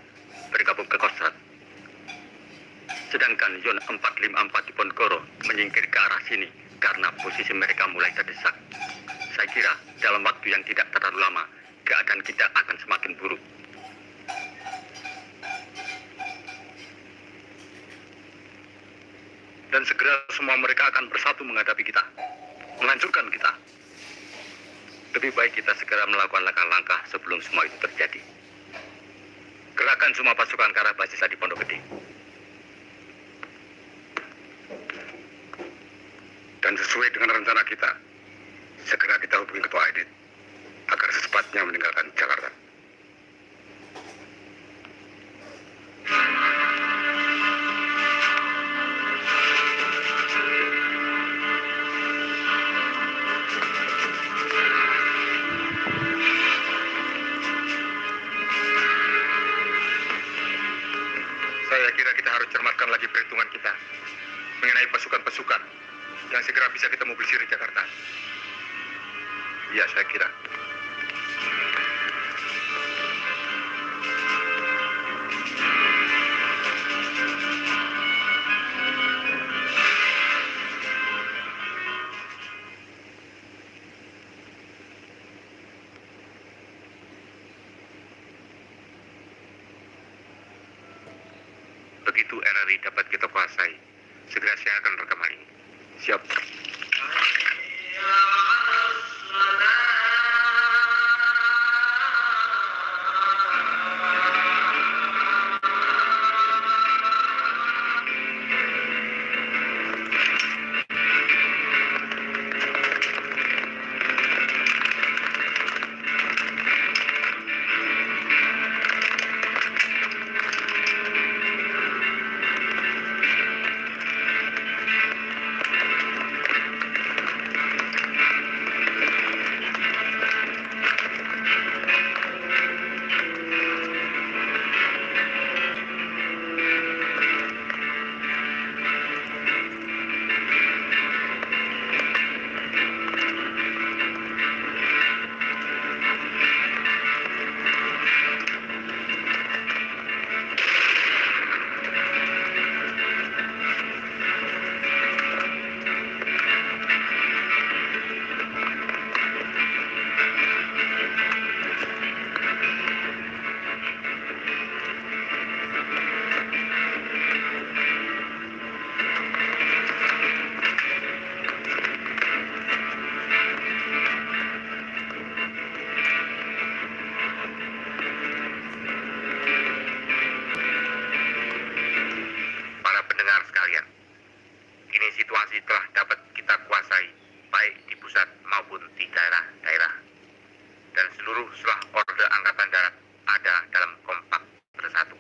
bergabung ke Kostrad. Sedangkan Zon 454 di Ponegoro menyingkir ke arah sini karena posisi mereka mulai terdesak. Saya kira dalam waktu yang tidak terlalu lama, keadaan kita akan semakin buruk. Dan segera semua mereka akan bersatu menghadapi kita, menghancurkan kita. Lebih baik kita segera melakukan langkah-langkah sebelum semua itu terjadi. Gerakan semua pasukan ke arah basis di Pondok Gede. Dan sesuai dengan rencana kita, segera kita hubungi Ketua Aidit agar secepatnya meninggalkan Jakarta. Saya kira kita harus cermatkan lagi perhitungan kita mengenai pasukan-pasukan yang segera bisa kita mobilisir di Jakarta. Ya, saya kira. Begitu RRI dapat kita kuasai, segera siarkan rekaman ini. Siap. dapat kita kuasai, baik di pusat maupun di daerah-daerah. Dan seluruh selah orde Angkatan Darat ada dalam kompak bersatu.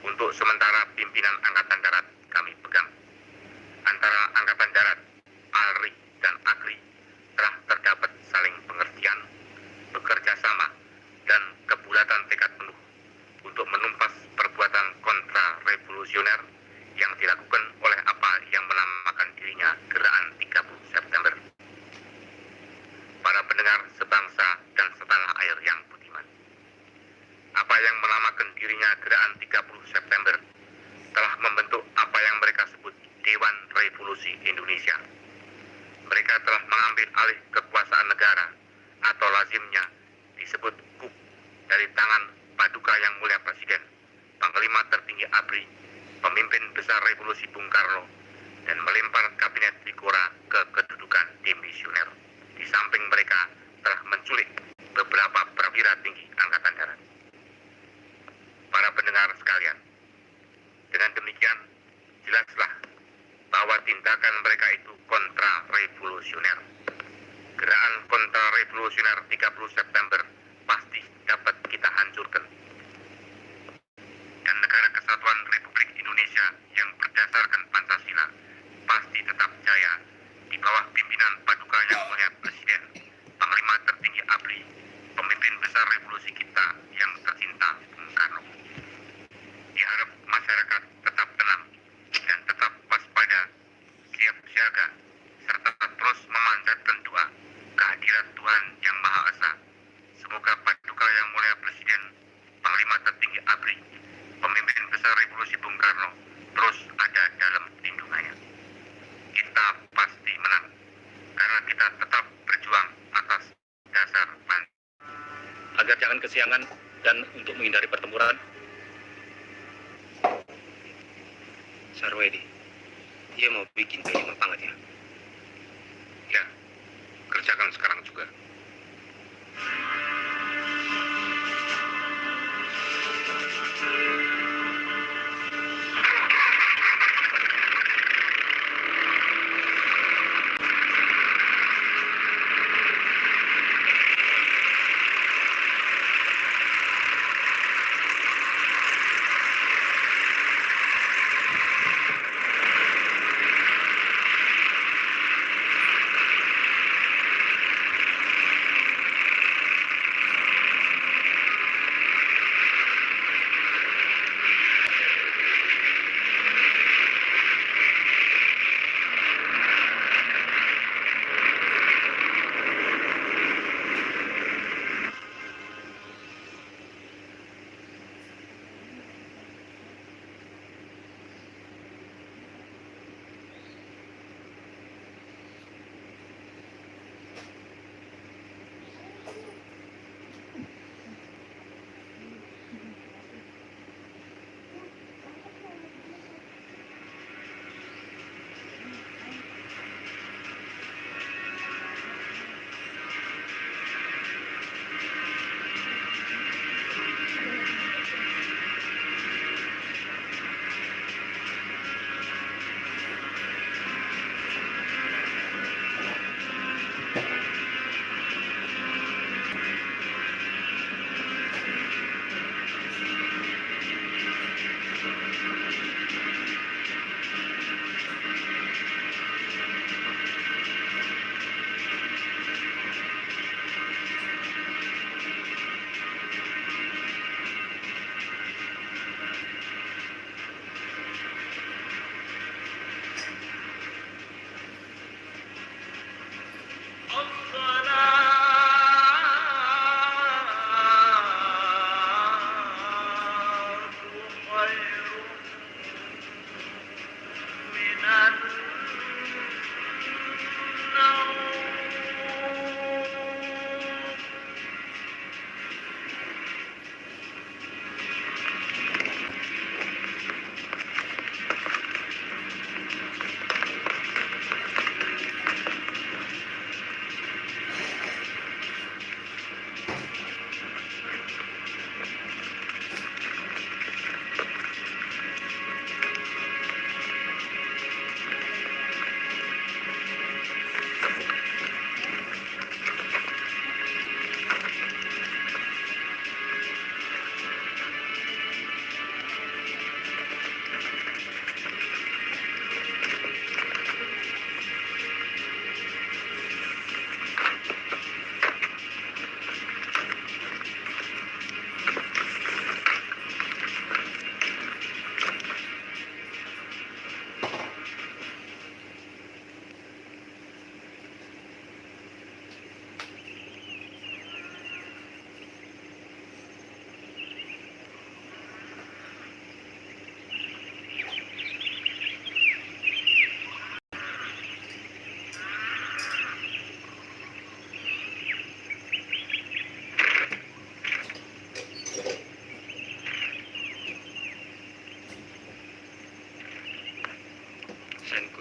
Untuk sementara pimpinan Angkatan Darat kami pegang. Antara Angkatan Darat, ALRI, dan AGRI telah terdapat saling pengertian, bekerja sama, dan kebulatan tekad penuh untuk menumpas perbuatan kontra-revolusioner yang dilakukan oleh apa yang menamakan dirinya Gerakan 30 September. Para pendengar sebangsa dan setanah air yang budiman, apa yang menamakan dirinya Gerakan 30 September telah membentuk apa yang mereka sebut Dewan Revolusi Indonesia. Mereka telah mengambil alih kekuasaan negara atau lazimnya disebut KUP dari tangan Paduka Yang Mulia Presiden, Panglima Tertinggi ABRI, pemimpin besar revolusi Bung Karno, dan melempar kabinet Likora ke kedudukan demisioner. Di samping mereka telah menculik beberapa perwira tinggi Angkatan Darat. Para pendengar sekalian, dengan demikian jelaslah bahwa tindakan mereka itu kontra-revolusioner. Gerakan kontra-revolusioner 30 September pasti dapat kita hancurkan. Dan negara kesatuan Republik Indonesia yang berdasarkan Pancasila pasti tetap jaya di bawah pimpinan Paduka Yang Mulia Presiden, Panglima Tertinggi ABRI, pemimpin besar revolusi kita yang tercinta Bung Karno. Diharap masyarakat tetap tenang dan tetap waspada, siap siaga, serta terus memanjatkan doa kehadirat Tuhan Yang Maha Esa. Semoga Paduka Yang Mulia Presiden, Panglima Tertinggi ABRI, pemimpin besar revolusi Bung Karno terus ada dalam lindungannya. Kita pasti menang karena kita tetap berjuang atas dasar Agar jangan kesiangan dan untuk menghindari pertempuran, Sarwedi, dia mau bikin penyeman banget ya? Ya, kerjakan sekarang juga.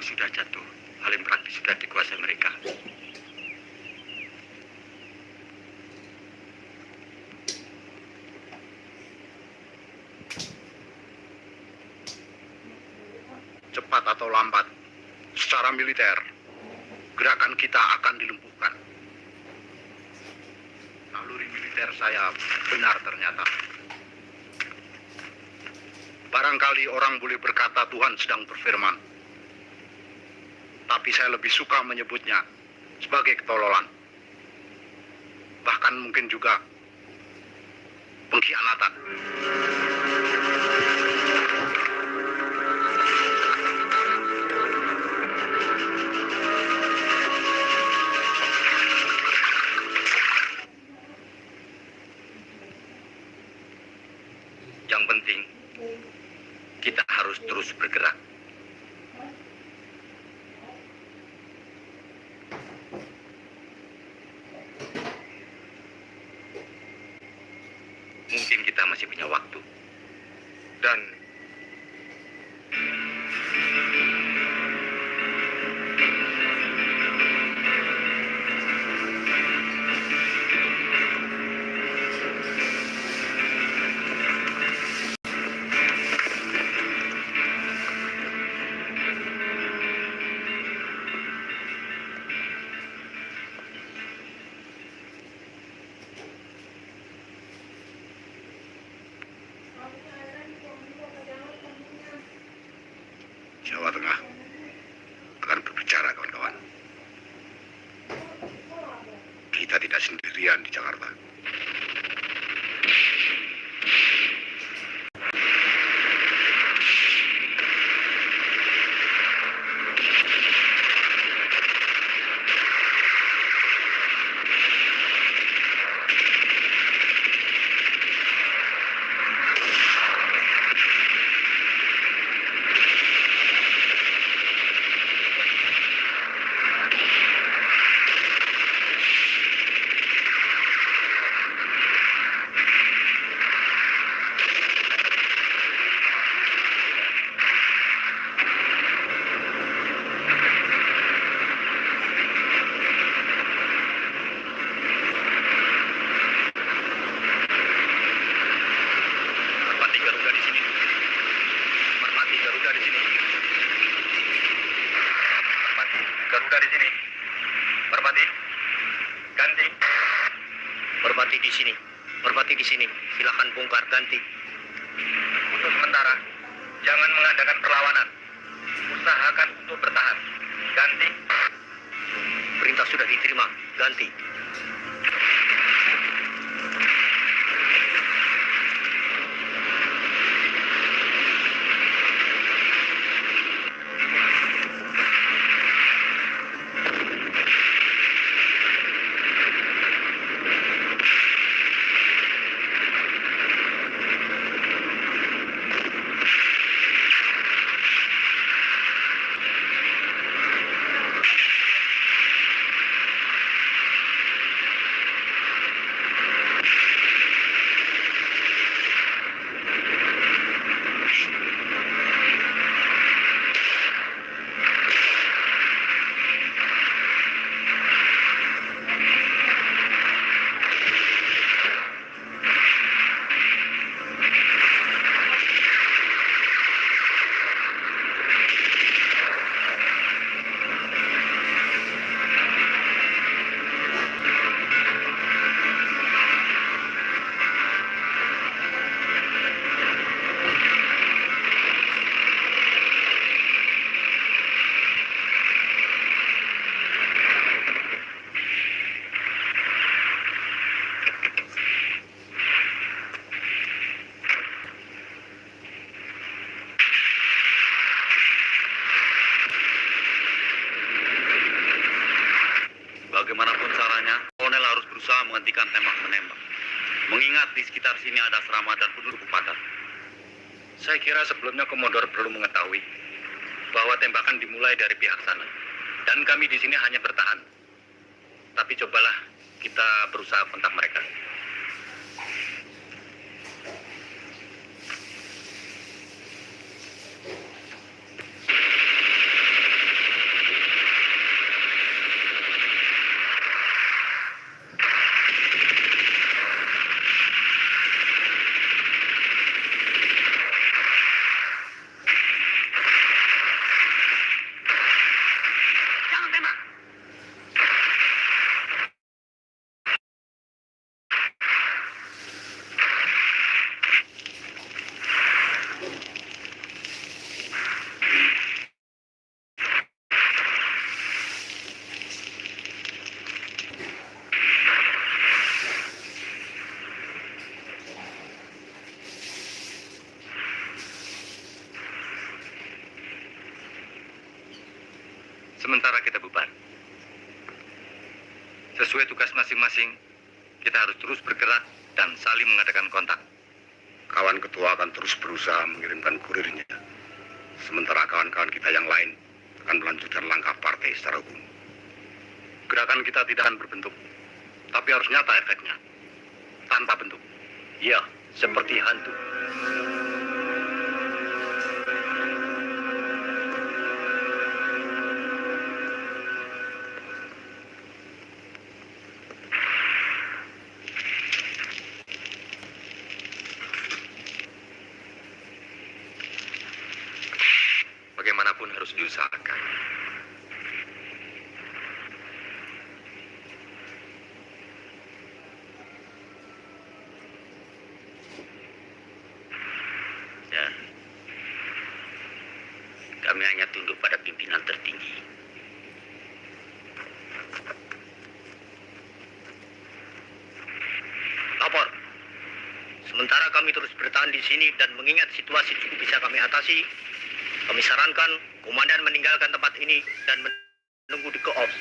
sudah jatuh. Halim praktis sudah dikuasai mereka. Cepat atau lambat, secara militer, gerakan kita akan dilumpuhkan. Naluri militer saya benar ternyata. Barangkali orang boleh berkata Tuhan sedang berfirman. Tapi saya lebih suka menyebutnya sebagai ketololan. Bahkan mungkin juga pengkhianatan. Yang penting, kita harus terus bergerak. Mungkin kita masih punya waktu. Dan Jawa Tengah akan berbicara, kawan-kawan. Kita tidak sendirian di Jakarta. Merpati di sini. Merpati di sini. Silakan bongkar ganti. Untuk sementara, jangan mengadakan perlawanan. Usahakan untuk bertahan. Ganti. Perintah sudah diterima. Ganti. Bagaimanapun caranya, kolonel harus berusaha menghentikan tembak-menembak. Mengingat di sekitar sini ada asrama dan penduduk padat. Saya kira sebelumnya Komodor perlu mengetahui bahwa tembakan dimulai dari pihak sana. Dan kami di sini hanya bertahan. Tapi cobalah kita berusaha kontak mereka. memang. Sementara kita bubar. Sesuai tugas masing-masing, kita harus terus bergerak dan saling mengadakan kontak. Kawan ketua akan terus berusaha mengirimkan kurirnya. Sementara kawan-kawan kita yang lain akan melanjutkan langkah partai secara hukum. Gerakan kita tidak akan berbentuk, tapi harus nyata efeknya. Tanpa bentuk. Iya, seperti hantu. Bagaimanapun harus diusahakan. Ya. Kami hanya tunduk pada pimpinan tertinggi. Lapor. Sementara kami terus bertahan di sini dan mengingat situasi cukup bisa kami atasi, kami sarankan komandan meninggalkan tempat ini dan menunggu di Koops.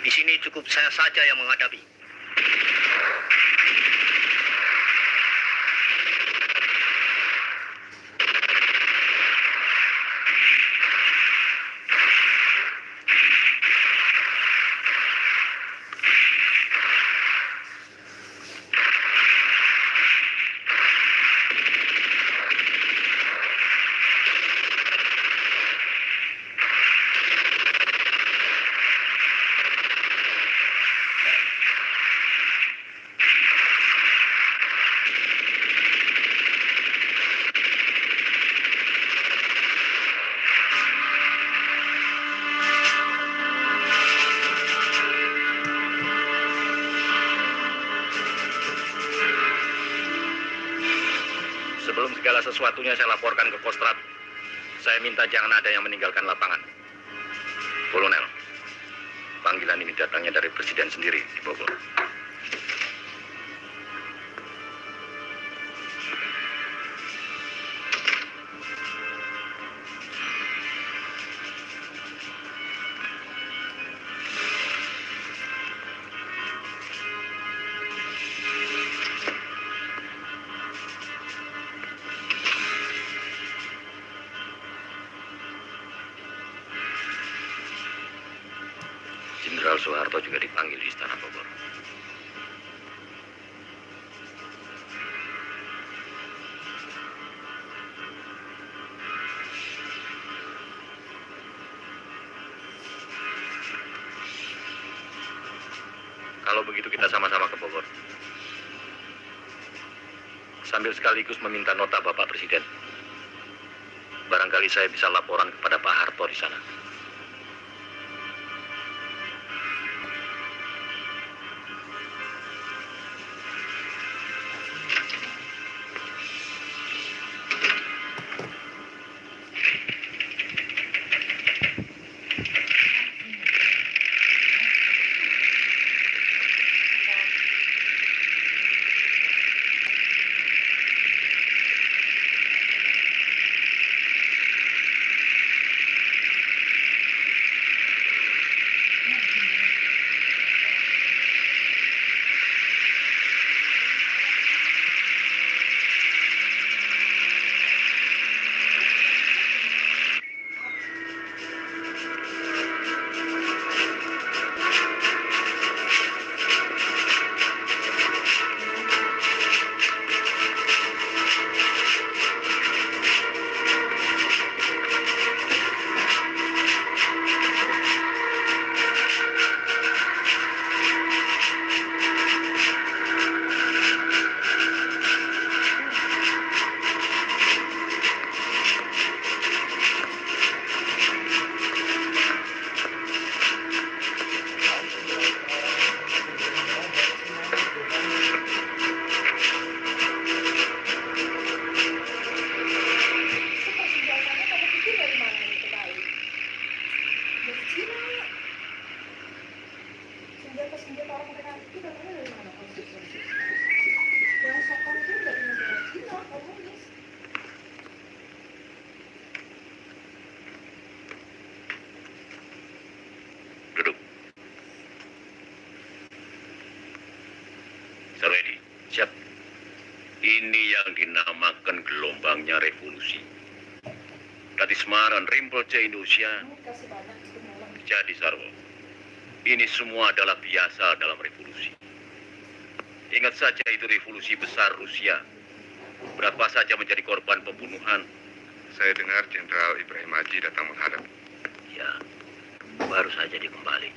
Di sini cukup saya saja yang menghadapi. Sebelum segala sesuatunya saya laporkan ke Kostrad, saya minta jangan ada yang meninggalkan lapangan. Kolonel, panggilan ini datangnya dari Presiden sendiri di Bogor. Jenderal Soeharto juga dipanggil di Istana Bogor. Kalau begitu kita sama-sama ke Bogor. Sambil sekaligus meminta nota Bapak Presiden. Barangkali saya bisa laporan kepada Pak Harto di sana. Duduk. Sarwedi. Siap. Ini yang dinamakan gelombangnya revolusi. Datismaran Rinpoche Indonesia. Jadi Sarwo, ini semua adalah biasa dalam revolusi. Ingat saja itu revolusi besar Rusia. Berapa saja menjadi korban pembunuhan. Saya dengar Jenderal Ibrahim Haji datang menghadap. Ya, baru saja dikembali.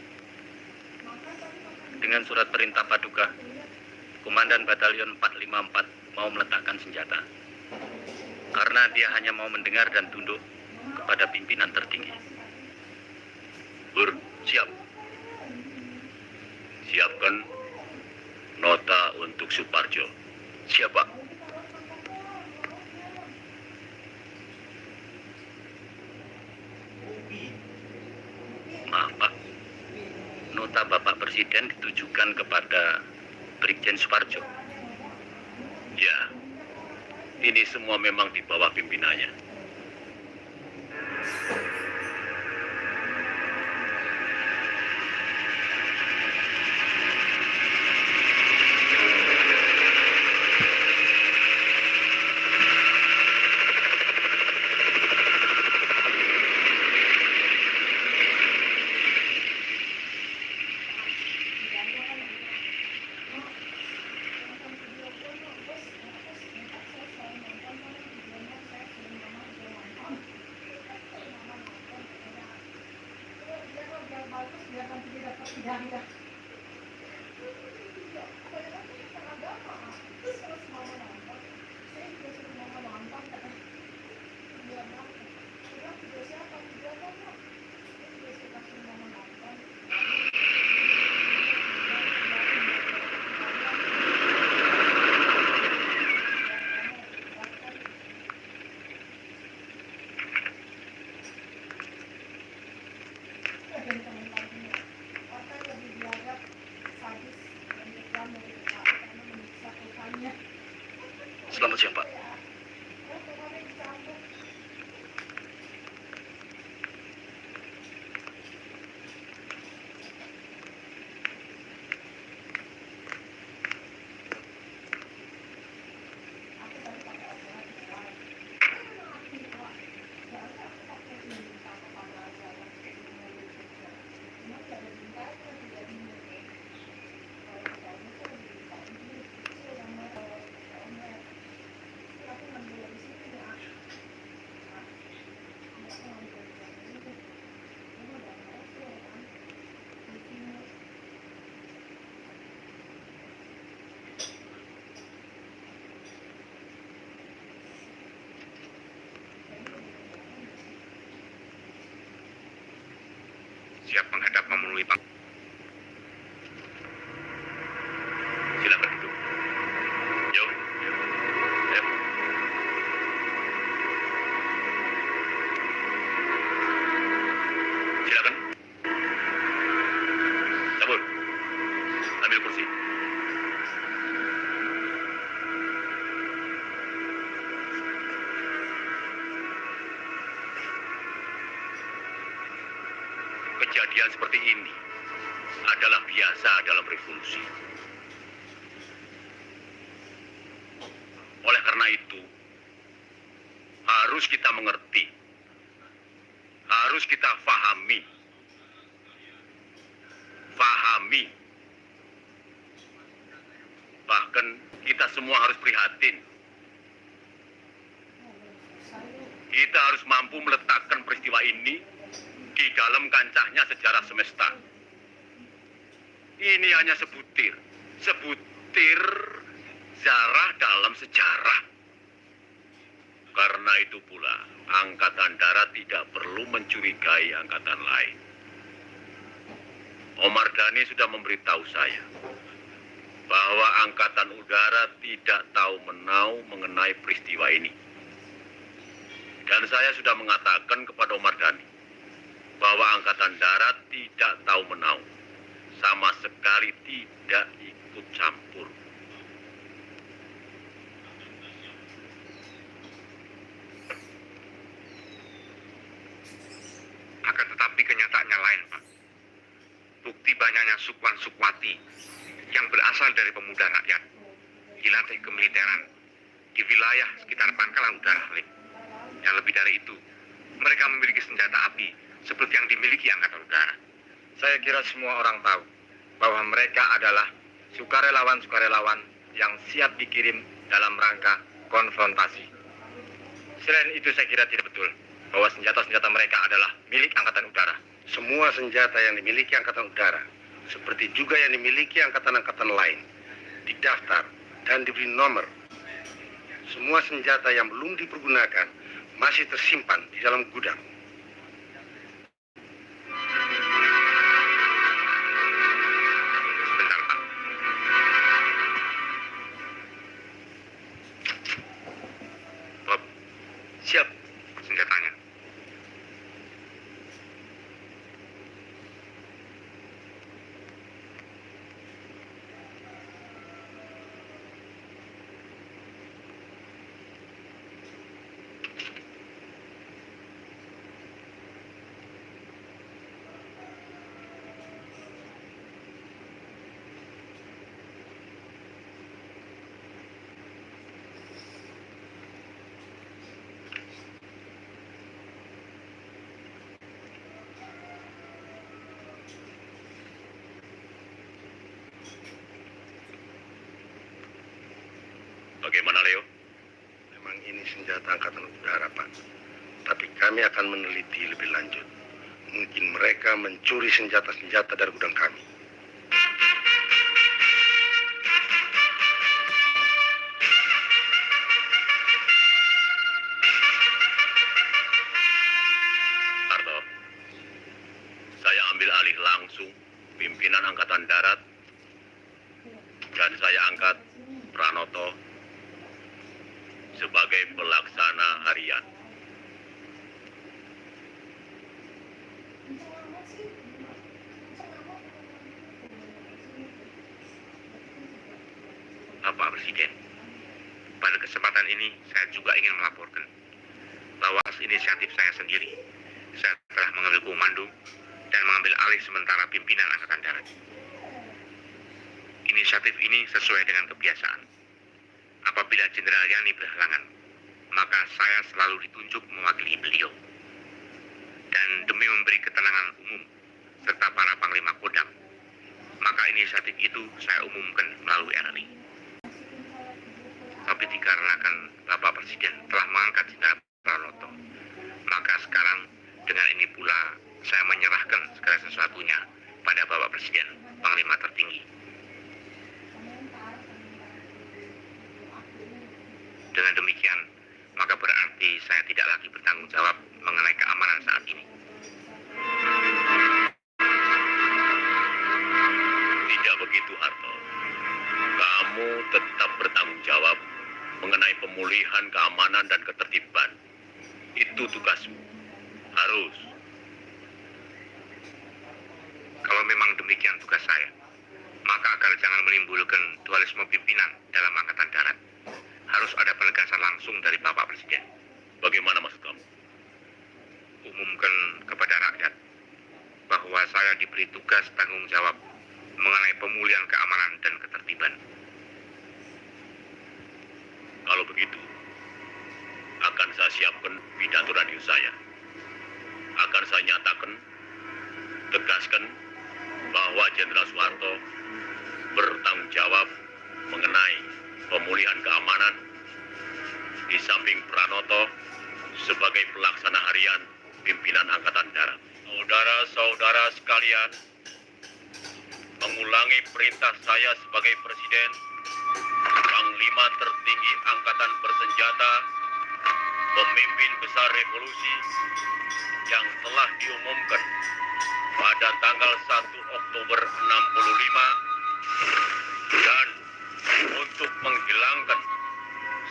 Dengan surat perintah Paduka, Komandan Batalion 454 mau meletakkan senjata. Karena dia hanya mau mendengar dan tunduk kepada pimpinan tertinggi. Siap. Siapkan nota untuk Suparjo. Siap, Pak. Maaf, Pak. Nota Bapak Presiden ditujukan kepada Brigjen Suparjo. Ya, ini semua memang di bawah pimpinannya. Selamat siang, Pak. Siap menghadap memenuhi panggilan. Silakan duduk. Yo. Yep. Silakan. Cabut. Ambil kursi. Kejadian seperti ini adalah biasa dalam revolusi. Oleh karena itu, harus kita mengerti, harus kita pahami, bahkan kita semua harus prihatin. Kita harus mampu meletakkan peristiwa ini di dalam kancahnya sejarah semesta. Ini hanya sebutir zarah dalam sejarah. Karena itu pula, Angkatan Darat tidak perlu mencurigai angkatan lain. Omar Dhani sudah memberitahu saya bahwa Angkatan Udara tidak tahu menau mengenai peristiwa ini. Dan saya sudah mengatakan kepada Omar Dhani bahwa Angkatan Darat tidak tahu menau sama sekali tidak ikut campur. Akan tetapi kenyataannya lain, Pak. Bukti banyaknya sukwan-sukwati yang berasal dari pemuda rakyat dilatih kemiliteran di wilayah sekitar Pangkalan Udara Halim. Yang lebih dari itu, mereka memiliki senjata api seperti yang dimiliki Angkatan Udara. Saya kira semua orang tahu bahwa mereka adalah sukarelawan-sukarelawan yang siap dikirim dalam rangka konfrontasi. Selain itu saya kira tidak betul bahwa senjata-senjata mereka adalah milik Angkatan Udara. Semua senjata yang dimiliki Angkatan Udara, seperti juga yang dimiliki angkatan-angkatan lain, didaftar dan diberi nomor. Semua senjata yang belum dipergunakan masih tersimpan di dalam gudang. Sebentar, Pak. Bob, Siap. senjatanya. Bagaimana, Leo? Memang ini senjata Angkatan Udara, Pak. Tapi kami akan meneliti lebih lanjut. Mungkin mereka mencuri senjata-senjata dari gudang kami. Harto, saya ambil alih langsung pimpinan Angkatan Darat dan saya angkat Pranoto sebagai pelaksana harian. Bapak Presiden, pada kesempatan ini saya juga ingin melaporkan bahwa atas inisiatif saya sendiri, saya telah mengambil komando dan mengambil alih sementara pimpinan Angkatan Darat. Inisiatif ini sesuai dengan kebiasaan. Apabila Jenderal Yani berhalangan, maka saya selalu ditunjuk mewakili beliau. Dan demi memberi ketenangan umum serta para Panglima Kodam, maka inisiatif itu saya umumkan melalui RRI. Tapi dikarenakan Bapak Presiden telah mengangkat Jenderal Pranoto, maka sekarang dengan ini pula saya menyerahkan segala sesuatunya pada Bapak Presiden, Panglima tertinggi. Dengan demikian, maka berarti saya tidak lagi bertanggung jawab mengenai keamanan saat ini. Tidak begitu, Harto. Kamu tetap bertanggung jawab mengenai pemulihan keamanan dan ketertiban. Itu tugasmu. Harus. Kalau memang demikian tugas saya, maka agar jangan menimbulkan dualisme pimpinan dalam Angkatan Darat, harus ada penegasan langsung dari Bapak Presiden. Bagaimana maksud kamu? Umumkan kepada rakyat bahwa saya diberi tugas tanggung jawab mengenai pemulihan keamanan dan ketertiban. Kalau begitu, akan saya siapkan pidato radio saya. Akan saya nyatakan, tegaskan bahwa Jenderal Soeharto bertanggung jawab mengenai pemulihan keamanan di samping Pranoto sebagai pelaksana harian pimpinan Angkatan Darat. Saudara-saudara sekalian, mengulangi perintah saya sebagai Presiden, Panglima tertinggi Angkatan Bersenjata, pemimpin besar revolusi yang telah diumumkan pada tanggal 1 Oktober 65 dan untuk menghilangkan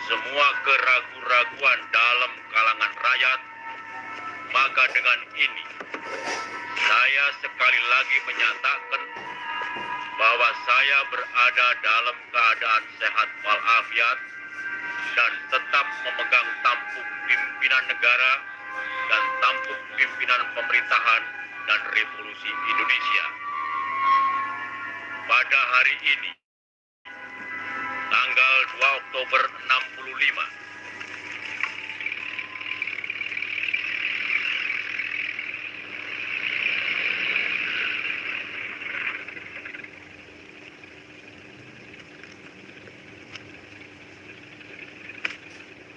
semua keraguan-raguan dalam kalangan rakyat, maka dengan ini saya sekali lagi menyatakan bahwa saya berada dalam keadaan sehat walafiat dan tetap memegang tampuk pimpinan negara dan tampuk pimpinan pemerintahan dan Republik Indonesia. Pada hari ini, tanggal 2 Oktober 65,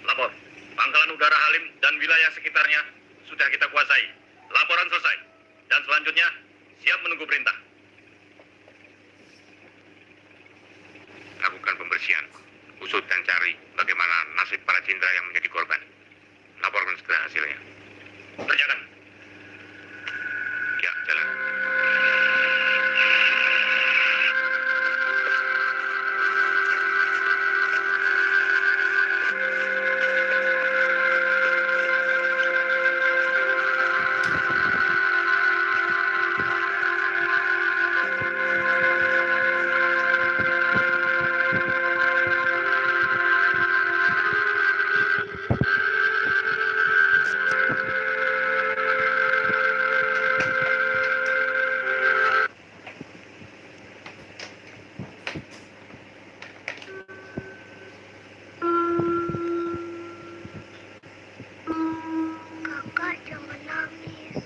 lapor, Pangkalan Udara Halim dan wilayah sekitarnya sudah kita kuasai. Laporan selesai. Dan selanjutnya, siap menunggu perintah. Lakukan pembersihan, usut dan cari bagaimana nasib para jenderal yang menjadi korban. Laporkan segera hasilnya. Kerjakan. Ya, jalan. Kakak jangan nangis.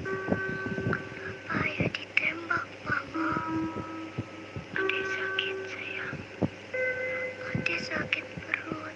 Kenapa ayah ditembak, Mama? Adik sakit, sayang. Adik sakit perut.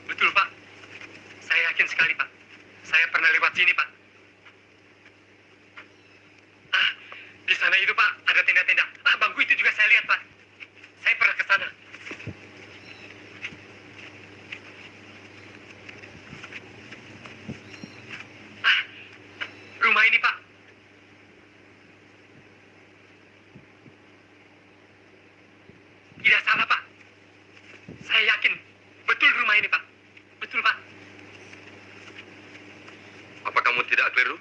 Betul, Pak. Saya yakin sekali, Pak. Saya pernah lewat sini, Pak. Di sana itu, Pak, ada tenda-tenda. Bangku itu juga saya lihat, Pak. Saya pernah ke sana. Rumah ini, Pak. Tidak salah, Pak. Saya yakin betul rumah ini, Pak. Betul, Pak. Apa kamu tidak keliru?